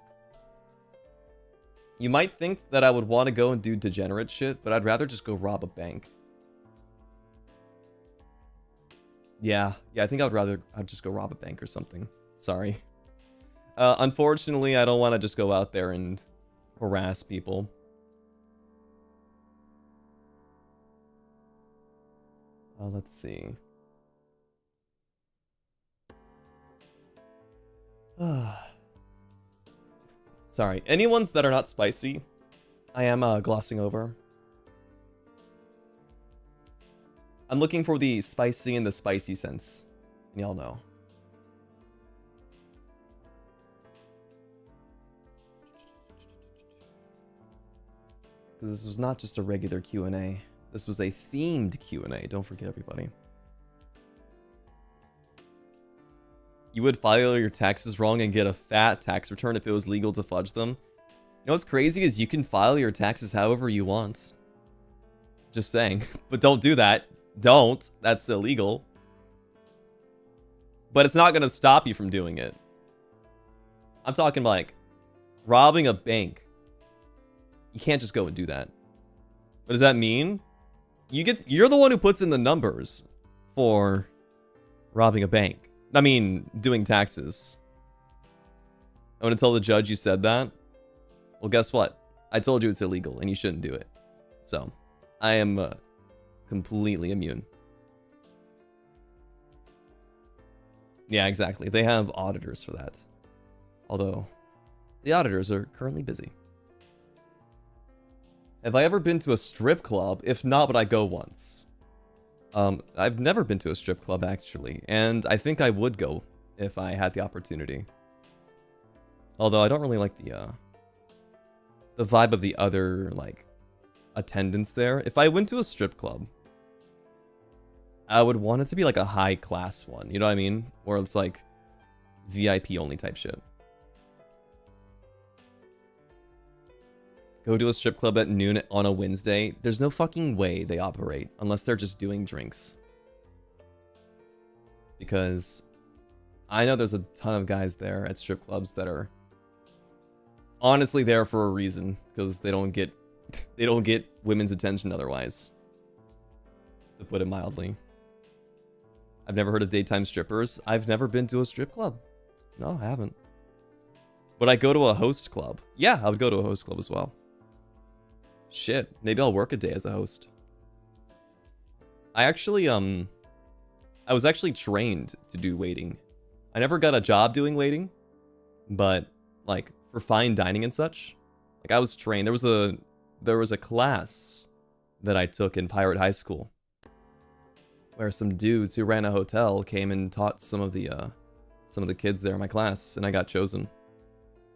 You might think that I would want to go and do degenerate shit, but I'd rather just go rob a bank. Yeah, I think I'd just go rob a bank or something. Sorry. Unfortunately, I don't want to just go out there and harass people. Let's see. Sorry, any ones that are not spicy, I am glossing over. I'm looking for the spicy and the spicy sense, and y'all know. Because this was not just a regular Q&A. This was a themed Q&A, don't forget everybody. You would file your taxes wrong and get a fat tax return if it was legal to fudge them. know what's crazy is you can file your taxes however you want. Just saying. But don't do that. Don't. That's illegal. But it's not going to stop you from doing it. I'm talking like robbing a bank. You can't just go and do that. What does that mean? You're the one who puts in the numbers for robbing a bank. I mean, doing taxes. I want to tell the judge you said that. Well, guess what? I told you it's illegal and you shouldn't do it. So, I am completely immune. Yeah, exactly. They have auditors for that. Although, the auditors are currently busy. Have I ever been to a strip club? If not, would I go once? I've never been to a strip club, actually. And I think I would go if I had the opportunity. Although I don't really like the vibe of the other, like, attendants there. If I went to a strip club, I would want it to be like a high-class one. You know what I mean? Where it's like VIP-only type shit. Go to a strip club at noon on a Wednesday. There's no fucking way they operate unless they're just doing drinks. Because I know there's a ton of guys there at strip clubs that are honestly there for a reason, because they don't get women's attention otherwise. To put it mildly. I've never heard of daytime strippers. I've never been to a strip club. No, I haven't. Would I go to a host club? Yeah, I would go to a host club as well. Shit, maybe I'll work a day as a host. I was actually trained to do waiting. I never got a job doing waiting, but like for fine dining and such, like I was trained. There was a class that I took in Pirate High School where some dudes who ran a hotel came and taught some of the kids there in my class, and I got chosen.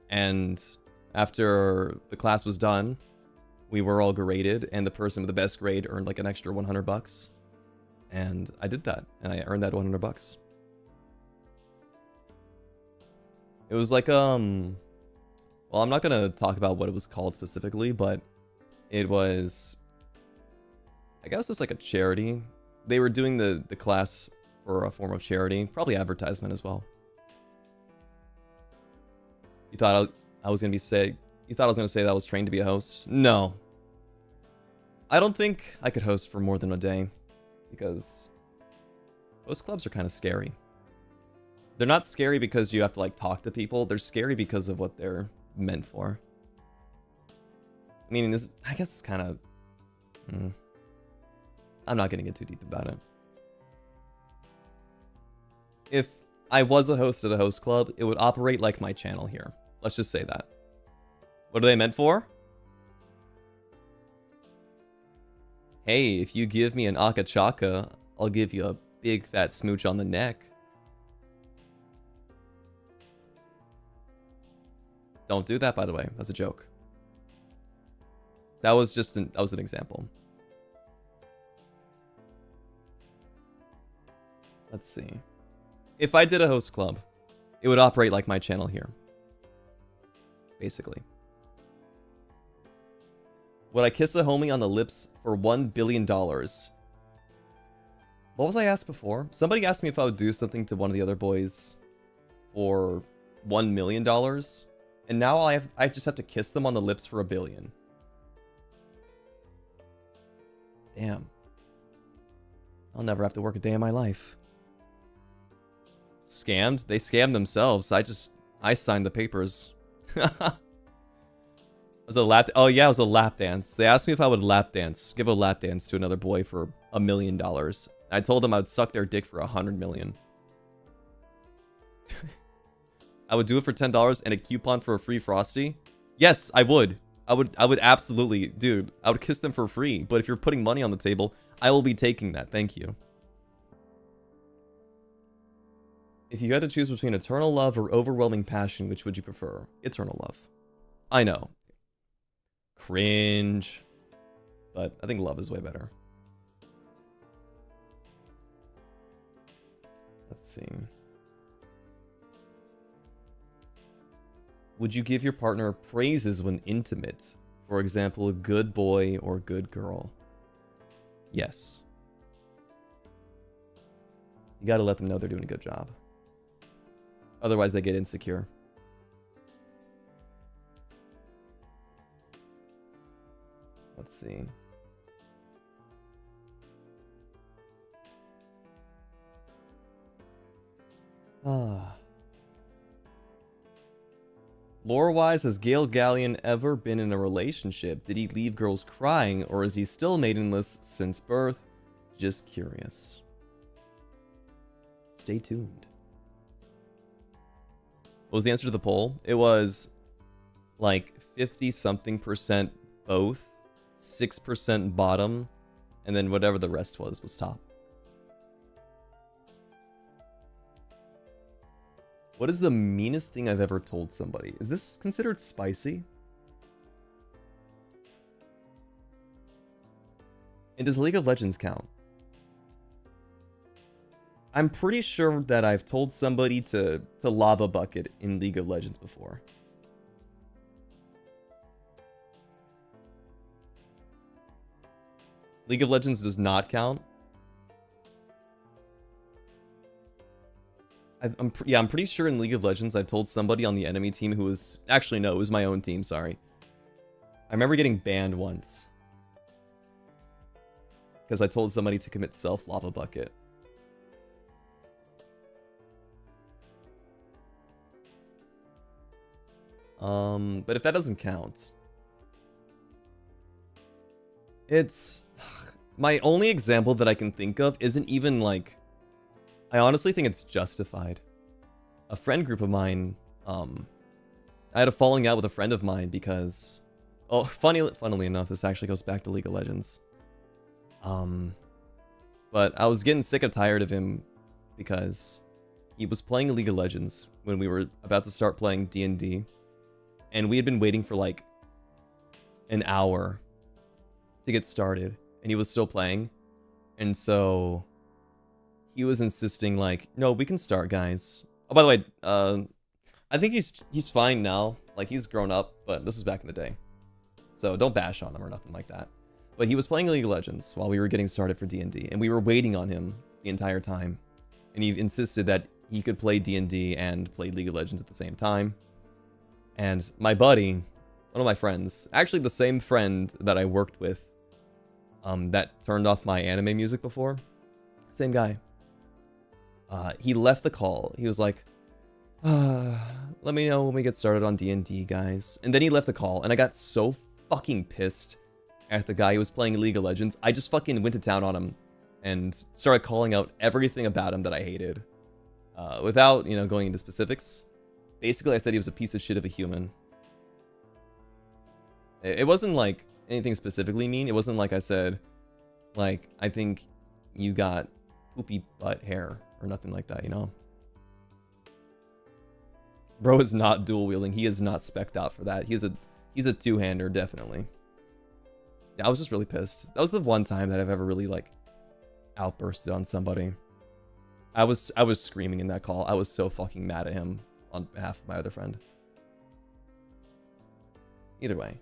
And after the class was done, we were all graded, and the person with the best grade earned like an extra $100. And I did that, and I earned that $100. It was like, well, I'm not gonna talk about what it was called specifically, but it was, I guess it was like a charity. They were doing the class for a form of charity, probably advertisement as well. You thought I was gonna say that I was trained to be a host? No. I don't think I could host for more than a day, because host clubs are kind of scary. They're not scary because you have to like talk to people. They're scary because of what they're meant for. I mean, I guess it's kind of... I'm not going to get too deep about it. If I was a host at a host club, it would operate like my channel here. Let's just say that. What are they meant for? Hey, if you give me an akachaka, I'll give you a big fat smooch on the neck. Don't do that, by the way. That's a joke. That was just an example. Let's see. If I did a host club, it would operate like my channel here. Basically. Would I kiss a homie on the lips for $1 billion? What was I asked before? Somebody asked me if I would do something to one of the other boys for $1 million. And now I just have to kiss them on the lips for $1 billion. Damn. I'll never have to work a day in my life. Scammed? They scammed themselves. I signed the papers. Was it a lap? Oh yeah, it was a lap dance. They asked me if I would give a lap dance to another boy for $1 million. I told them I would suck their dick for $100 million. I would do it for $10 and a coupon for a free Frosty. Yes, I would. I would absolutely, dude. I would kiss them for free. But if you're putting money on the table, I will be taking that. Thank you. If you had to choose between eternal love or overwhelming passion, which would you prefer? Eternal love. I know. Cringe. But I think love is way better. Let's see. Would you give your partner praises when intimate? For example, good boy or good girl? Yes. You gotta let them know they're doing a good job. Otherwise, they get insecure. Let's see. Lore-wise, has Gale Galleon ever been in a relationship? Did he leave girls crying, or is he still maidenless since birth? Just curious. Stay tuned. What was the answer to the poll? It was like 50-something% both, 6% bottom, and then whatever the rest was top. What is the meanest thing I've ever told somebody? Is this considered spicy? And does League of Legends count? I'm pretty sure that I've told somebody to lava bucket in League of Legends before. League of Legends does not count. I'm pretty sure in League of Legends I told somebody on the enemy team who was... Actually, no, it was my own team, sorry. I remember getting banned once. Because I told somebody to commit self-lava bucket. But if that doesn't count... It's... My only example that I can think of isn't even, like... I honestly think it's justified. A friend group of mine, I had a falling out with a friend of mine because... Oh, funnily enough, this actually goes back to League of Legends. But I was getting sick and tired of him because he was playing League of Legends when we were about to start playing D&D. And we had been waiting for like an hour to get started. And he was still playing. And so... he was insisting like, no, we can start, guys. Oh, by the way, I think he's fine now. Like, he's grown up, but this was back in the day. So don't bash on him or nothing like that. But he was playing League of Legends while we were getting started for D&D, and we were waiting on him the entire time. And he insisted that he could play D&D and play League of Legends at the same time. And my buddy, one of my friends, actually the same friend that I worked with, that turned off my anime music before, same guy. He left the call. He was like, let me know when we get started on D&D, guys. And then he left the call, and I got so fucking pissed at the guy who was playing League of Legends. I just fucking went to town on him and started calling out everything about him that I hated. Without, you know, going into specifics. Basically, I said he was a piece of shit of a human. It wasn't like anything specifically mean. It wasn't like I said, like, I think you got poopy butt hair or nothing like that, you know? Bro is not dual wielding. He is not spec'd out for that. He's a two-hander, definitely. Yeah, I was just really pissed. That was the one time that I've ever really, like, outbursted on somebody. I was screaming in that call. I was so fucking mad at him on behalf of my other friend. Either way.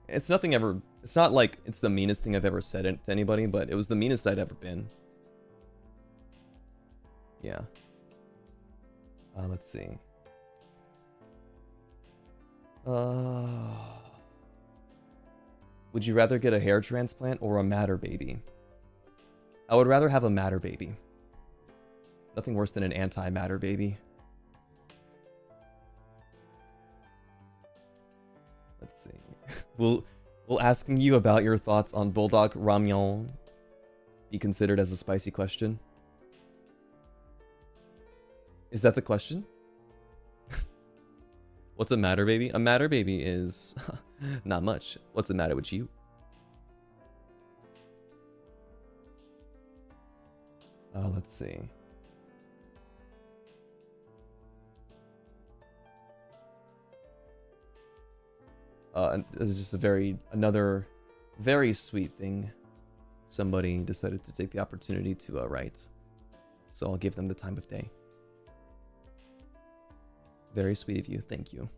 It's nothing ever... It's not like it's the meanest thing I've ever said to anybody, but it was the meanest I'd ever been. Yeah. Let's see. Would you rather get a hair transplant or a matter baby? I would rather have a matter baby. Nothing worse than an anti-matter baby. Let's see. Will asking you about your thoughts on Bulldog Ramyon be considered as a spicy question? Is that the question? What's a matter baby? A matter baby is not much. What's the matter with you? Let's see. This is just another very sweet thing. Somebody decided to take the opportunity to write. So I'll give them the time of day. Very sweet of you. Thank you.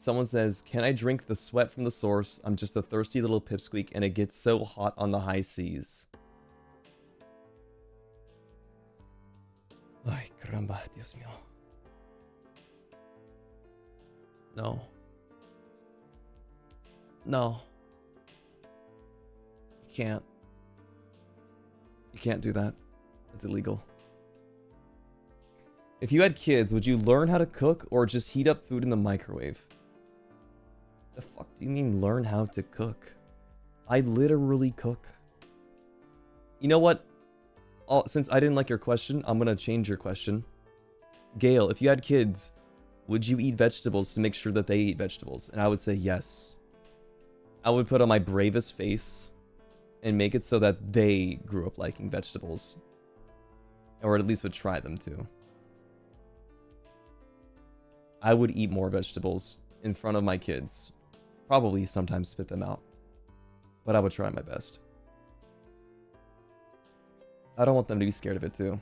Someone says, can I drink the sweat from the source? I'm just a thirsty little pipsqueak and it gets so hot on the high seas. Ay, caramba, Dios mío. No. No. You can't. You can't do that. It's illegal. If you had kids, would you learn how to cook or just heat up food in the microwave? The fuck do you mean learn how to cook? I literally cook. You know what? Since I didn't like your question, I'm gonna change your question. Gale, if you had kids, would you eat vegetables to make sure that they eat vegetables? And I would say yes. I would put on my bravest face and make it so that they grew up liking vegetables. Or at least would try them to. I would eat more vegetables in front of my kids. Probably sometimes spit them out. But I would try my best. I don't want them to be scared of it too.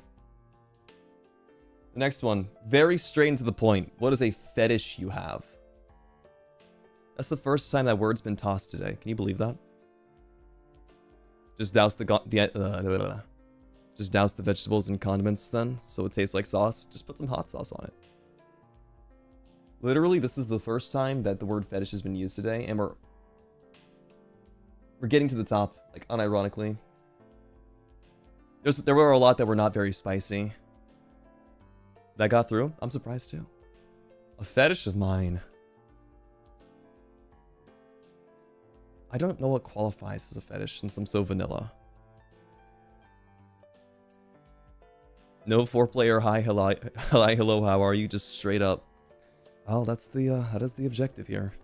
The next one. Very straight and to the point. What is a fetish you have? That's the first time that word's been tossed today. Can you believe that? Just douse just douse the vegetables in condiments then, so it tastes like sauce. Just put some hot sauce on it. Literally, this is the first time that the word fetish has been used today, and we're getting to the top, like unironically. There were a lot that were not very spicy. That got through. I'm surprised too. A fetish of mine. I don't know what qualifies as a fetish since I'm so vanilla. No foreplay or hi, hello, how are you? Just straight up. Oh, that is the objective here.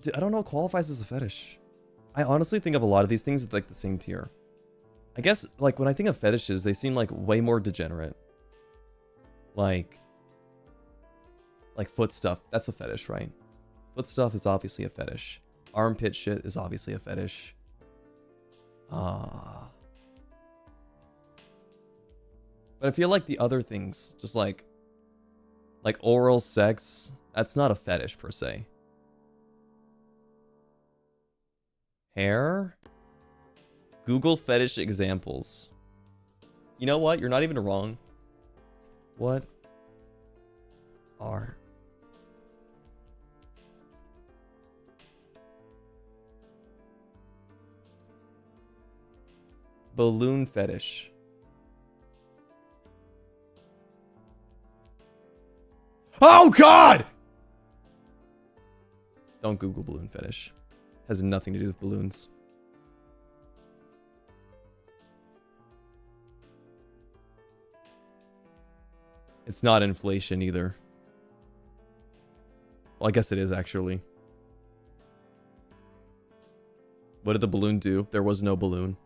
Dude, I don't know what qualifies as a fetish. I honestly think of a lot of these things as like the same tier. I guess, like, when I think of fetishes, they seem like way more degenerate. Like foot stuff. That's a fetish, right? Foot stuff is obviously a fetish. Armpit shit is obviously a fetish. But I feel like the other things, just like oral sex, that's not a fetish per se. Hair? Google fetish examples. You know what? You're not even wrong. What are balloon fetish? Oh God! Don't Google balloon fetish. Has nothing to do with balloons. It's not inflation either. Well, I guess it is actually. What did the balloon do? There was no balloon.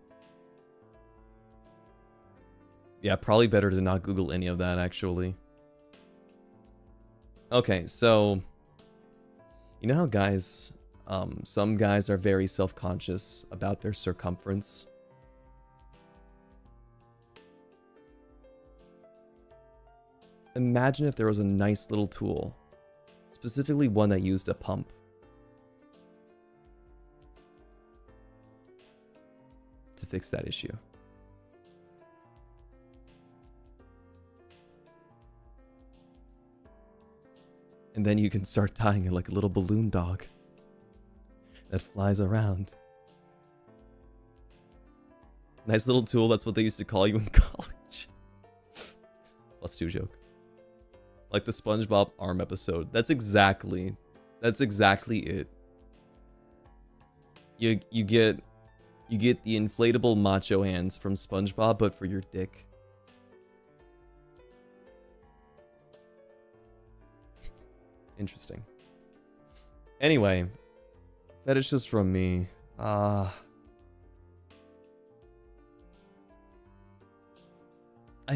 Yeah, probably better to not Google any of that actually. Okay, so you know how guys, some guys are very self-conscious about their circumference. Imagine if there was a nice little tool, specifically one that used a pump, to fix that issue. And then you can start tying it like a little balloon dog that flies around. Nice little tool, that's what they used to call you in college. +2 joke. Like the SpongeBob arm episode. That's exactly it. You get the inflatable macho hands from SpongeBob, but for your dick. Interesting. Anyway, that is just from me. I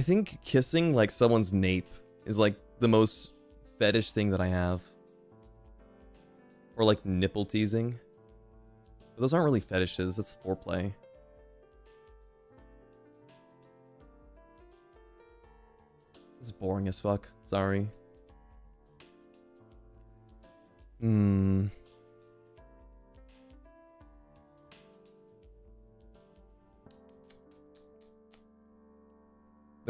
think kissing like someone's nape is like the most fetish thing that I have. Or like nipple teasing. But those aren't really fetishes, that's foreplay. This is boring as fuck. Sorry. The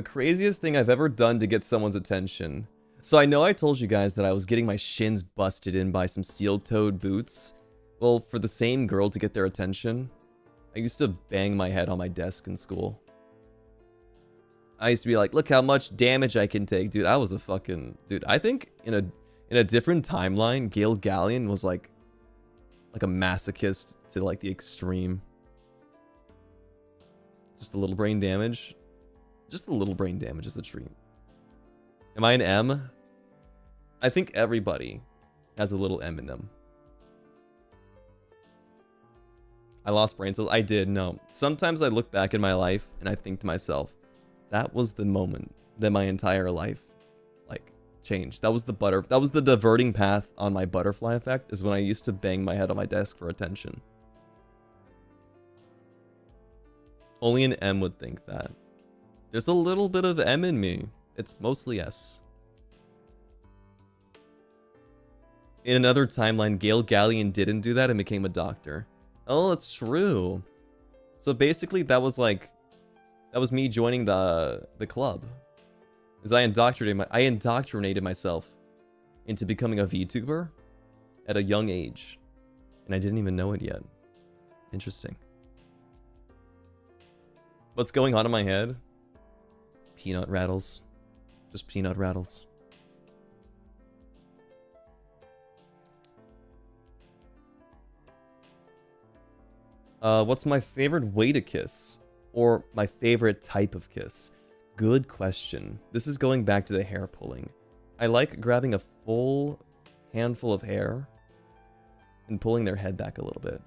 craziest thing I've ever done to get someone's attention. So I know I told you guys that I was getting my shins busted in by some steel-toed boots. Well, for the same girl to get their attention, I used to bang my head on my desk in school. I used to be like, look how much damage I can take. Dude, I was a fucking... Dude, I think in a different timeline, Galleon was like a masochist to like the extreme. Just a little brain damage. Just a little brain damage is a treat. Am I an M? I think everybody has a little M in them. I lost brain cells. I did, no. Sometimes I look back in my life and I think to myself, that was the moment that my entire life, like, changed. That was the diverting path on my butterfly effect, is when I used to bang my head on my desk for attention. Only an M would think that. There's a little bit of M in me. It's mostly S. In another timeline, Galleon didn't do that and became a doctor. Oh, that's true. So basically, that was me joining the club. As I indoctrinated myself into becoming a VTuber at a young age. And I didn't even know it yet. Interesting. What's going on in my head? Peanut rattles. Just peanut rattles. What's my favorite way to kiss? Or my favorite type of kiss? Good question. This is going back to the hair pulling. I like grabbing a full handful of hair and pulling their head back a little bit.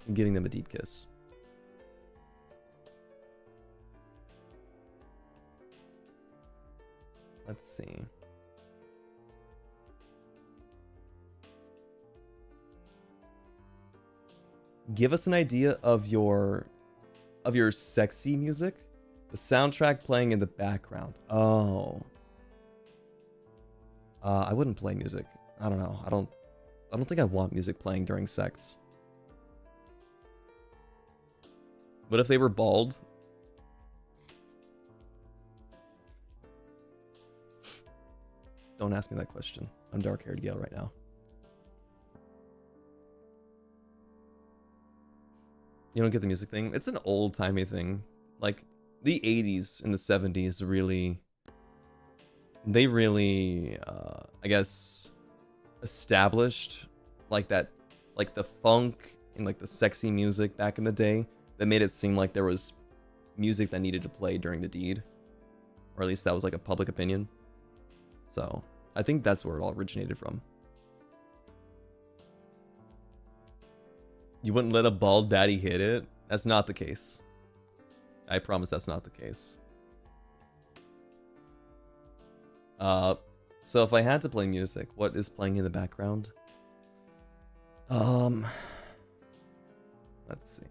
And giving them a deep kiss. Let's see. Give us an idea of your sexy music. The soundtrack playing in the background. Oh. I wouldn't play music. I don't know. I don't think I want music playing during sex. What if they were bald? Don't ask me that question. I'm dark-haired Gale right now. You don't get the music thing? It's an old-timey thing. Like, the 80s and the 70s really... They really, I guess, established, like, that... Like, the funk and, like, the sexy music back in the day that made it seem like there was music that needed to play during the deed. Or at least that was, like, a public opinion. So... I think that's where it all originated from. You wouldn't let a bald baddie hit it? That's not the case. I promise that's not the case. So if I had to play music, what is playing in the background? Let's see.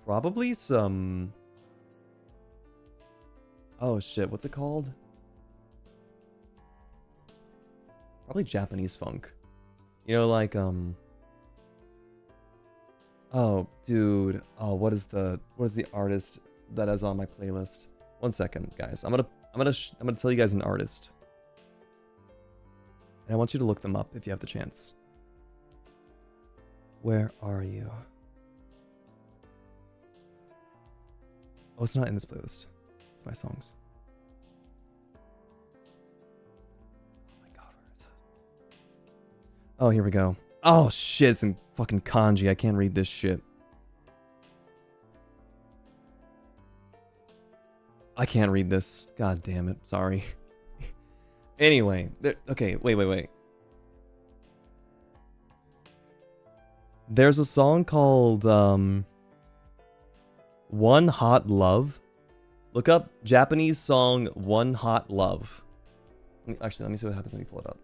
Probably some... Oh shit, what's it called? Probably Japanese funk. You know, like, Oh, dude. Oh, what is the artist that is on my playlist? One second, guys. I'm gonna tell you guys an artist. And I want you to look them up if you have the chance. Where are you? Oh, it's not in this playlist. It's my songs. Oh my god, where is it? Oh, here we go. Oh shit, it's in fucking kanji. I can't read this shit. I can't read this. God damn it. Sorry. Anyway, okay, wait. There's a song called One Hot Love. Look up Japanese song One Hot Love. Actually, let me see what happens when you pull it up.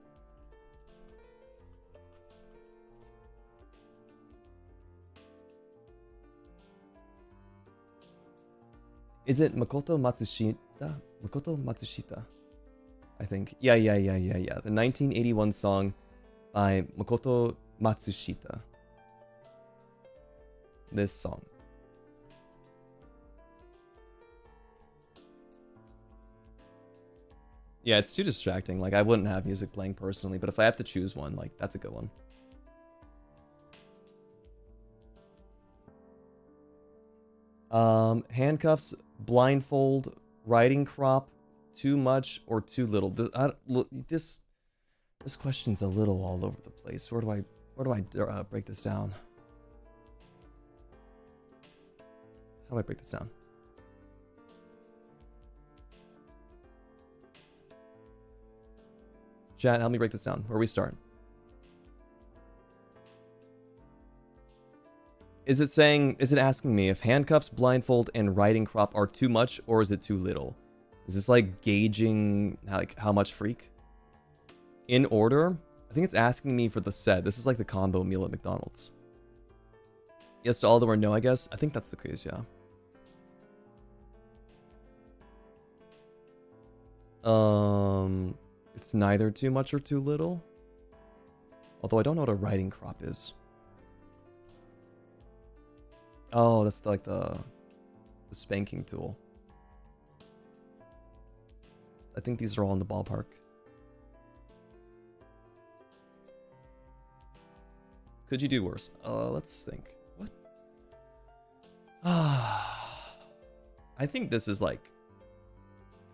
Is it Makoto Matsushita? Makoto Matsushita, I think. Yeah. The 1981 song by Makoto Matsushita. This song. Yeah, it's too distracting. Like, I wouldn't have music playing personally, but if I have to choose one, like, that's a good one. Handcuffs, blindfold, riding crop, too much or too little. This question's a little all over the place. Where do I break this down? How do I break this down? Chat, help me break this down. Where we start? Is it asking me if handcuffs, blindfold, and riding crop are too much or is it too little? Is this like gauging how much freak? In order, I think it's asking me for the set. This is like the combo meal at McDonald's. Yes to all of them or no, I guess. I think that's the case, yeah. It's neither too much or too little. Although I don't know what a riding crop is. Oh, that's like the spanking tool. I think these are all in the ballpark. Could you do worse? Let's think. What? I think this is like...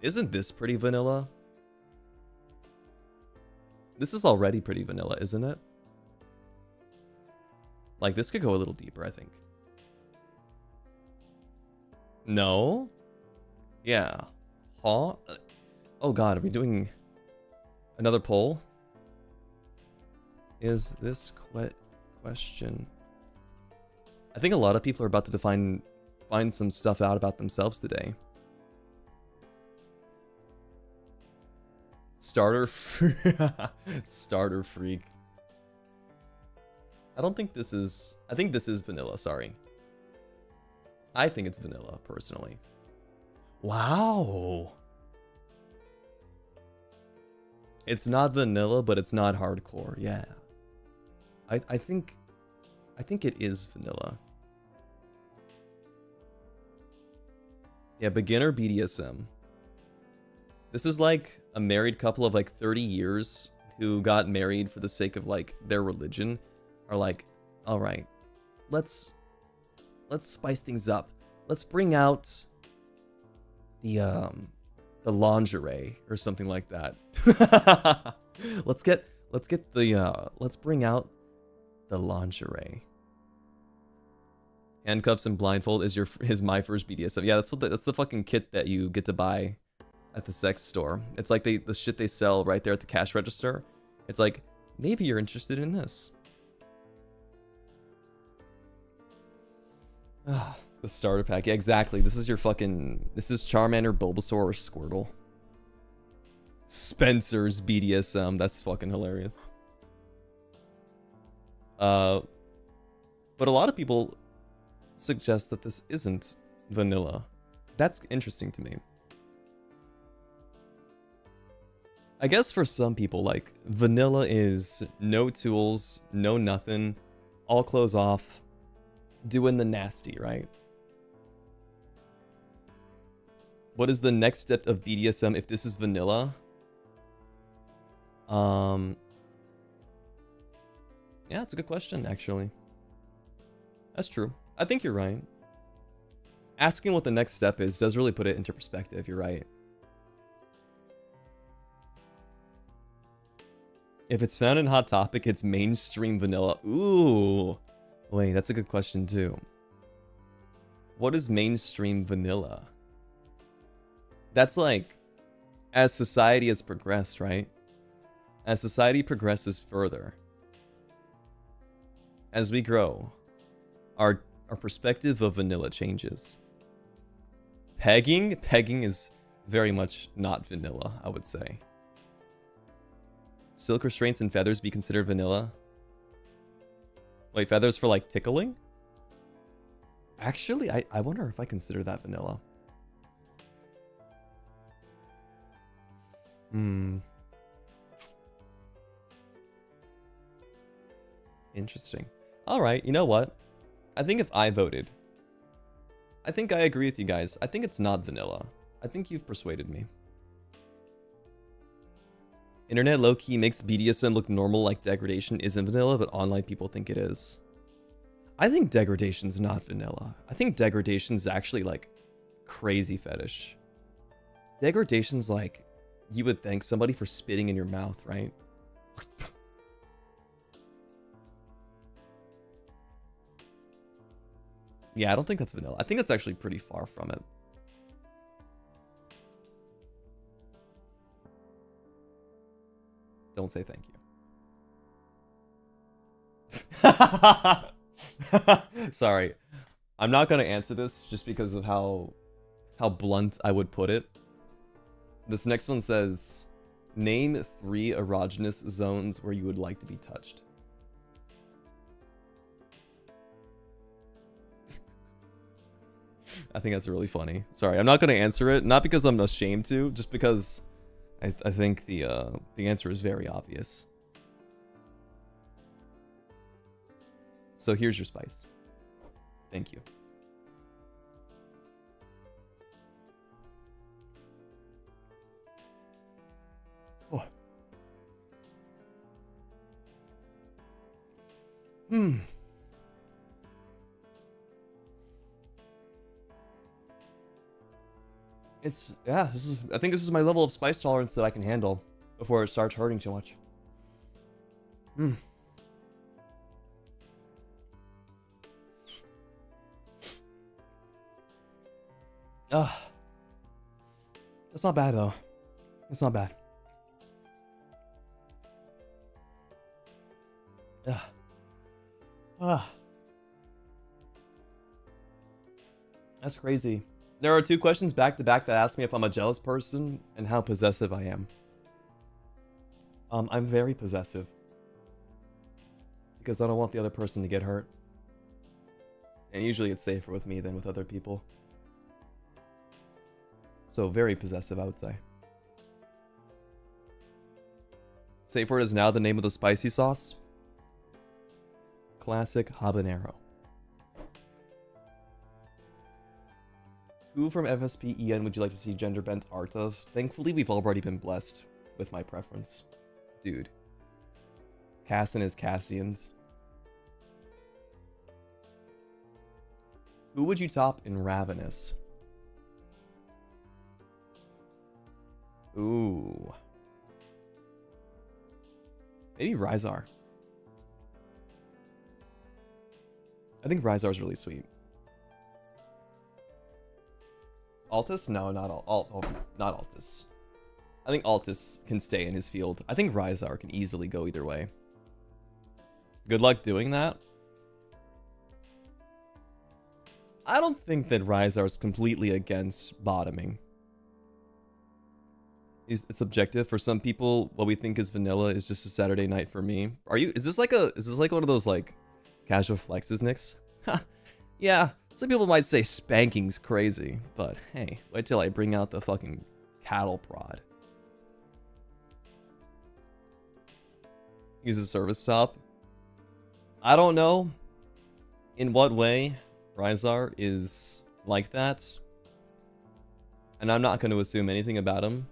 Isn't this pretty vanilla? This is already pretty vanilla, isn't it? Like, this could go a little deeper, I think. No? Yeah. Huh? Oh god, are we doing another poll? Is this question... I think a lot of people are about to find some stuff out about themselves today. Starter freak. I don't think this is... I think this is vanilla, sorry. I think it's vanilla, personally. Wow. It's not vanilla, but it's not hardcore. Yeah. I think it is vanilla. Yeah, beginner BDSM. This is like a married couple of like 30 years who got married for the sake of like their religion are like, all right, let's spice things up. Let's bring out the lingerie or something like that. let's bring out the lingerie. Handcuffs and blindfold is my first BDSM. Yeah, that's the fucking kit that you get to buy at the sex store. It's like the shit they sell right there at the cash register. It's like, maybe you're interested in this. The starter pack. Yeah, exactly. This is Charmander, Bulbasaur, or Squirtle. Spencer's BDSM. That's fucking hilarious. But a lot of people suggest that this isn't vanilla. That's interesting to me. I guess for some people, like, vanilla is no tools, no nothing, all clothes off, doing the nasty, right? What is the next step of BDSM if this is vanilla? Yeah, it's a good question, actually. That's true. I think you're right. Asking what the next step is does really put it into perspective, you're right. If it's found in Hot Topic, it's mainstream vanilla. Ooh. Wait, that's a good question too. What is mainstream vanilla? That's like, as society has progressed, right? As society progresses further, as we grow, our perspective of vanilla changes. Pegging? Pegging is very much not vanilla, I would say. Silk restraints and feathers be considered vanilla? Wait, feathers for like tickling? Actually, I wonder if I consider that vanilla. Interesting. Alright, you know what? I think if I voted, I think I agree with you guys. I think it's not vanilla. I think you've persuaded me. Internet low-key makes BDSM look normal like degradation isn't vanilla, but online people think it is. I think degradation's not vanilla. I think degradation's actually like crazy fetish. Degradation's like you would thank somebody for spitting in your mouth, right? Yeah, I don't think that's vanilla. I think that's actually pretty far from it. Don't say thank you. Sorry. I'm not going to answer this just because of how blunt I would put it. This next one says, name 3 erogenous zones where you would like to be touched. I think that's really funny. Sorry, I'm not going to answer it. Not because I'm ashamed to, just because I think the answer is very obvious. So here's your spice. Thank you. Oh. Yeah, I think this is my level of spice tolerance that I can handle before it starts hurting too much. That's not bad though. It's not bad. That's crazy. There are 2 questions back to back that ask me if I'm a jealous person and how possessive I am. I'm very possessive. Because I don't want the other person to get hurt. And usually it's safer with me than with other people. So very possessive, I would say. Safe word is now the name of the spicy sauce. Classic habanero. Who from FSP-EN would you like to see gender bent art of? Thankfully, we've already been blessed with my preference. Dude. Cassin is Cassian's. Who would you top in Ravenous? Ooh. Maybe Rhizar. I think Rhizar's really sweet. Altus? No, not not Altus. I think Altus can stay in his field. I think Rhizar can easily go either way. Good luck doing that. I don't think that Rhizar is completely against bottoming. It's objective. For some people, what we think is vanilla is just a Saturday night for me. Is this like one of those like casual flexes, Nix? Yeah. Some people might say spanking's crazy, but hey, wait till I bring out the fucking cattle prod. Use a service top. I don't know in what way Rhizar is like that. And I'm not going to assume anything about him.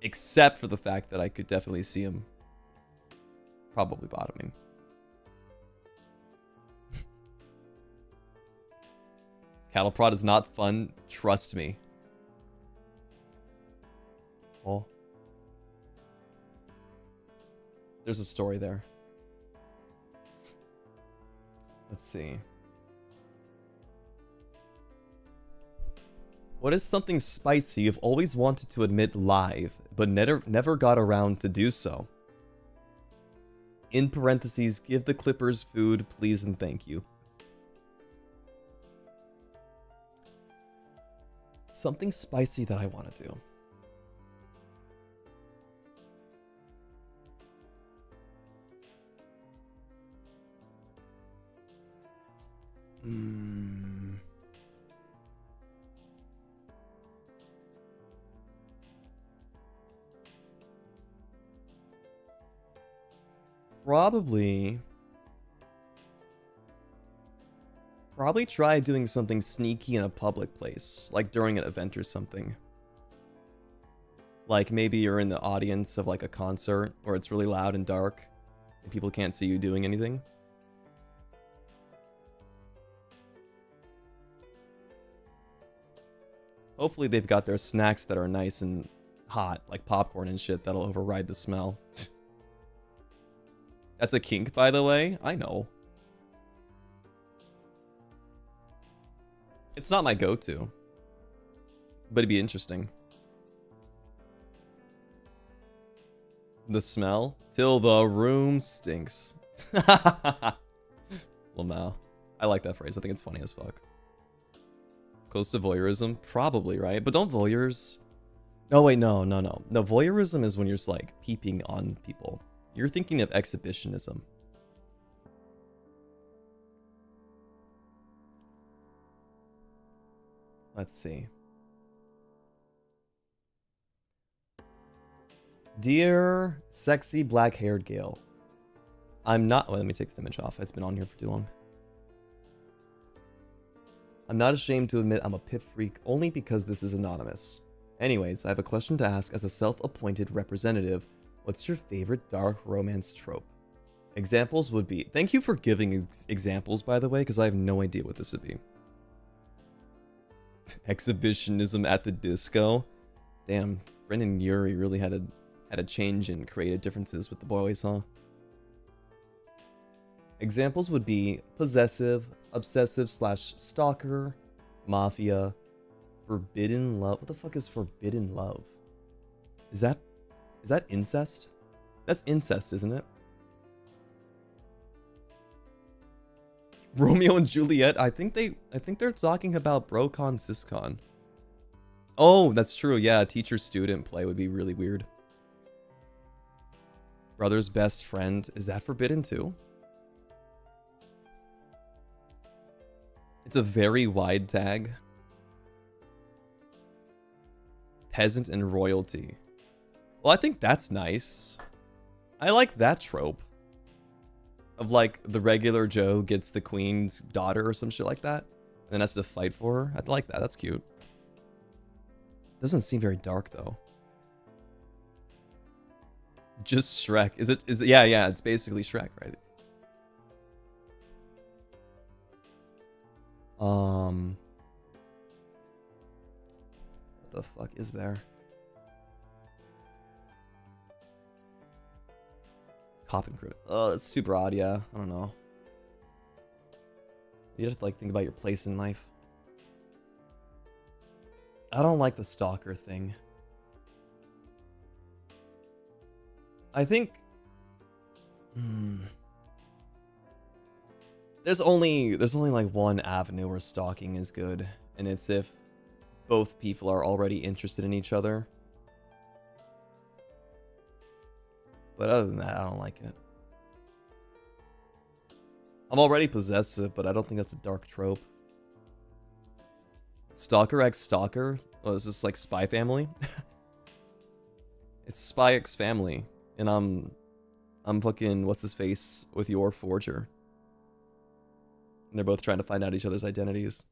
Except for the fact that I could definitely see him probably bottoming. Cattle prod is not fun, trust me. Oh. There's a story there. Let's see. What is something spicy you've always wanted to admit live, but never got around to do so? In parentheses, give the Clippers food, please and thank you. Something spicy that I want to do. Probably try doing something sneaky in a public place, like during an event or something. Like maybe you're in the audience of like a concert where it's really loud and dark and people can't see you doing anything. Hopefully they've got their snacks that are nice and hot, like popcorn and shit that'll override the smell. That's a kink, by the way. I know. It's not my go-to, but it'd be interesting. The smell till the room stinks. Lamau. I like that phrase. I think it's funny as fuck. Close to voyeurism? Probably, right? But don't voyeurs... No, wait, no. No, voyeurism is when you're just like peeping on people. You're thinking of exhibitionism. Let's see. Dear sexy black-haired Gale, I'm not... Well, let me take this image off. It's been on here for too long. I'm not ashamed to admit I'm a pip freak only because this is anonymous. Anyways, I have a question to ask as a self-appointed representative. What's your favorite dark romance trope? Examples would be... Thank you for giving examples, by the way, because I have no idea what this would be. Exhibitionism at the disco. Damn, Brendan Urie really had a change in creative differences with the boys, huh? Examples would be possessive, obsessive / stalker, mafia, forbidden love. What the fuck is forbidden love? Is that incest? That's incest, isn't it? Romeo and Juliet. I think they're talking about BroCon SysCon. Oh, that's true. Yeah, teacher-student play would be really weird. Brother's best friend. Is that forbidden too? It's a very wide tag. Peasant and royalty. Well, I think that's nice. I like that trope. Of like the regular Joe gets the queen's daughter or some shit like that. And then has to fight for her. I like that. That's cute. Doesn't seem very dark though. Just Shrek. Is it? Yeah, it's basically Shrek, right? What the fuck is there? Cop and crew. Oh, that's too broad, yeah. I don't know. You have to like think about your place in life. I don't like the stalker thing. I think there's only like one avenue where stalking is good, and it's if both people are already interested in each other. But other than that, I don't like it. I'm already possessive, but I don't think that's a dark trope. Stalker x Stalker? Oh, is this like Spy Family? It's Spy x Family. And I'm fucking what's his face with your forger. And they're both trying to find out each other's identities.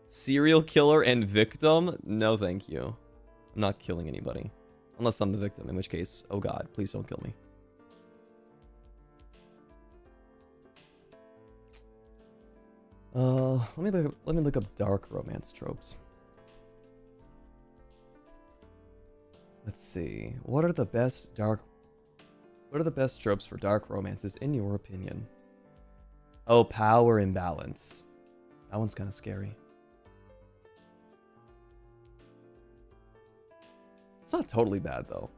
Serial killer and victim? No, thank you. I'm not killing anybody. Unless I'm the victim, in which case, oh god, please don't kill me. Let me look up dark romance tropes. Let's see. What are the best tropes for dark romances in your opinion? Oh, power imbalance. That one's kind of scary. It's not totally bad though.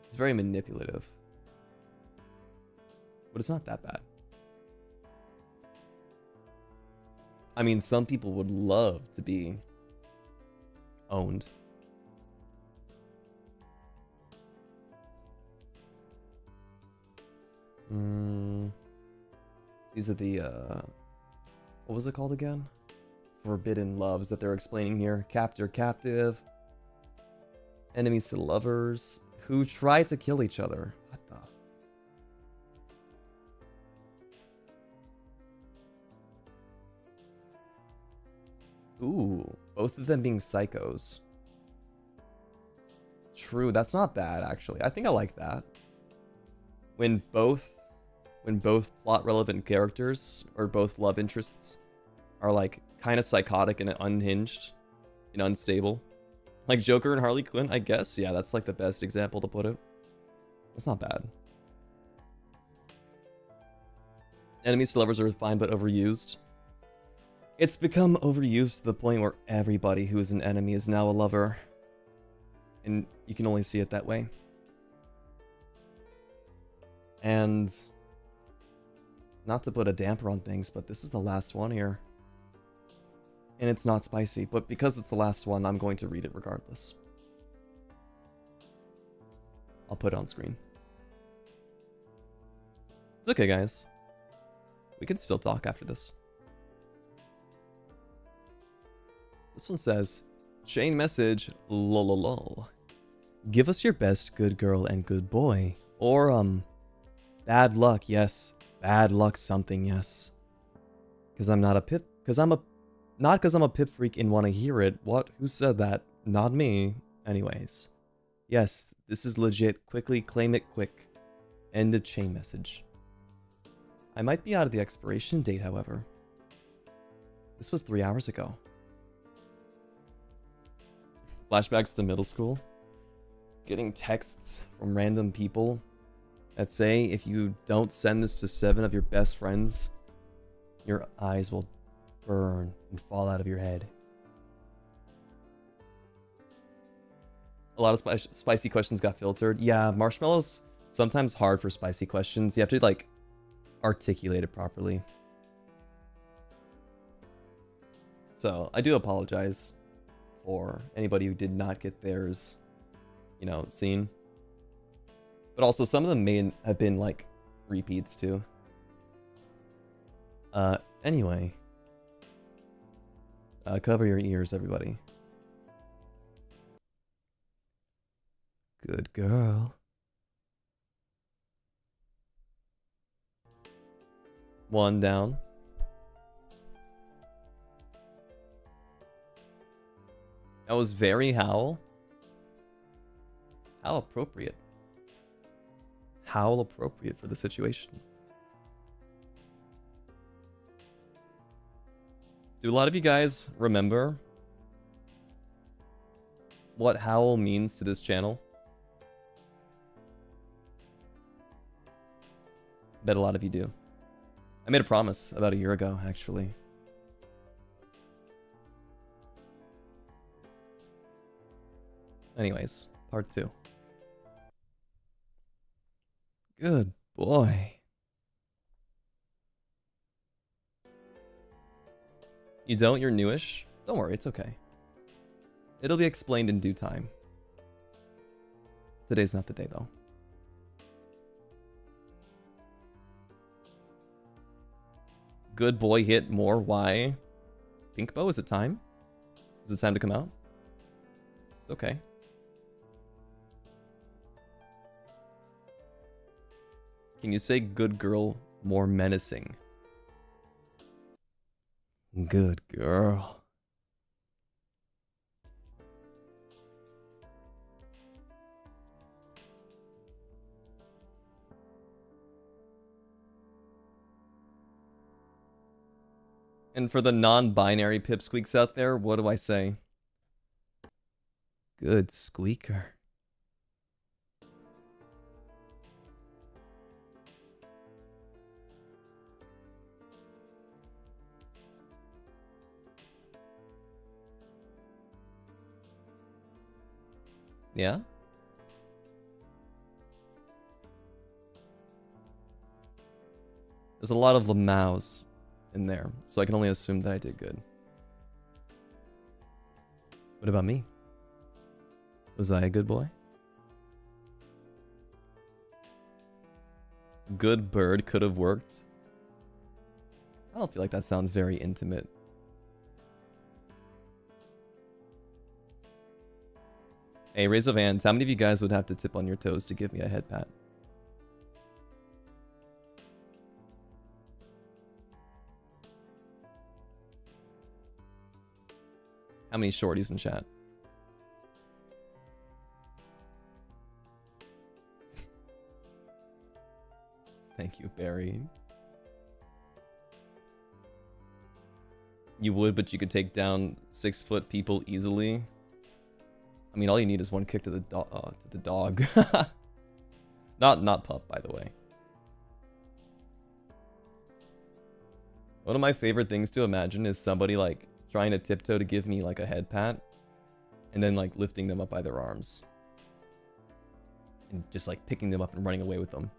It's very manipulative. But it's not that bad. I mean, some people would love to be owned. These are the, what was it called again? Forbidden loves that they're explaining here. Captor, captive. Enemies to lovers. Who try to kill each other. What the? Ooh, both of them being psychos. True, that's not bad, actually. I think I like that. When both plot relevant characters or both love interests are like kind of psychotic and unhinged and unstable. Like Joker and Harley Quinn, I guess. Yeah, that's like the best example to put it. That's not bad. Enemies to lovers are fine but overused. It's become overused to the point where everybody who is an enemy is now a lover. And you can only see it that way. And not to put a damper on things, but this is the last one here. And it's not spicy, but because it's the last one, I'm going to read it regardless. I'll put it on screen. It's okay, guys. We can still talk after this. This one says, chain message, lololol. Give us your best good girl and good boy. Or, bad luck, yes. Bad luck something, yes. Because I'm not a pip, not because I'm a pip freak and want to hear it. What? Who said that? Not me. Anyways. Yes, this is legit. Quickly claim it quick. End of chain message. I might be out of the expiration date, however. This was 3 hours ago. Flashbacks to middle school. Getting texts from random people that say if you don't send this to 7 of your best friends, your eyes will burn and fall out of your head. A lot of spicy questions got filtered. Yeah, Marshmallow's sometimes hard for spicy questions. You have to like articulate it properly. So I do apologize for anybody who did not get theirs, you know, seen. But also some of them may have been like repeats too. Anyway. Cover your ears, everybody. Good girl. One down. That was very Howl. How appropriate. Howl appropriate for the situation. Do a lot of you guys remember what Howl means to this channel? Bet a lot of you do. I made a promise about a year ago, actually. Anyways, part 2. Good boy. You don't? You're newish? Don't worry, it's okay. It'll be explained in due time. Today's not the day, though. Good boy hit more. Why? Pink bow, is it time? Is it time to come out? It's okay. Can you say good girl more menacing? Good girl. And for the non-binary pipsqueaks out there, what do I say? Good squeaker. Yeah? There's a lot of Lamaus in there, so I can only assume that I did good. What about me? Was I a good boy? Good bird could have worked. I don't feel like that sounds very intimate. Hey, raise of hands. How many of you guys would have to tip on your toes to give me a head pat? How many shorties in chat? Thank you, Barry. You would, but you could take down 6-foot people easily. I mean, all you need is one kick to the dog. Not pup, by the way. One of my favorite things to imagine is somebody like trying to tiptoe to give me like a head pat, and then like lifting them up by their arms, and just like picking them up and running away with them.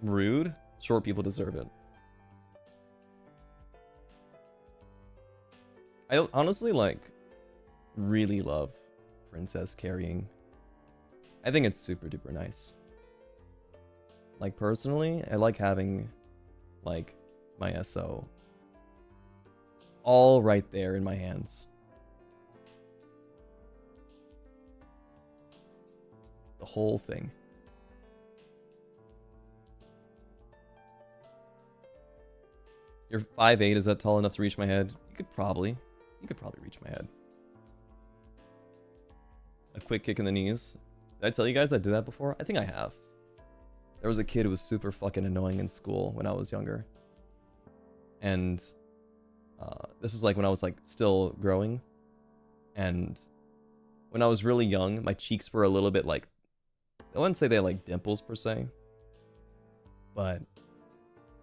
Rude? Short people deserve it. I honestly like really love princess carrying. I think it's super duper nice. Like personally, I like having like my SO all right there in my hands. The whole thing. You're 5'8", is that tall enough to reach my head? You could probably reach my head. A quick kick in the knees. Did I tell you guys I did that before? I think I have. There was a kid who was super fucking annoying in school when I was younger. And this was like when I was like still growing. And when I was really young, my cheeks were a little bit like, I wouldn't say they had like dimples per se, but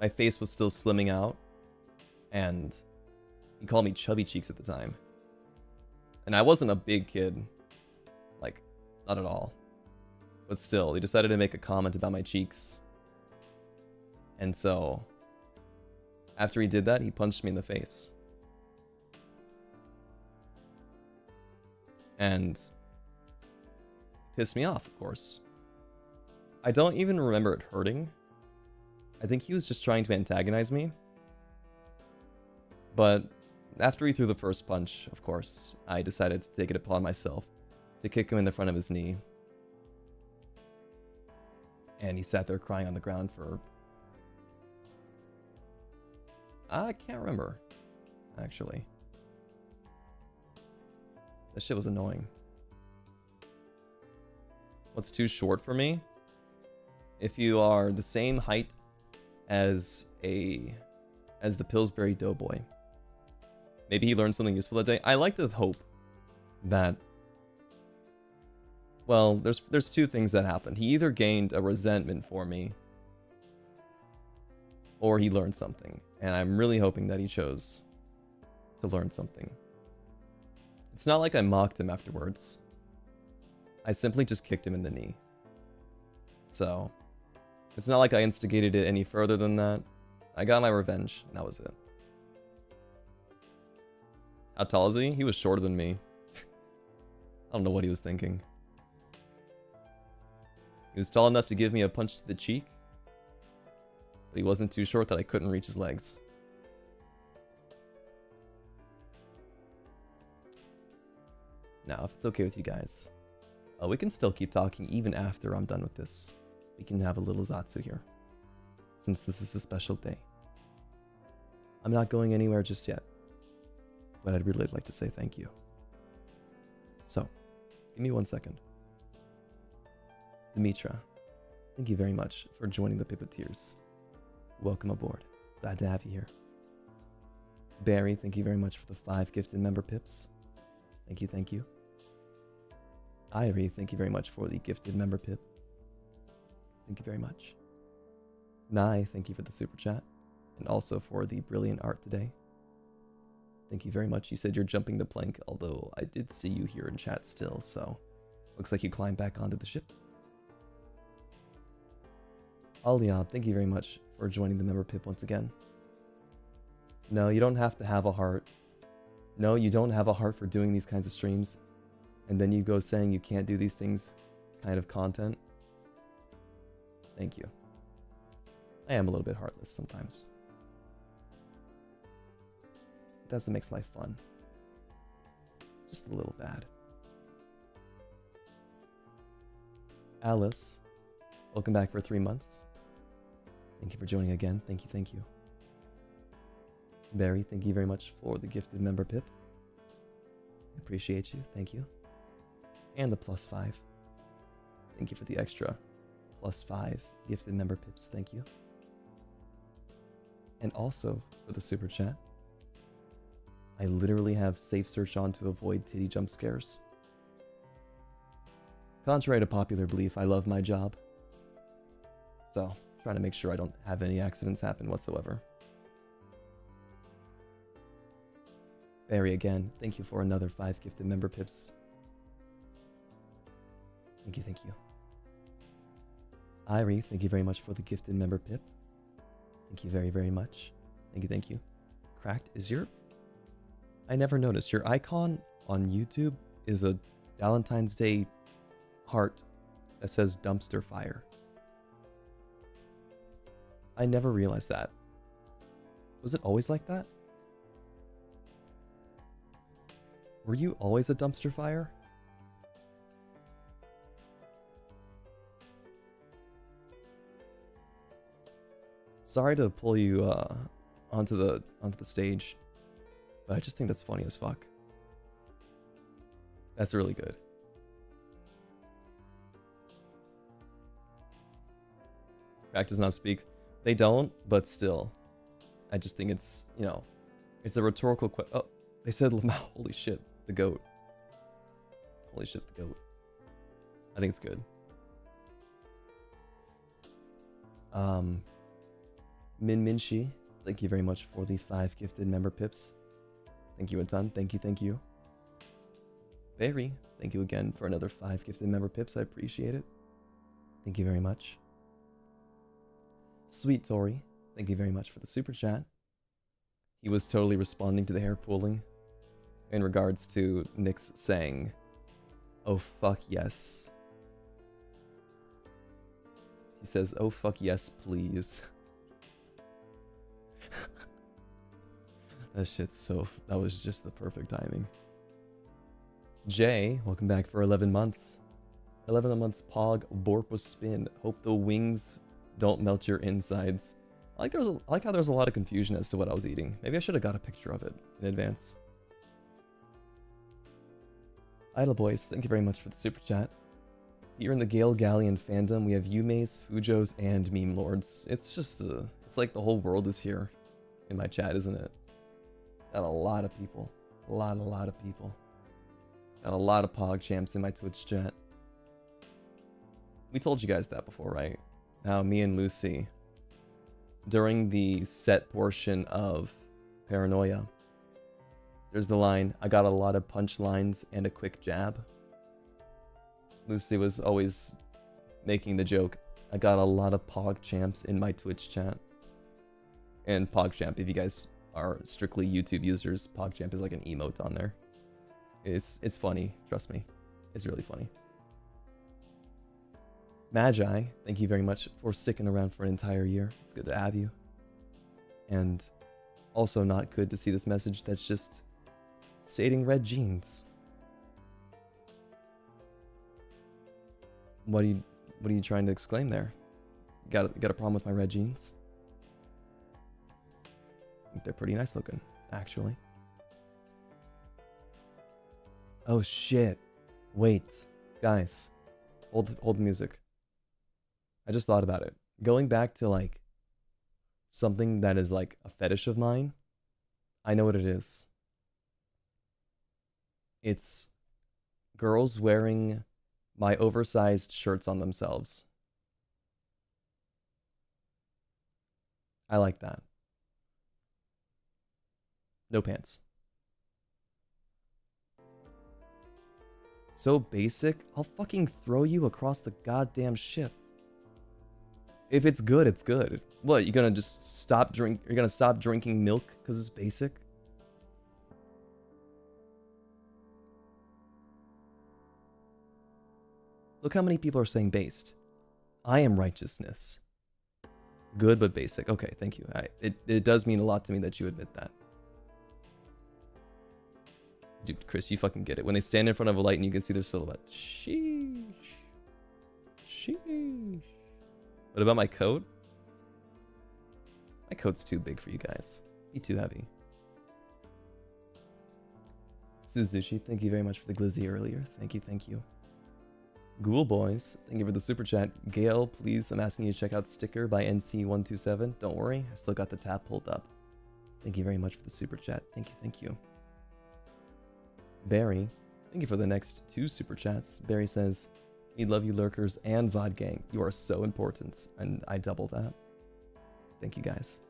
my face was still slimming out. And he called me chubby cheeks at the time. And I wasn't a big kid. Like, not at all. But still, he decided to make a comment about my cheeks. And so, after he did that, he punched me in the face. And pissed me off, of course. I don't even remember it hurting. I think he was just trying to antagonize me. But after he threw the first punch, of course, I decided to take it upon myself to kick him in the front of his knee. And he sat there crying on the ground for... I can't remember, actually. That shit was annoying. What's too short for me? If you are the same height as the Pillsbury Doughboy. Maybe he learned something useful that day. I like to hope that... Well, there's two things that happened. He either gained a resentment for me, or he learned something. And I'm really hoping that he chose to learn something. It's not like I mocked him afterwards. I simply just kicked him in the knee. So, it's not like I instigated it any further than that. I got my revenge, and that was it. How tall is he? He was shorter than me. I don't know what he was thinking. He was tall enough to give me a punch to the cheek, but he wasn't too short that I couldn't reach his legs. Now, if it's okay with you guys, we can still keep talking even after I'm done with this. We can have a little Zatsu here, since this is a special day. I'm not going anywhere just yet, but I'd really like to say thank you. So, give me 1 second. Dimitra, thank you very much for joining the Pippeteers. Welcome aboard. Glad to have you here. Barry, thank you very much for the 5 gifted member pips. Thank you, thank you. Irie, thank you very much for the gifted member pip. Thank you very much. Nai, thank you for the super chat, and also for the brilliant art today. Thank you very much. You said you're jumping the plank, although I did see you here in chat still, so Looks like you climbed back onto the ship. Aliab, thank you very much for joining the member pip once again. No, you don't have to have a heart. No, you don't have a heart for doing these kinds of streams. And then you go saying you can't do these things kind of content. Thank you. I am a little bit heartless sometimes. That's what makes life fun. Just a little bad. Alice, welcome back for 3 months. Thank you for joining again. Thank you, thank you. Barry, thank you very much for the gifted member pip. I appreciate you. Thank you. And the +5. Thank you for the extra +5 gifted member pips. Thank you. And also for the super chat. I literally have safe search on to avoid titty jump scares. Contrary to popular belief, I love my job. So, trying to make sure I don't have any accidents happen whatsoever. Barry, again, thank you for another 5 gifted member pips. Thank you, thank you. Irie, thank you very much for the gifted member pip. Thank you very, very much. Thank you, thank you. Cracked, is your... I never noticed. Your icon on YouTube is a Valentine's Day heart that says dumpster fire. I never realized that. Was it always like that? Were you always a dumpster fire? Sorry to pull you onto the stage, but I just think that's funny as fuck. That's really good. Crack does not speak. They don't, but still. I just think it's, you know, it's a rhetorical question. Oh, they said Lamau. Holy shit, the goat. Holy shit, the goat. I think it's good. Min Minshi, thank you very much for the 5 gifted member pips. Thank you a ton. Thank you, thank you. Barry, thank you again for another 5 gifted member pips. I appreciate it. Thank you very much. Sweet Tori, thank you very much for the super chat. He was totally responding to the hair pulling in regards to Nyx saying, "Oh fuck yes." He says, "Oh fuck yes, please." That shit's so... That was just the perfect timing. Jay, welcome back for 11 months. 11 months Pog Borp was spin. Hope the wings don't melt your insides. I like how there's a lot of confusion as to what I was eating. Maybe I should have got a picture of it in advance. Idle Boys, thank you very much for the super chat. Here in the Gale Galleon fandom, we have Yumeis, Fujos, and Meme Lords. It's just, it's like the whole world is here in my chat, isn't it? Got a lot of people. A lot of people. Got a lot of Pog champs in my Twitch chat. We told you guys that before, right? How me and Lucy, during the set portion of Paranoia, there's the line, "I got a lot of punchlines and a quick jab." Lucy was always making the joke, "I got a lot of Pog champs in my Twitch chat." And PogChamp, if you guys are strictly YouTube users, PogChamp is like an emote on there. It's funny, trust me. It's really funny. Magi, thank you very much for sticking around for an entire year. It's good to have you. And also not good to see this message that's just stating red jeans. What are you trying to exclaim there? Got a problem with my red jeans? I think they're pretty nice looking, actually. Oh shit. Wait. Guys. Hold the music. I just thought about it. Going back to like something that is like a fetish of mine, I know what it is. It's girls wearing my oversized shirts on themselves. I like that. No pants. so basic, I'll fucking throw you across the goddamn ship. If it's good, it's good. What, you're gonna just stop you're gonna stop drinking milk because it's basic? Look how many people are saying based. I am righteousness. Good but basic. Okay, thank you. It does mean a lot to me that you admit that. Dude, Chris, you fucking get it. When they stand in front of a light and you can see their silhouette. Sheesh. Sheesh. What about my coat? My coat's too big for you guys. Be too heavy. Suzushi, thank you very much for the glizzy earlier. Thank you, thank you. Ghoul Boys, thank you for the super chat. Gale, please, I'm asking you to check out Sticker by NC127. Don't worry, I still got the tab pulled up. Thank you very much for the super chat. Thank you, thank you. Barry, thank you for the next 2 super chats. Barry says, we love you lurkers and VOD gang. You are so important, and I double that. Thank you guys.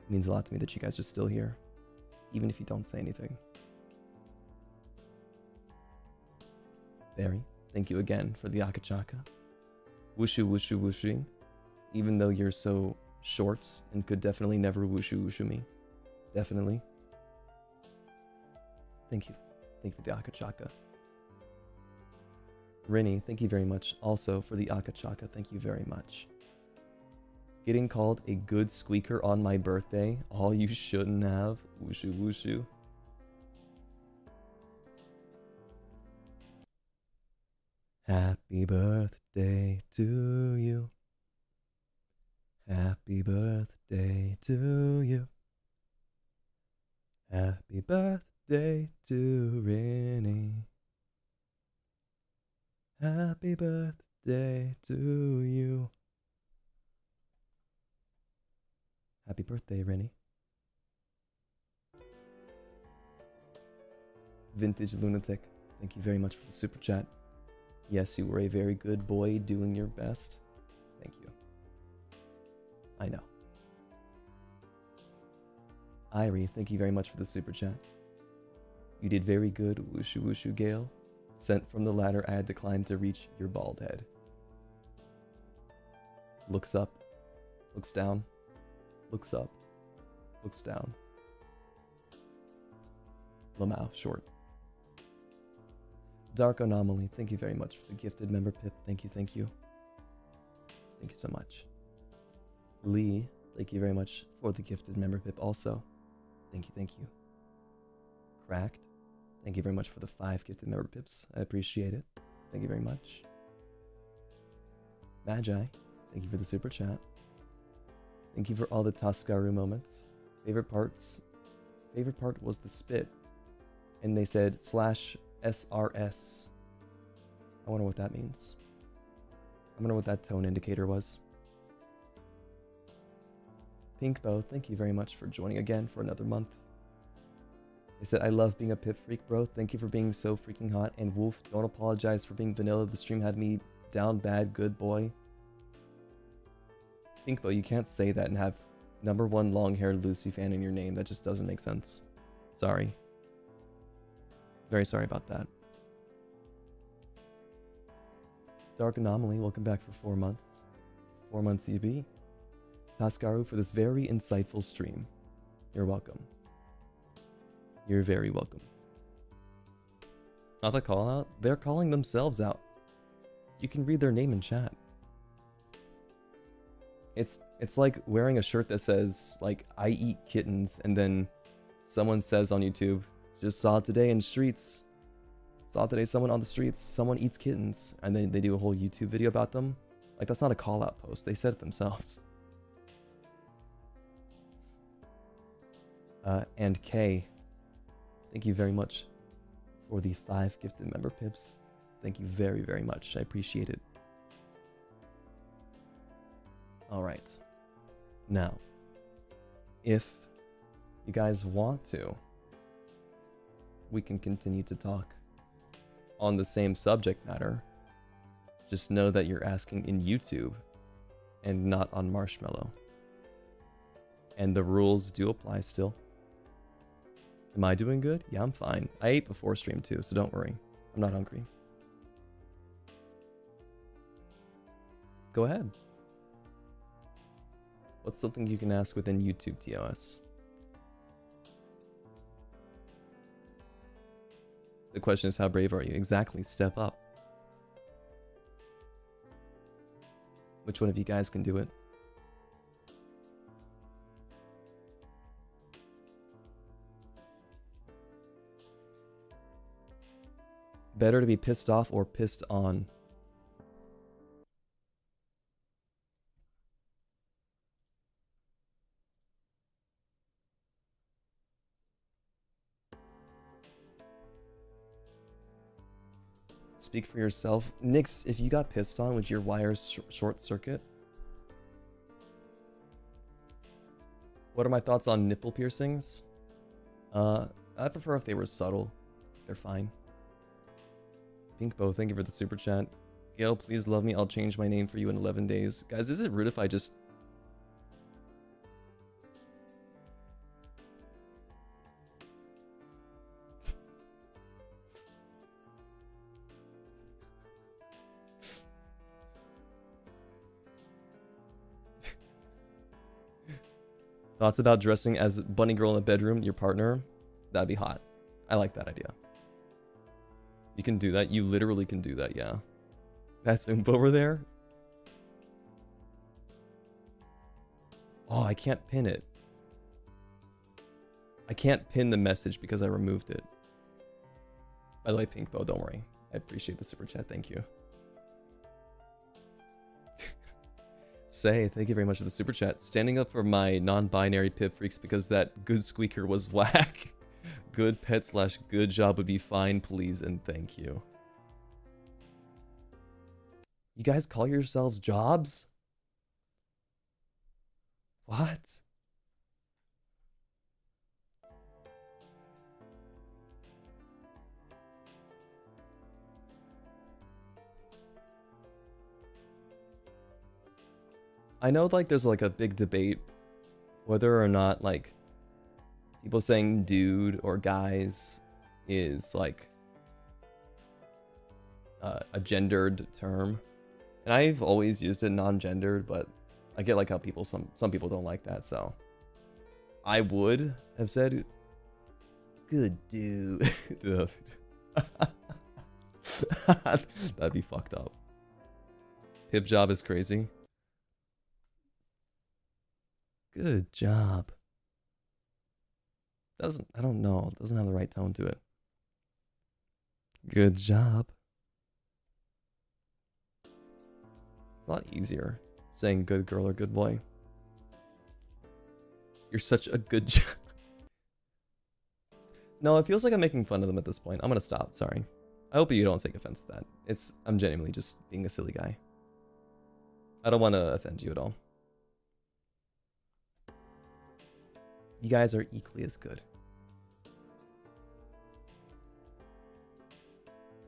It means a lot to me that you guys are still here, even if you don't say anything. Barry, thank you again for the akachaka. Wushu wushu wushu. Even though you're so short and could definitely never wushu wushu me. Definitely. Thank you. Thank you for the akachaka. Rinny, thank you very much also for the akachaka. Thank you very much. Getting called a good squeaker on my birthday. All you shouldn't have. Wushu wushu. Happy birthday to you. Happy birthday to you. Happy birthday to Rinny. Happy birthday to you. Happy birthday, Rinny. Vintage Lunatic, thank you very much for the super chat. Yes, you were a very good boy doing your best. Thank you. I know. Irie, thank you very much for the super chat. You did very good, wushu wushu Gale. Sent from the ladder I had to climb to reach your bald head. Looks up, looks down, looks up, looks down. Lamau, short. Dark Anomaly, thank you very much for the gifted member pip. Thank you, thank you. Thank you so much. Lee, thank you very much for the gifted member pip also. Thank you, thank you. Cracked, thank you very much for the 5 gifted member pips. I appreciate it. Thank you very much. Magi, thank you for the super chat. Thank you for all the Taskaru moments. Favorite part was the spit. And they said /SRS. I wonder what that means. I wonder what that tone indicator was. Pinkbow, thank you very much for joining again for another month. They said, I love being a pip freak, bro. Thank you for being so freaking hot. And Wolf, don't apologize for being vanilla. The stream had me down bad, good boy. Pinkbow, you can't say that and have #1 long-haired Lucy fan in your name. That just doesn't make sense. Sorry. Very sorry about that. Dark Anomaly, welcome back for 4 months. 4 months EB. Taskaru for this very insightful stream. You're welcome. You're very welcome. Not the call out, they're calling themselves out. You can read their name in chat. It's like wearing a shirt that says, like, I eat kittens, and then someone says on YouTube, just saw today in streets. Saw today someone on the streets, someone eats kittens, and then they do a whole YouTube video about them. Like, that's not a call out post, they said it themselves. And Kay, thank you very much for the 5 gifted member pips. Thank you very, very much. I appreciate it. Alright. Now, if you guys want to, we can continue to talk on the same subject matter. Just know that you're asking in YouTube and not on Marshmallow. And the rules do apply still. Am I doing good? Yeah, I'm fine. I ate before stream too, so don't worry. I'm not hungry. Go ahead. What's something you can ask within YouTube TOS? The question is, how brave are you? Exactly, step up. Which one of you guys can do it? Better to be pissed off or pissed on? Speak for yourself. Nix, if you got pissed on, would your wires short circuit? What are my thoughts on nipple piercings? I'd prefer if they were subtle. They're fine. Pinkbo, thank you for the super chat. Gale, please love me. I'll change my name for you in 11 days. Guys, is it rude if I just... Thoughts about dressing as bunny girl in the bedroom, your partner? That'd be hot. I like that idea. You can do that. You literally can do that, yeah. That's Oompa over there? Oh, I can't pin it. I can't pin the message because I removed it. By the way, Pinkbo, don't worry. I appreciate the super chat. Thank you. Say, thank you very much for the super chat. Standing up for my non-binary pip freaks because that good squeaker was whack. Good pet / good job would be fine, please, and thank you. You guys call yourselves jobs? What? I know, like, there's like a big debate whether or not, like, people saying dude or guys is like a gendered term, and I've always used it non-gendered, but I get like how people some people don't like that, so I would have said good dude. That'd be fucked up. Pip job is crazy. Good job. I don't know. It doesn't have the right tone to it. Good job. It's a lot easier saying good girl or good boy. You're such a good job. No, it feels like I'm making fun of them at this point. I'm gonna stop. Sorry. I hope you don't take offense to that. I'm genuinely just being a silly guy. I don't want to offend you at all. You guys are equally as good.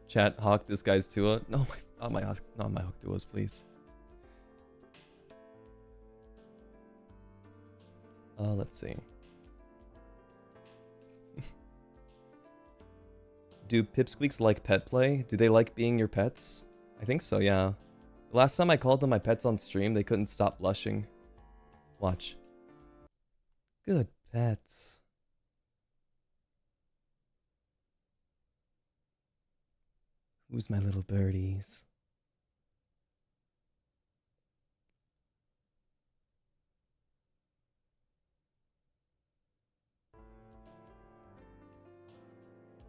Chat, Hawk, this guy's Tua. No, not my Hawk Tuas, please. Let's see. Do pipsqueaks like pet play? Do they like being your pets? I think so, yeah. The last time I called them my pets on stream, they couldn't stop blushing. Watch. Good pets. Who's my little birdies?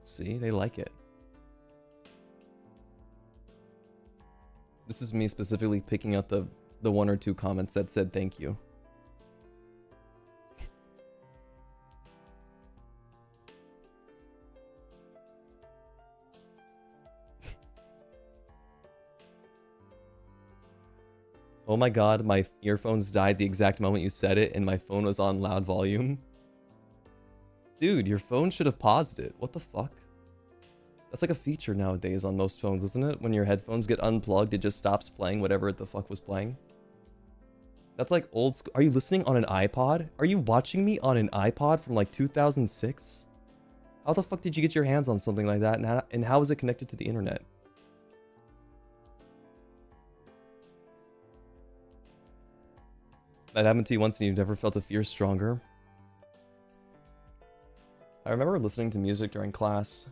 See, they like it. This is me specifically picking out the 1 or 2 comments that said thank you. Oh my god, my earphones died the exact moment you said it and my phone was on loud volume. Dude, your phone should have paused it. What the fuck? That's like a feature nowadays on most phones, isn't it? When your headphones get unplugged, it just stops playing whatever the fuck was playing. That's like old school. Are you listening on an iPod? Are you watching me on an iPod from like 2006? How the fuck did you get your hands on something like that, and how is it connected to the internet? That happened to you once and you've never felt a fear stronger? I remember listening to music during class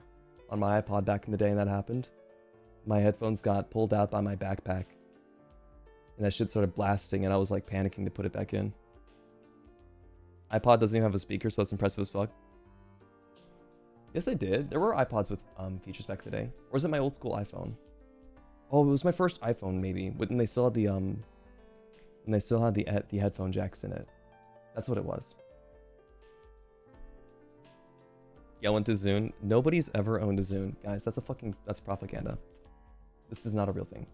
on my iPod back in the day and that happened. My headphones got pulled out by my backpack. And that shit started blasting and I was like panicking to put it back in. iPod doesn't even have a speaker, so that's impressive as fuck. Yes, they did. There were iPods with features back in the day. Or was it my old school iPhone? Oh, it was my first iPhone maybe. When they still had the headphone jacks in it. That's what it was. Yeah, I went to Zune. Nobody's ever owned a Zune. Guys, that's propaganda. This is not a real thing.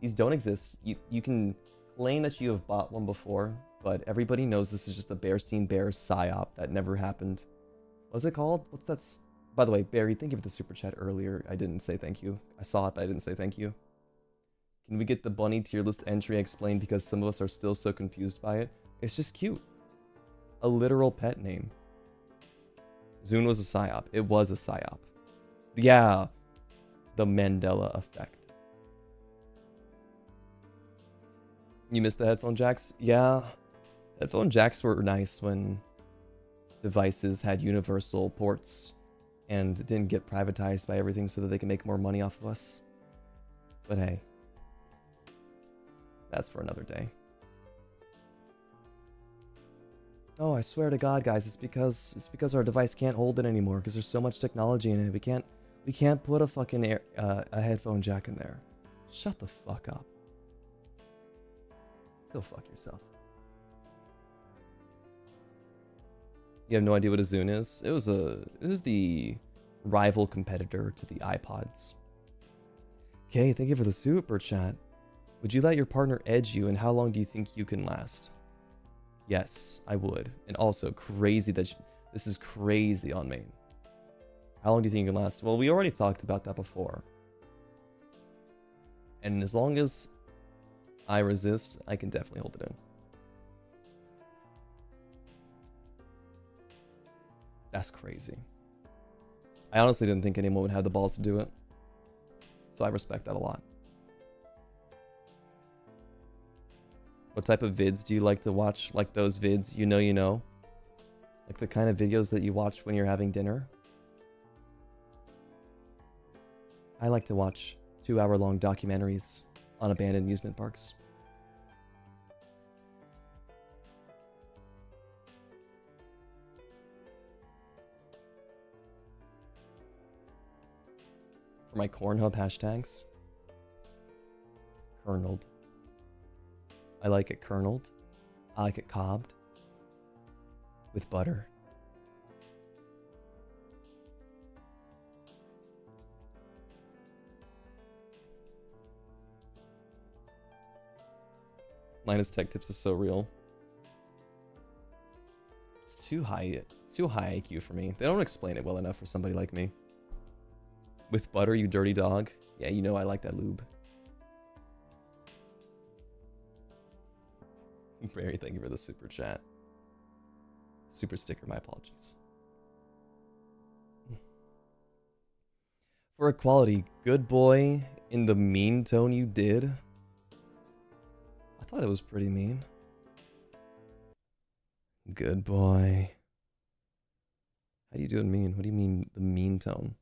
These don't exist. You can claim that you have bought one before, but everybody knows this is just a Bearstein Bears psyop that never happened. What's it called? What's that? By the way, Barry, thank you for the super chat earlier. I didn't say thank you. I saw it, but I didn't say thank you. Can we get the bunny tier list entry explained because some of us are still so confused by it? It's just cute. A literal pet name. Zune was a psyop. It was a psyop. Yeah. The Mandela effect. You missed the headphone jacks? Yeah. Headphone jacks were nice when devices had universal ports and didn't get privatized by everything so that they can make more money off of us. But hey. That's for another day. Oh, I swear to God, guys, it's because our device can't hold it anymore because there's so much technology in it. We can't put a fucking a headphone jack in there. Shut the fuck up. Go fuck yourself. You have no idea what a Zune is? It was the rival competitor to the iPods. Okay, thank you for the super chat. Would you let your partner edge you, and how long do you think you can last? Yes, I would. And also, crazy that this is crazy on me. How long do you think you can last? Well, we already talked about that before. And as long as I resist, I can definitely hold it in. That's crazy. I honestly didn't think anyone would have the balls to do it. So I respect that a lot. What type of vids do you like to watch? Like those vids, you know? Like the kind of videos that you watch when you're having dinner? I like to watch 2-hour-long documentaries on abandoned amusement parks. For my Cornhub hashtags. Kerneled. I like it kerneled. I like it cobbed. With butter. Linus Tech Tips is so real. It's too high. It's too high IQ for me. They don't explain it well enough for somebody like me. With butter, you dirty dog. Yeah, you know I like that lube. Barry, thank you for the super chat. Super sticker, my apologies. For equality, good boy in the mean tone you did. I thought it was pretty mean. Good boy. How do you do it mean? What do you mean the mean tone?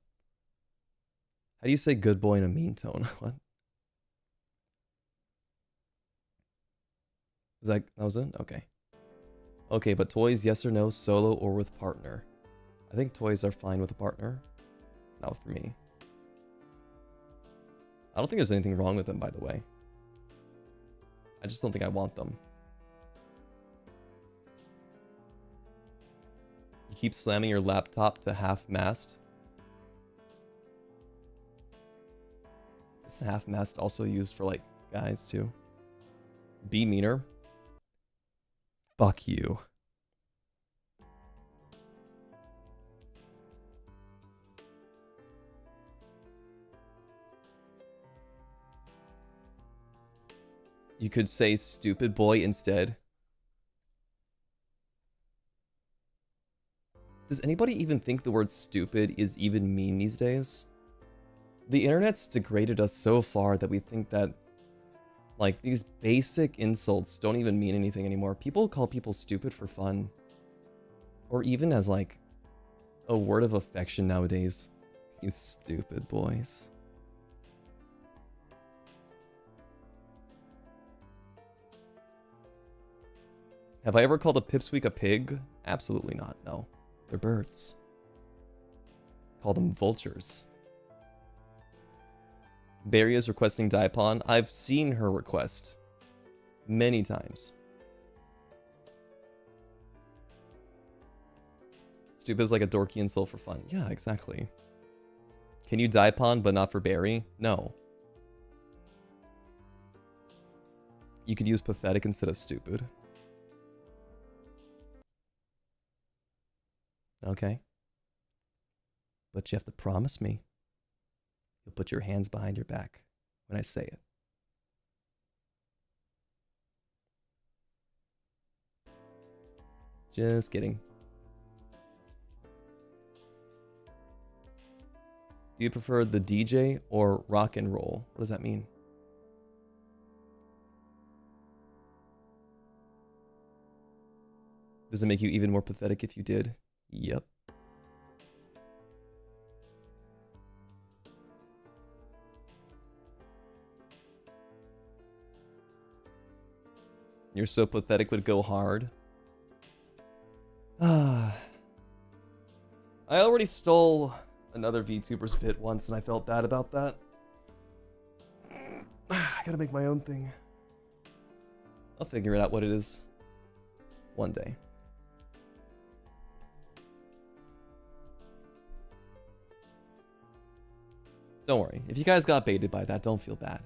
How do you say good boy in a mean tone? What? That was it? Okay. Okay, but toys, yes or no, solo or with partner? I think toys are fine with a partner. Not for me. I don't think there's anything wrong with them, by the way. I just don't think I want them. You keep slamming your laptop to half-mast. Isn't half-mast also used for, like, guys, too? Be meaner. Fuck you. You could say stupid boy instead. Does anybody even think the word stupid is even mean these days? The internet's degraded us so far that we think that, like, these basic insults don't even mean anything anymore. People call people stupid for fun. Or even as, like, a word of affection nowadays. You stupid boys. Have I ever called a pipsqueak a pig? Absolutely not, no. They're birds. Call them vultures. Barry is requesting Daipon. I've seen her request many times. Stupid is like a dorky insult for fun. Yeah, exactly. Can you Daipon but not for Barry? No. You could use pathetic instead of stupid. Okay. But you have to promise me you'll put your hands behind your back when I say it. Just kidding. Do you prefer the DJ or rock and roll? What does that mean? Does it make you even more pathetic if you did? Yep. You're so pathetic would go hard. I already stole another VTuber's bit once and I felt bad about that. I gotta make my own thing. I'll figure it out what it is one day. Don't worry. If you guys got baited by that, don't feel bad.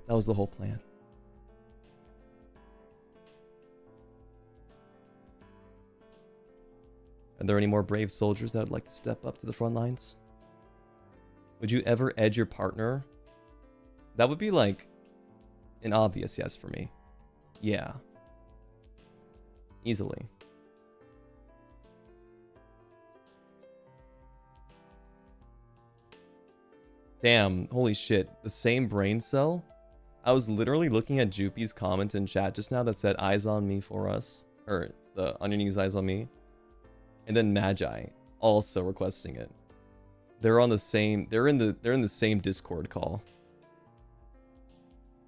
That was the whole plan. Are there any more brave soldiers that would like to step up to the front lines? Would you ever edge your partner? That would be like an obvious yes for me. Yeah. Easily. Damn, holy shit. The same brain cell? I was literally looking at Jupy's comment in chat just now that said eyes on me for us. Or the on your knees, eyes on me. And then Magi also requesting it. They're on the same they're in the same Discord call.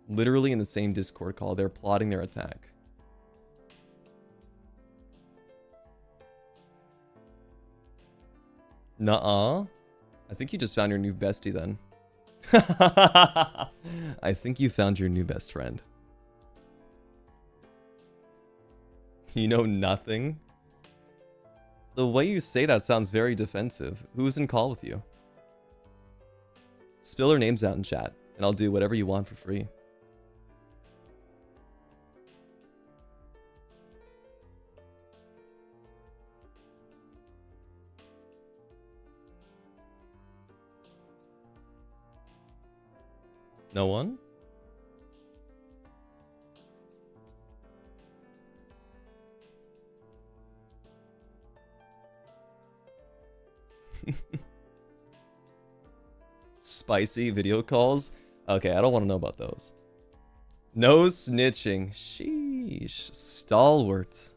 Literally in the same Discord call. They're plotting their attack. Nuh-uh. I think you just found your new bestie then. I think you found your new best friend. You know nothing? The way you say that sounds very defensive. Who's in call with you? Spill their names out in chat, and I'll do whatever you want for free. No one? Spicy video calls? Okay, I don't want to know about those. No snitching. Sheesh. Stalwart.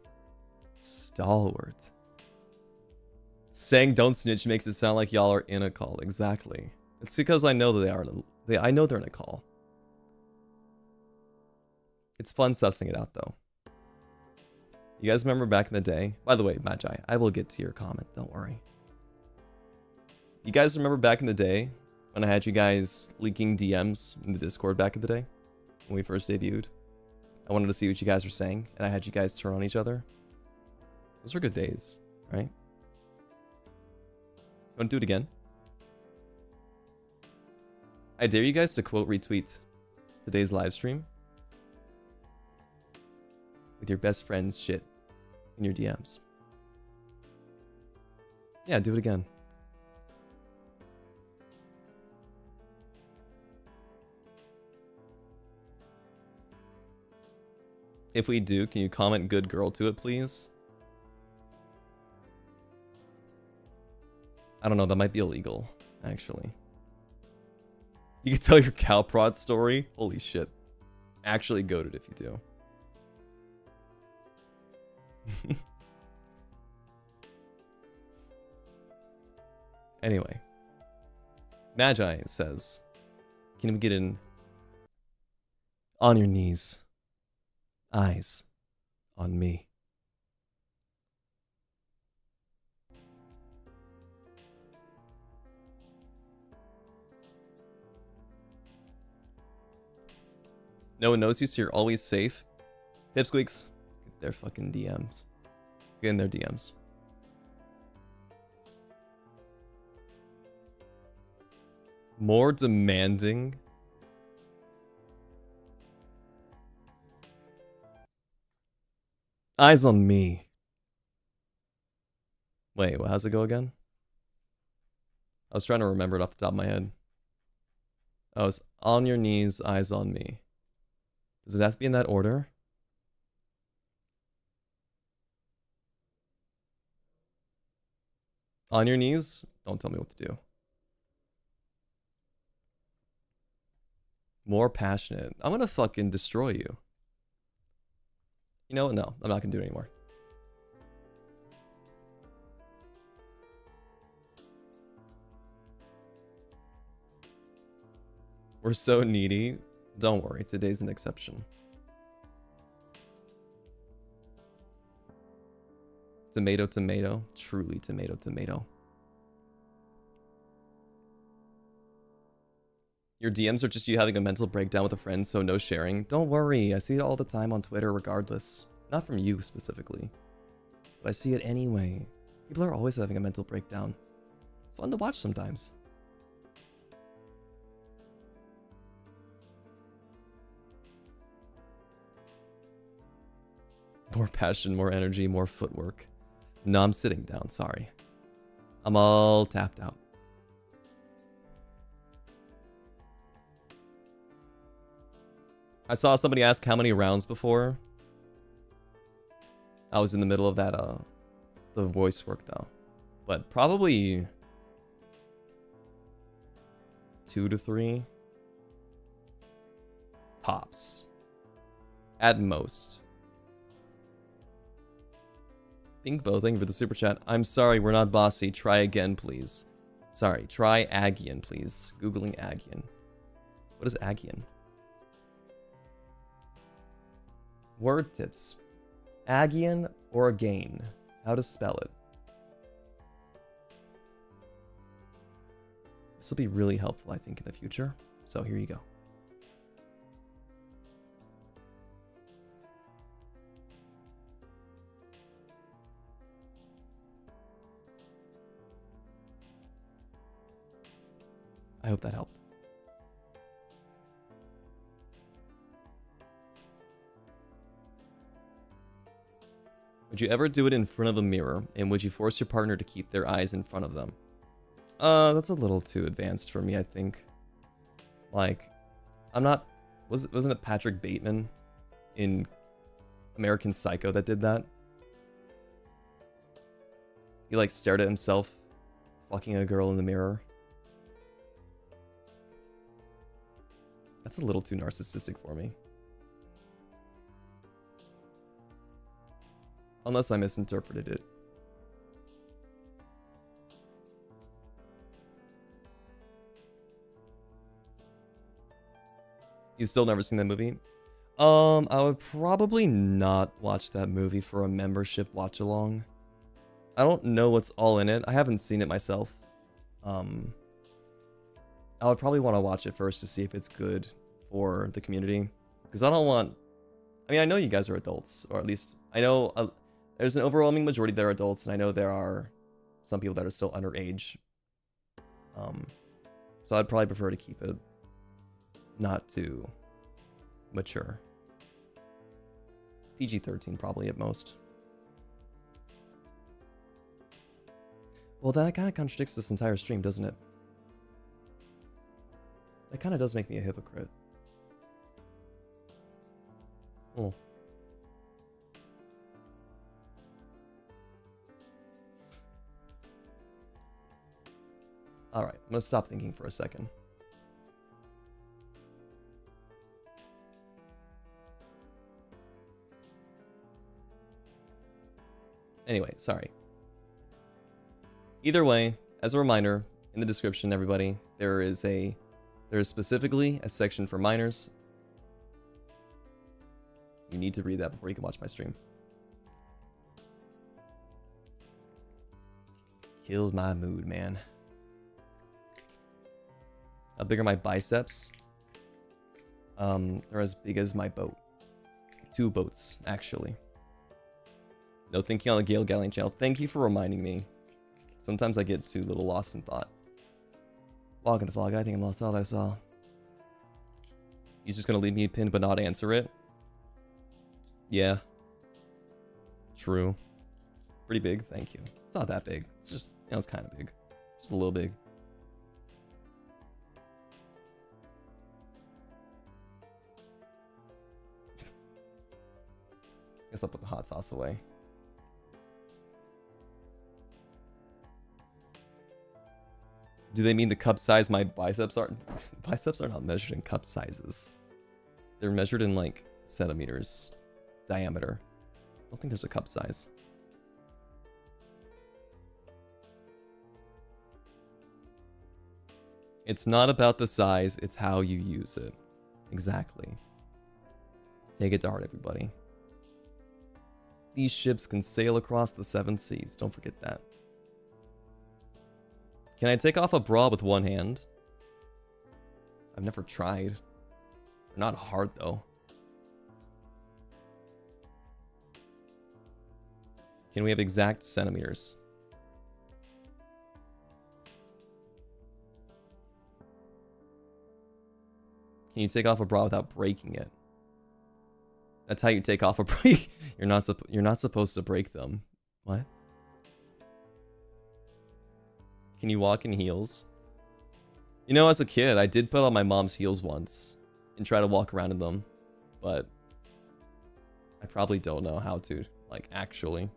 Stalwart. Saying don't snitch makes it sound like y'all are in a call. Exactly. It's because I know that they are. I know they're in a call. It's fun sussing it out, though. You guys remember back in the day? By the way, Magi, I will get to your comment. Don't worry. You guys remember back in the day when I had you guys leaking DMs in the Discord back in the day? When we first debuted? I wanted to see what you guys were saying, and I had you guys turn on each other. Those were good days, right? Want to do it again? I dare you guys to quote retweet today's live stream with your best friend's shit in your DMs. Yeah, do it again. If we do, can you comment good girl to it, please? I don't know, that might be illegal, actually. You can tell your cow prod story? Holy shit. Actually goated if you do. Anyway. Magi says, can we get in on your knees, eyes on me? No one knows you, so you're always safe. Pipsqueaks, get their fucking DMs. Get in their DMs. More demanding. Eyes on me. Wait, well, how's it go again? I was trying to remember it off the top of my head. Oh, it's on your knees, eyes on me. Does it have to be in that order? On your knees? Don't tell me what to do. More passionate. I'm gonna fucking destroy you. You know what? No, I'm not gonna do it anymore. We're so needy. Don't worry, today's an exception. Tomato, tomato. Truly tomato, tomato. Your DMs are just you having a mental breakdown with a friend, so no sharing. Don't worry, I see it all the time on Twitter regardless. Not from you specifically. But I see it anyway. People are always having a mental breakdown. It's fun to watch sometimes. More passion, more energy, more footwork. No, I'm sitting down, sorry. I'm all tapped out. I saw somebody ask how many rounds before. I was in the middle of that, the voice work though. But probably 2 to 3. Tops. At most. Pinkbo, thank you for the super chat. I'm sorry, we're not bossy. Try again, please. Sorry, try Galleon, please. Googling Galleon. What is Galleon? Word tips. Galleon or gain? How to spell it? This will be really helpful, I think, in the future. So here you go. I hope that helped. Would you ever do it in front of a mirror, and would you force your partner to keep their eyes in front of them? That's a little too advanced for me, I think. Like, I'm not... Wasn't it Patrick Bateman in American Psycho that did that? He, like, stared at himself fucking a girl in the mirror. That's a little too narcissistic for me. Unless I misinterpreted it. You've still never seen that movie? I would probably not watch that movie for a membership watch-along. I don't know what's all in it. I haven't seen it myself. I would probably want to watch it first to see if it's good for the community. Because I don't want... I mean, I know you guys are adults. Or at least, I know there's an overwhelming majority that are adults. And I know there are some people that are still underage. So I'd probably prefer to keep it not too mature. PG-13 probably at most. Well, that kind of contradicts this entire stream, doesn't it? That kind of does make me a hypocrite. Oh. Alright, I'm gonna stop thinking for a second. Anyway, sorry. Either way, as a reminder, in the description, everybody, there is specifically a section for minors. You need to read that before you can watch my stream. Killed my mood, man. How big are my biceps? They're as big as my boat. 2 boats, actually. No thinking on the Gale Galleon channel. Thank you for reminding me. Sometimes I get too little lost in thought. Walking the vlog, I think I lost all that I saw. He's just gonna leave me pinned but not answer it. Yeah. True. Pretty big, thank you. It's not that big. It's just, you know, it's kind of big. Just a little big. Guess I'll put the hot sauce away. Do they mean the cup size my biceps are? Biceps are not measured in cup sizes. They're measured in like centimeters diameter. I don't think there's a cup size. It's not about the size, it's how you use it. Exactly. Take it to heart, everybody. These ships can sail across the 7 seas. Don't forget that. Can I take off a bra with one hand? I've never tried. They're not hard, though. Can we have exact centimeters? Can you take off a bra without breaking it? That's how you take off a bra. You're not supposed to break them. What? Can you walk in heels? You know, as a kid, I did put on my mom's heels once and try to walk around in them, but I probably don't know how to, like, actually.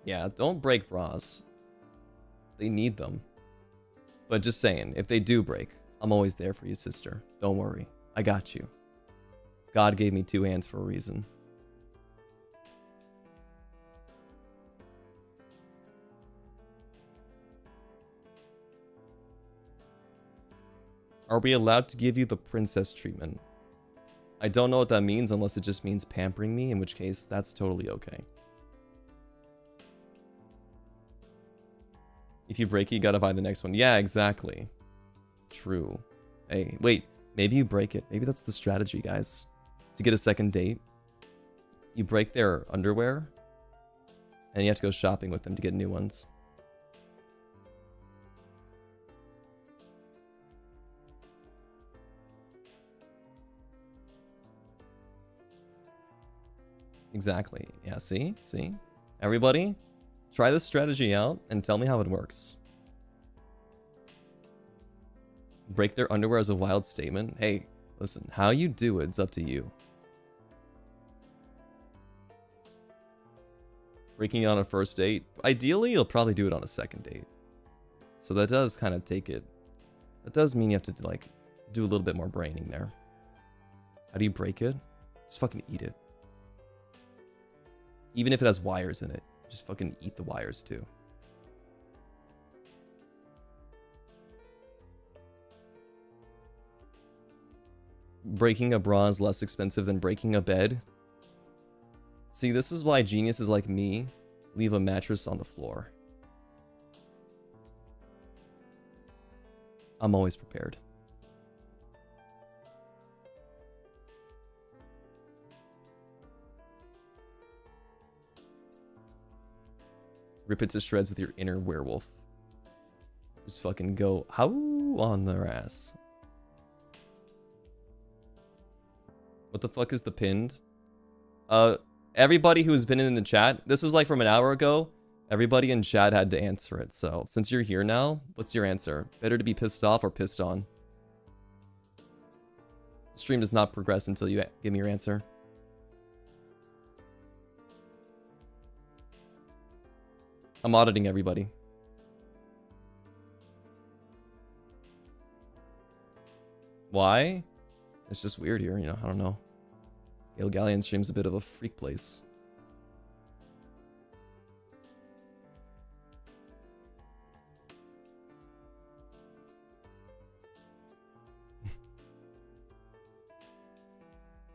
Yeah, don't break bras. They need them. But just saying, if they do break, I'm always there for you, sister. Don't worry. I got you. God gave me 2 hands for a reason. Are we allowed to give you the princess treatment? I don't know what that means unless it just means pampering me, in which case that's totally okay. If you break it, you gotta buy the next one. Yeah, exactly. True. Hey, wait. Maybe you break it. Maybe that's the strategy, guys. To get a second date, you break their underwear, and you have to go shopping with them to get new ones. Exactly. Yeah, see? See? Everybody, try this strategy out and tell me how it works. Break their underwear as a wild statement. Hey, listen, how you do it's up to you. Breaking it on a first date. Ideally, you'll probably do it on a second date. So that does kind of take it. That does mean you have to, like, do a little bit more braining there. How do you break it? Just fucking eat it. Even if it has wires in it, just fucking eat the wires too. Breaking a bra is less expensive than breaking a bed. See, this is why geniuses like me leave a mattress on the floor. I'm always prepared. Rip it to shreds with your inner werewolf. Just fucking go how on their ass. What the fuck is the pinned? Everybody who's been in the chat, this was like from an hour ago. Everybody in chat had to answer it. So since you're here now, what's your answer? Better to be pissed off or pissed on? The stream does not progress until you give me your answer. I'm auditing everybody. Why? It's just weird here, you know, I don't know. Galleon stream's a bit of a freak place.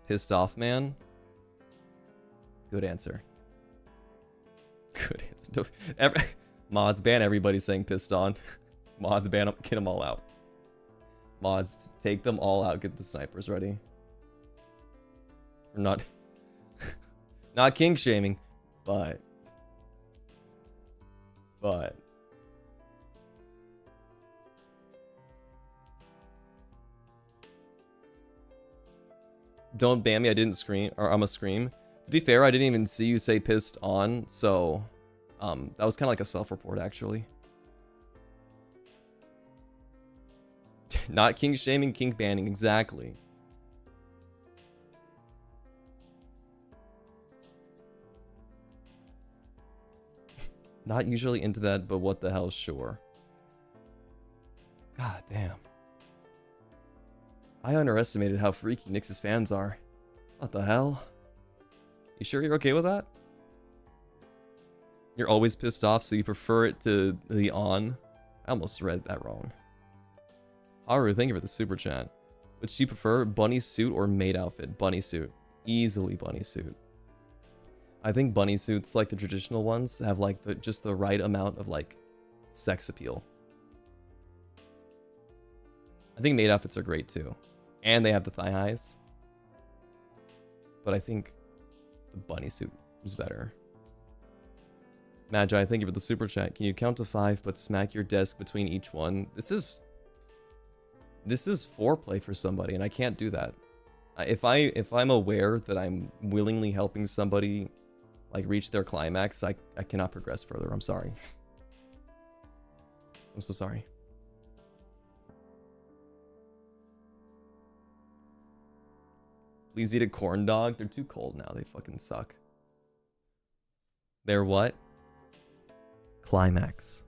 Pissed off, man? Good answer. Good answer. Mods, ban everybody saying pissed on. Mods, ban them, get them all out. Mods, take them all out, get the snipers ready. Or not... not king shaming, but... Don't ban me, I didn't scream, or I'm a scream. To be fair, I didn't even see you say pissed on, so... that was kind of like a self-report, actually. Not kink shaming, kink banning, exactly. Not usually into that, but what the hell, sure. God damn. I underestimated how freaky Nyx's fans are. What the hell? You sure you're okay with that? You're always pissed off, so you prefer it to the on? I almost read that wrong. Haru, thank you for the super chat. Which do you prefer, bunny suit or maid outfit? Bunny suit. Easily bunny suit. I think bunny suits, like the traditional ones, have like just the right amount of like sex appeal. I think maid outfits are great too. And they have the thigh highs. But I think the bunny suit is better. Magi, thank you for the super chat. Can you count to 5 but smack your desk between each one? This is foreplay for somebody, and I can't do that. If I'm aware that I'm willingly helping somebody like reach their climax, I cannot progress further. I'm sorry. I'm so sorry. Please eat a corn dog. They're too cold now. They fucking suck. They're what? Climax.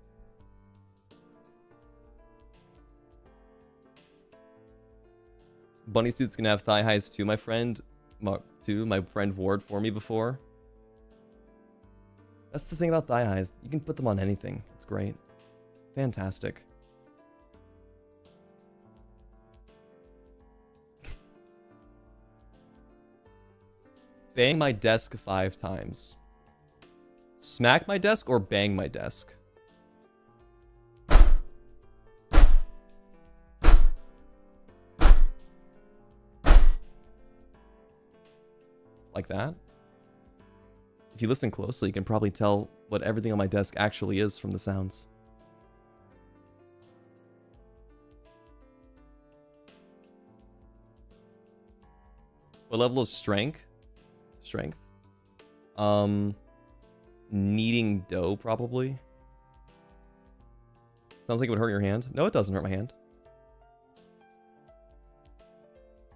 Bunny suit's gonna have thigh highs too, my friend. My friend Ward for me before. That's the thing about thigh highs. You can put them on anything. It's great. Fantastic. Bang my desk 5 times. Smack my desk or bang my desk? Like that? If you listen closely, you can probably tell what everything on my desk actually is from the sounds. What level of strength? Strength? Kneading dough, probably. Sounds like it would hurt your hand. No, it doesn't hurt my hand.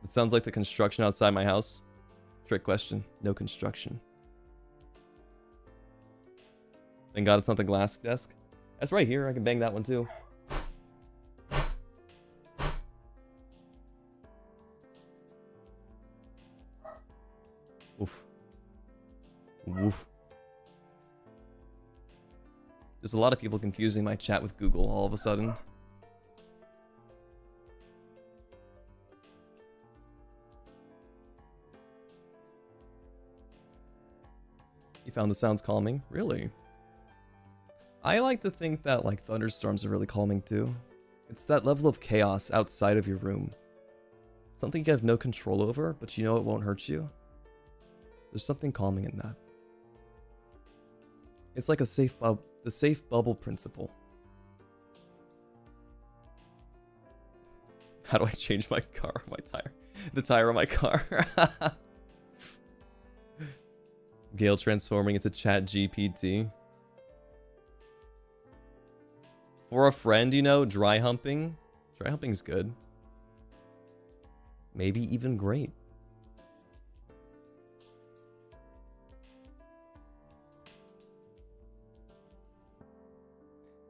It sounds like the construction outside my house. Trick question. No construction. Thank God it's not the glass desk. That's right here. I can bang that one too. Oof. Woof. There's a lot of people confusing my chat with Google all of a sudden. You found the sounds calming? Really? I like to think that like thunderstorms are really calming too. It's that level of chaos outside of your room. Something you have no control over, but you know it won't hurt you. There's something calming in that. It's like a the safe bubble principle. How do I change my car? My tire? The tire on my car. Gale transforming into Chat GPT. For a friend, you know, dry humping. Dry humping's good. Maybe even great.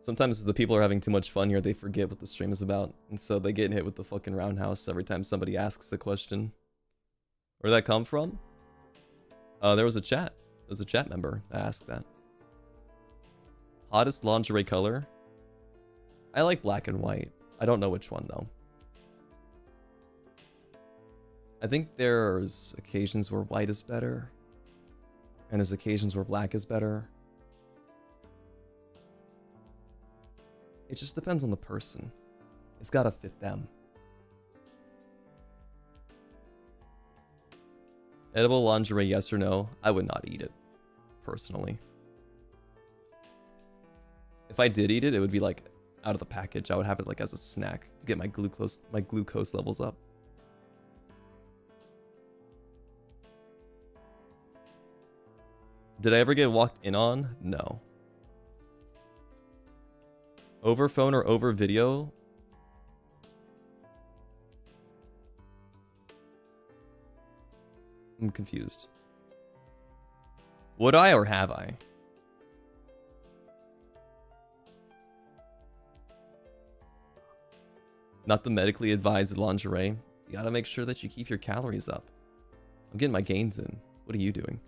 Sometimes the people are having too much fun here, they forget what the stream is about, and so they get hit with the fucking roundhouse every time somebody asks a question. Where'd that come from? There was a chat. There's a chat member that asked that. Hottest lingerie color? I like black and white. I don't know which one though. I think there's occasions where white is better, and there's occasions where black is better. It just depends on the person. It's gotta fit them. Edible lingerie, yes or no? I would not eat it, personally. If I did eat it, it would be like out of the package. I would have it like as a snack to get my glucose levels up. Did I ever get walked in on? No. Over phone or over video? I'm confused. Would I or have I? Not the medically advised lingerie. You gotta make sure that you keep your calories up. I'm getting my gains in. What are you doing?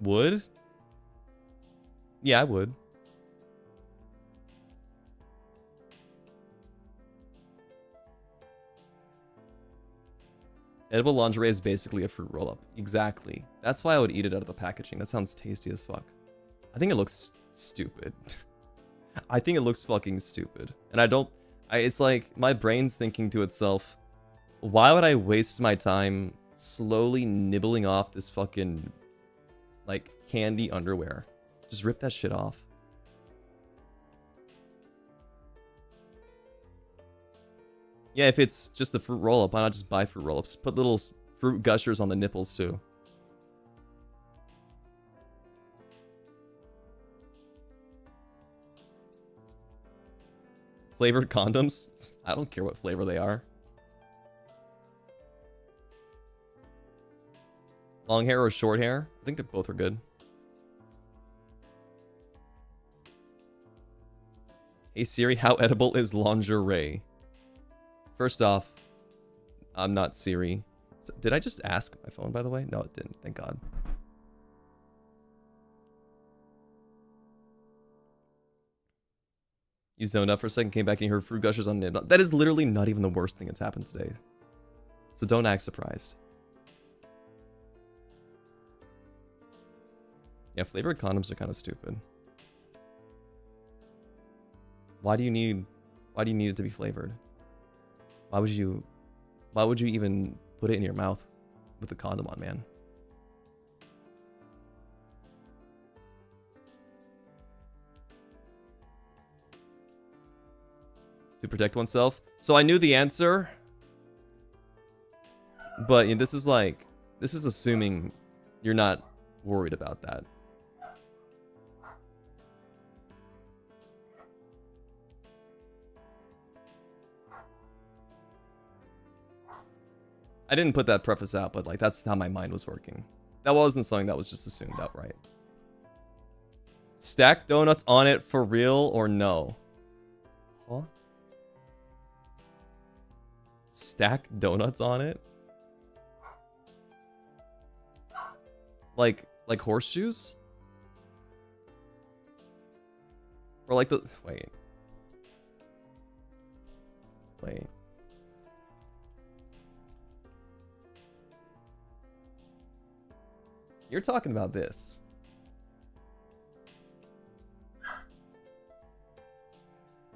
Would? Yeah, I would. Edible lingerie is basically a fruit roll-up. Exactly. That's why I would eat it out of the packaging. That sounds tasty as fuck. I think it looks stupid. I think it looks fucking stupid. And it's like my brain's thinking to itself, why would I waste my time slowly nibbling off this fucking like candy underwear? Just rip that shit off. Yeah, if it's just a fruit roll-up, why not just buy fruit roll-ups? Put little fruit gushers on the nipples too. Flavored condoms? I don't care what flavor they are. Long hair or short hair? I think that both are good. Hey Siri, how edible is lingerie? First off, I'm not Siri. So, did I just ask my phone, by the way? No, it didn't. Thank God. You zoned out for a second, came back and you heard fruit gushers on nib. That is literally not even the worst thing that's happened today. So don't act surprised. Yeah, flavored condoms are kind of stupid. Why do you need it to be flavored? Why would you even put it in your mouth with the condom on, man? To protect oneself? So I knew the answer, but you know, this is assuming you're not worried about that. I didn't put that preface out, but like that's how my mind was working. That wasn't something that was just assumed outright. Stack donuts on it for real or no? Huh? Stack donuts on it? Like horseshoes? Or like the wait. You're talking about this.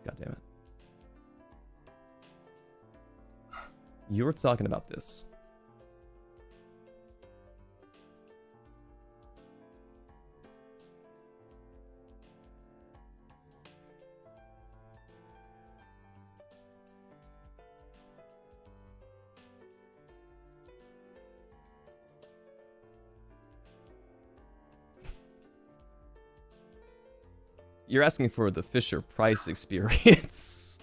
God damn it. You were talking about this. You're asking for the Fisher Price experience.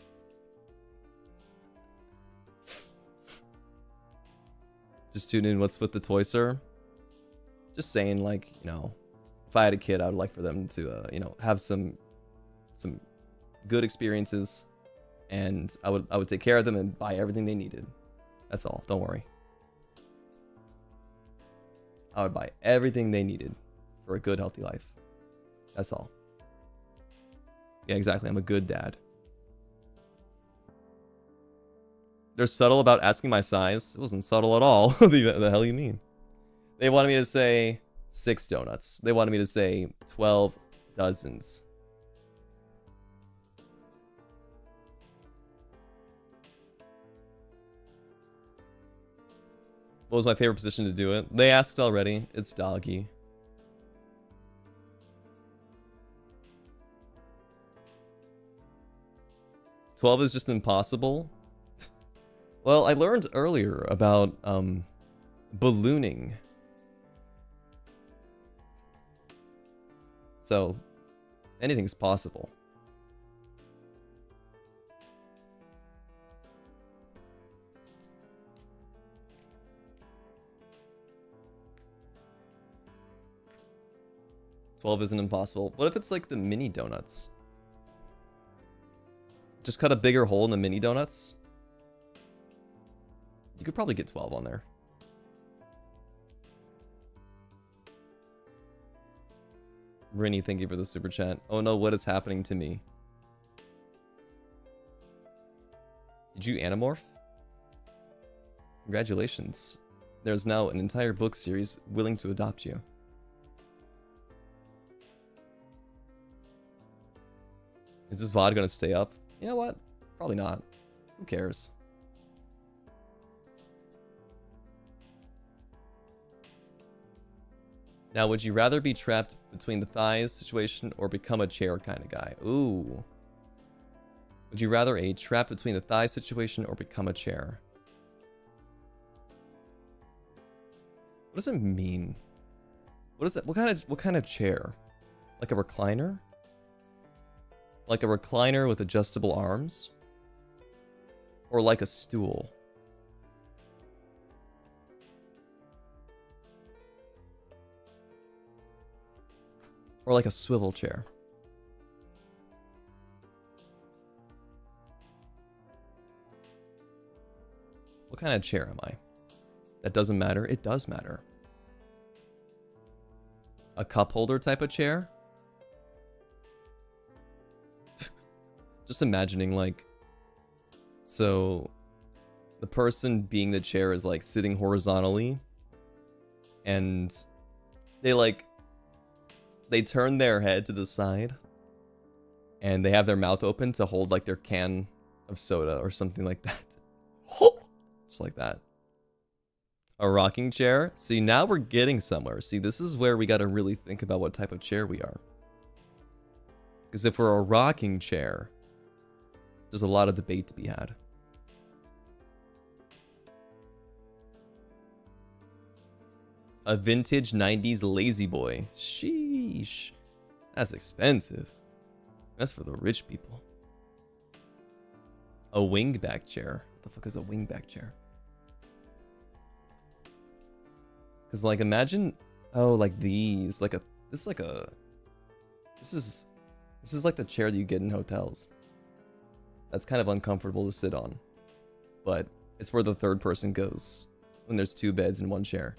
Just tune in. What's with the toy, sir? Just saying, like, you know, if I had a kid, I would like for them to, you know, have some good experiences, and I would take care of them and buy everything they needed. That's all. Don't worry. I would buy everything they needed for a good, healthy life. That's all. Yeah, exactly. I'm a good dad. They're subtle about asking my size. It wasn't subtle at all. The hell you mean? They wanted me to say 6 donuts. They wanted me to say 12 dozens. What was my favorite position to do it? They asked already. It's doggy. "12 is just impossible." Well, I learned earlier about ballooning. So, anything's possible. "12 isn't impossible." What if it's like the mini donuts? Just cut a bigger hole in the mini donuts? You could probably get 12 on there. Rinny, thank you for the super chat. Oh no, what is happening to me? Did you anamorph? Congratulations. There's now an entire book series willing to adopt you. Is this VOD gonna stay up? You know what? Probably not. Who cares? Now, would you rather be trapped between the thighs situation or become a chair kind of guy? Ooh. Would you rather a trap between the thighs situation or become a chair? What does it mean? What is it? What kind of chair? Like a recliner? Like a recliner with adjustable arms? Or like a stool? Or like a swivel chair? What kind of chair am I? That doesn't matter. It does matter. A cup holder type of chair? Just imagining, like, so the person being the chair is like sitting horizontally, and they turn their head to the side, and they have their mouth open to hold like their can of soda or something like that. Just like that. A rocking chair? See, now we're getting somewhere. See, this is where we got to really think about what type of chair we are. Because if we're a rocking chair, there's a lot of debate to be had. A vintage 90s lazy boy. Sheesh. That's expensive. That's for the rich people. A wingback chair. What the fuck is a wingback chair? Because, like, imagine, oh, like these, this is like the chair that you get in hotels. That's kind of uncomfortable to sit on, but it's where the third person goes when there's 2 beds in 1 chair,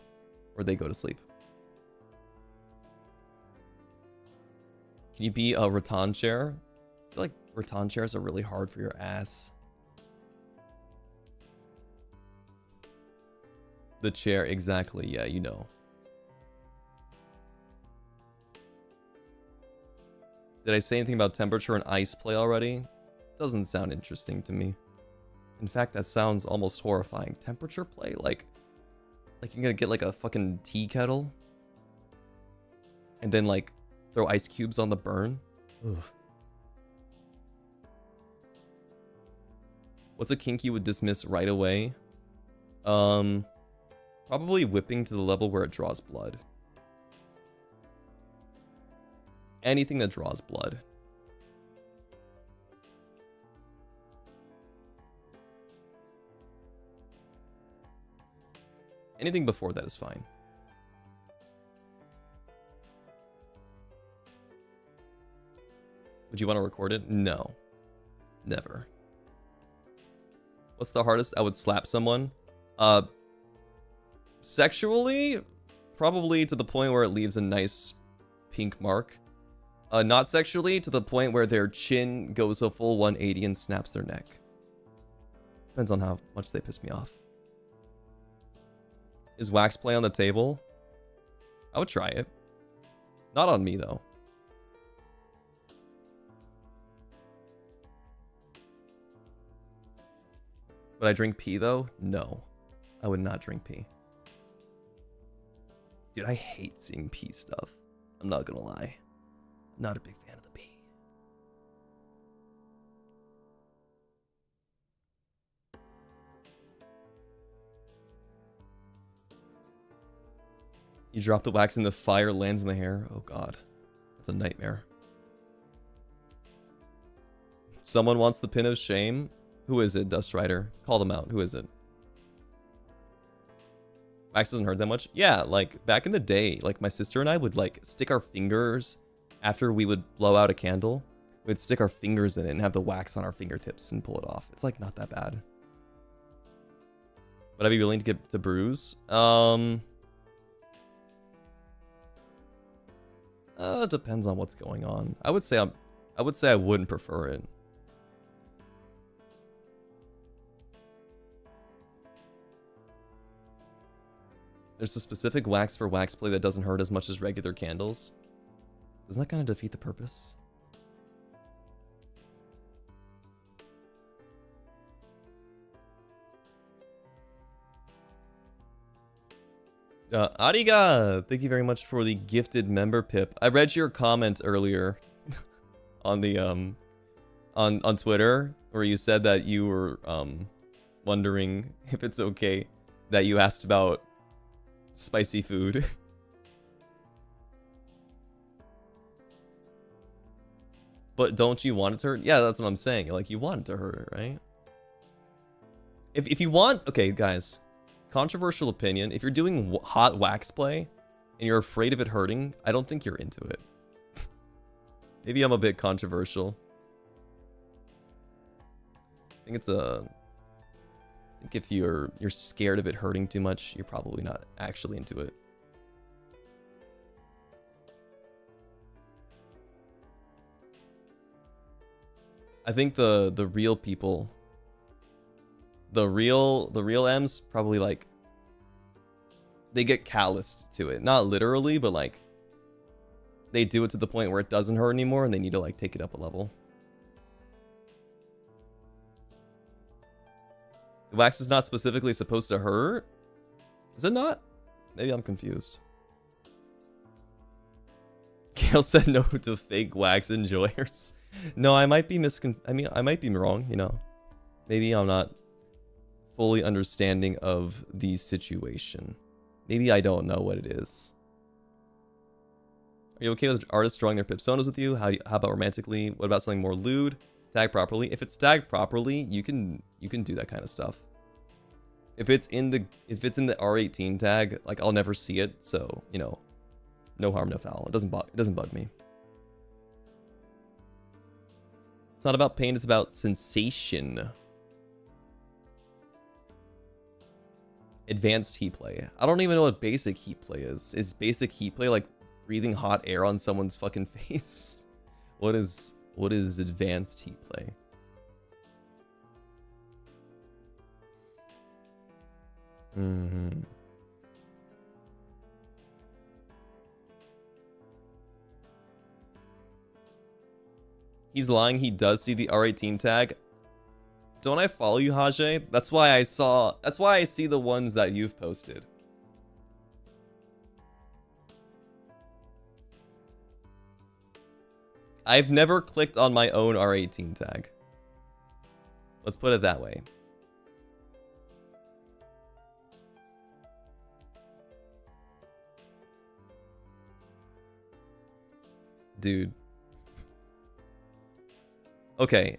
where they go to sleep. Can you be a rattan chair? I feel like rattan chairs are really hard for your ass. The chair, exactly, yeah, you know. Did I say anything about temperature and ice play already? Doesn't sound interesting to me. In fact, that sounds almost horrifying. Temperature play? Like you're gonna get like a fucking tea kettle? And then like throw ice cubes on the burn? Ugh. What's a kink you would dismiss right away? Probably whipping to the level where it draws blood. Anything that draws blood. Anything before that is fine. Would you want to record it? No. Never. What's the hardest? I would slap someone. Sexually, probably to the point where it leaves a nice pink mark. Not sexually, to the point where their chin goes a full 180 and snaps their neck. Depends on how much they piss me off. Is wax play on the table? I would try it. Not on me, though. Would I drink pee, though? No. I would not drink pee. Dude, I hate seeing pee stuff. I'm not gonna lie. I'm not a big fan of the pee. You drop the wax in the fire, lands in the hair. Oh god. That's a nightmare. Someone wants the pin of shame. Who is it, Dust Rider? Call them out. Who is it? Wax doesn't hurt that much. Yeah, like back in the day, like my sister and I would like stick our fingers after we would blow out a candle. We'd stick our fingers in it and have the wax on our fingertips and pull it off. It's like not that bad. Would I be willing to get to bruise? Depends on what's going on. I would say I wouldn't prefer it. There's a specific wax for wax play that doesn't hurt as much as regular candles. Doesn't that kind of defeat the purpose? Ariga, thank you very much for the gifted member pip. I read your comment earlier on the on Twitter where you said that you were wondering if it's okay that you asked about spicy food. But don't you want it to hurt? Yeah, that's what I'm saying. Like, you want it to hurt, right? If you want... Okay, guys. Controversial opinion. If you're doing hot wax play and you're afraid of it hurting, I don't think you're into it. Maybe I'm a bit controversial. I think it's a... I think if you're scared of it hurting too much, you're probably not actually into it. I think the real people, the real M's probably like they get calloused to it. Not literally, but like they do it to the point where it doesn't hurt anymore and they need to like take it up a level. The wax is not specifically supposed to hurt? Is it not? Maybe I'm confused. Gale said no to fake wax enjoyers. No, I might be I might be wrong, you know. Maybe I'm not fully understanding of the situation. Maybe I don't know what it is. Are you okay with artists drawing their pipsonas with you? How about romantically? What about something more lewd? Tag properly. If it's tagged properly, you can do that kind of stuff. If it's in the R18 tag, like I'll never see it, so you know, no harm, no foul. It doesn't bug me. It's not about pain, it's about sensation. Advanced heat play. I don't even know what basic heat play is. Is basic heat play like breathing hot air on someone's fucking face? What is advanced heat play? He's lying, he does see the R18 tag. Don't I follow you, Hajj? That's why I see the ones that you've posted. I've never clicked on my own R18 tag. Let's put it that way. Dude. Okay.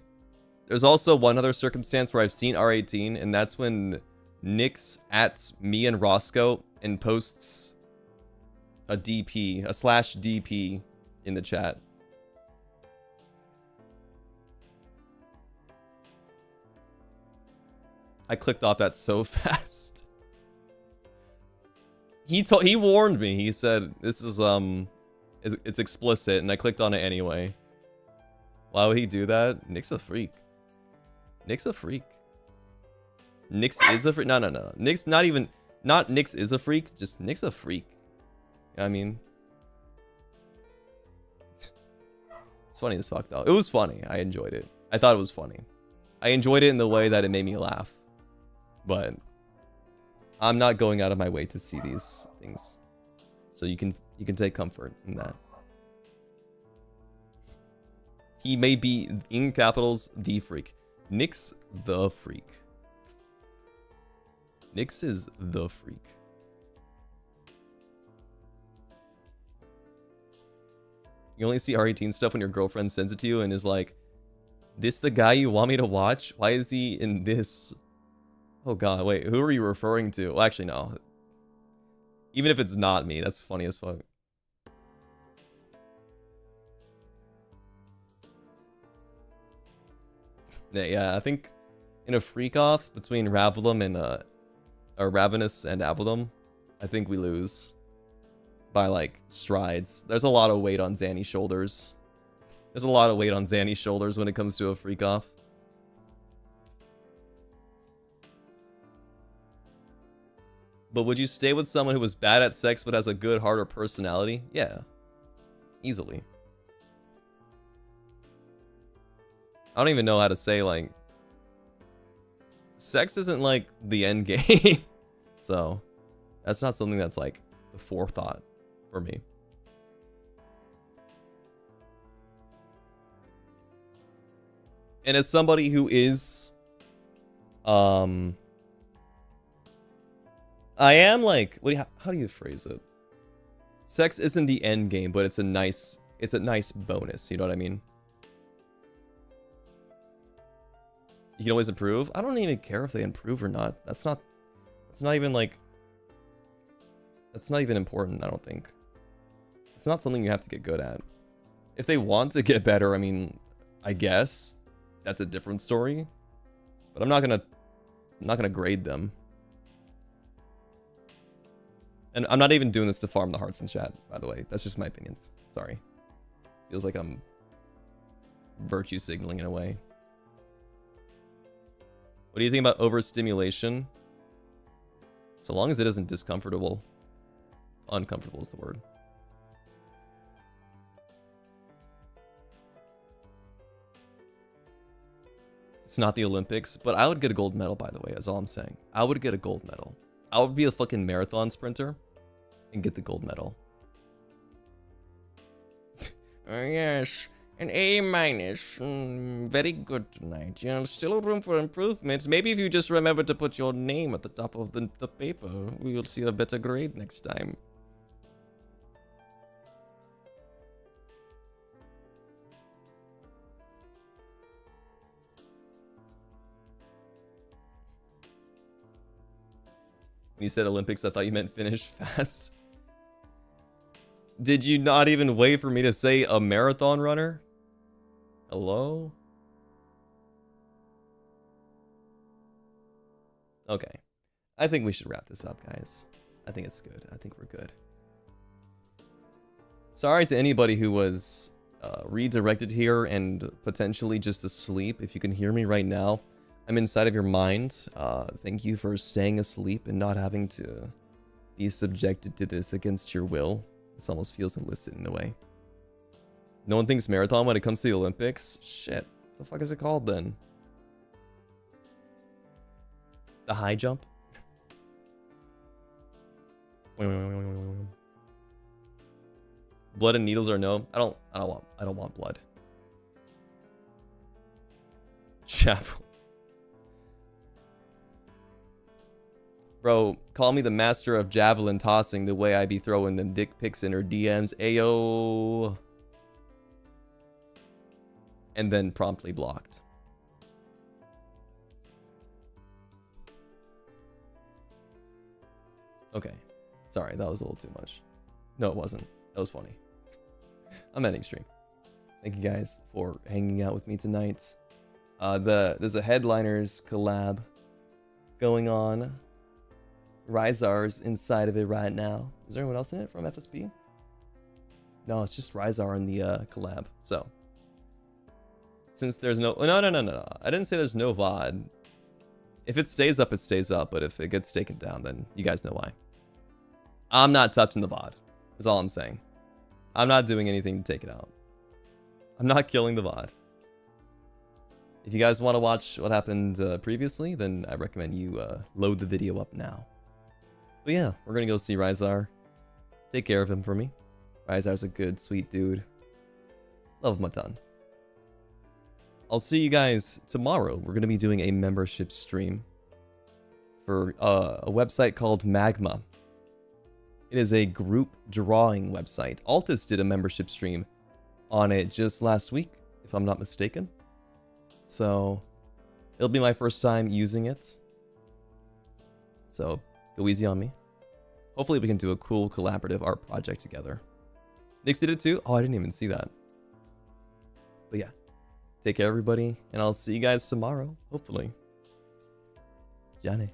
There's also one other circumstance where I've seen R18, and that's when Nyx at me and Roscoe and posts a DP, a /DP in the chat. I clicked off that so fast. He warned me. He said this is it's explicit, and I clicked on it anyway. Why would he do that? Nick's a freak. Nick's a freak. Nick's is a freak. No. Nick's not even. Not Nick's is a freak. Just Nick's a freak. You know what I mean, it's funny as fuck though. It was funny. I enjoyed it. I thought it was funny. I enjoyed it in the way that it made me laugh. But I'm not going out of my way to see these things. So you can take comfort in that. He may be, in capitals, the freak. Nick's the freak. Nick's is the freak. You only see R18 stuff when your girlfriend sends it to you and is like, this the guy you want me to watch? Why is he in this? Oh god, wait, who are you referring to? Well, actually, no. Even if it's not me, that's funny as fuck. Yeah, I think in a freak-off between Ravelum and, or Ravenous and Avalum, I think we lose by, like, strides. There's a lot of weight on Zanny's shoulders. There's a lot of weight on Zanny's shoulders when it comes to a freak-off. But would you stay with someone who was bad at sex but has a good heart or personality? Yeah. Easily. I don't even know how to say, like... Sex isn't, like, the end game. So, that's not something that's, like, the forethought for me. And as somebody who is... I am, like... how do you phrase it? Sex isn't the end game, but it's a nice bonus, you know what I mean? You can always improve. I don't even care if they improve or not. That's not even like... That's not even important, I don't think. It's not something you have to get good at. If they want to get better, I mean, I guess that's a different story. But I'm not gonna grade them. And I'm not even doing this to farm the hearts in chat, by the way. That's just my opinions. Sorry. Feels like I'm virtue signaling in a way. What do you think about overstimulation? So long as it isn't discomfortable. Uncomfortable is the word. It's not the Olympics, but I would get a gold medal, by the way, that's all I'm saying. I would get a gold medal. I would be a fucking marathon sprinter and get the gold medal. Oh, yes. An A-. Very good tonight. You know, still room for improvement. Maybe if you just remember to put your name at the top of the paper, we will see a better grade next time. When you said Olympics, I thought you meant finish fast. Did you not even wait for me to say a marathon runner? Hello? Okay. I think we should wrap this up, guys. I think it's good. I think we're good. Sorry to anybody who was redirected here and potentially just asleep. If you can hear me right now, I'm inside of your mind. Thank you for staying asleep and not having to be subjected to this against your will. This almost feels illicit in a way. No one thinks marathon when it comes to the Olympics? Shit. What the fuck is it called then? The high jump? Blood and needles or no? I don't want blood. Chapel. Bro, call me the master of javelin tossing the way I be throwing them dick pics in her DMs. Ayo. And then promptly blocked. Okay. Sorry, that was a little too much. No, it wasn't. That was funny. I'm ending stream. Thank you guys for hanging out with me tonight. There's a Headliners collab going on. Ryzar's inside of it right now. Is there anyone else in it from FSB? No, it's just Ryzar in the collab. So, since there's no... No. I didn't say there's no VOD. If it stays up, it stays up. But if it gets taken down, then you guys know why. I'm not touching the VOD. That's all I'm saying. I'm not doing anything to take it out. I'm not killing the VOD. If you guys want to watch what happened previously, then I recommend you load the video up now. But yeah, we're going to go see Ryzar. Take care of him for me. Ryzar's a good, sweet dude. Love him a ton. I'll see you guys tomorrow. We're going to be doing a membership stream for a website called Magma. It is a group drawing website. Altus did a membership stream on it just last week, if I'm not mistaken. So, it'll be my first time using it. So, go easy on me. Hopefully we can do a cool collaborative art project together. Nix did it too? Oh, I didn't even see that. But yeah. Take care, everybody. And I'll see you guys tomorrow, hopefully. Johnny.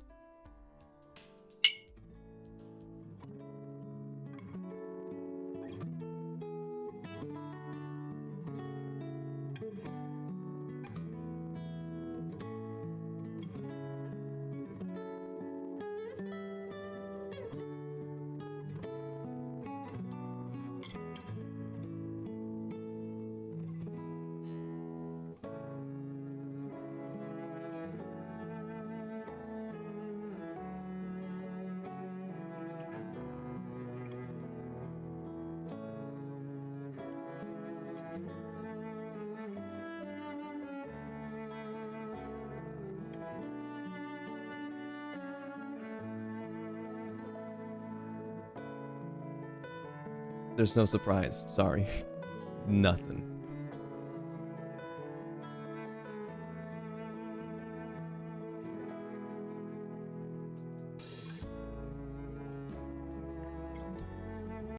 There's no surprise. Sorry. Nothing.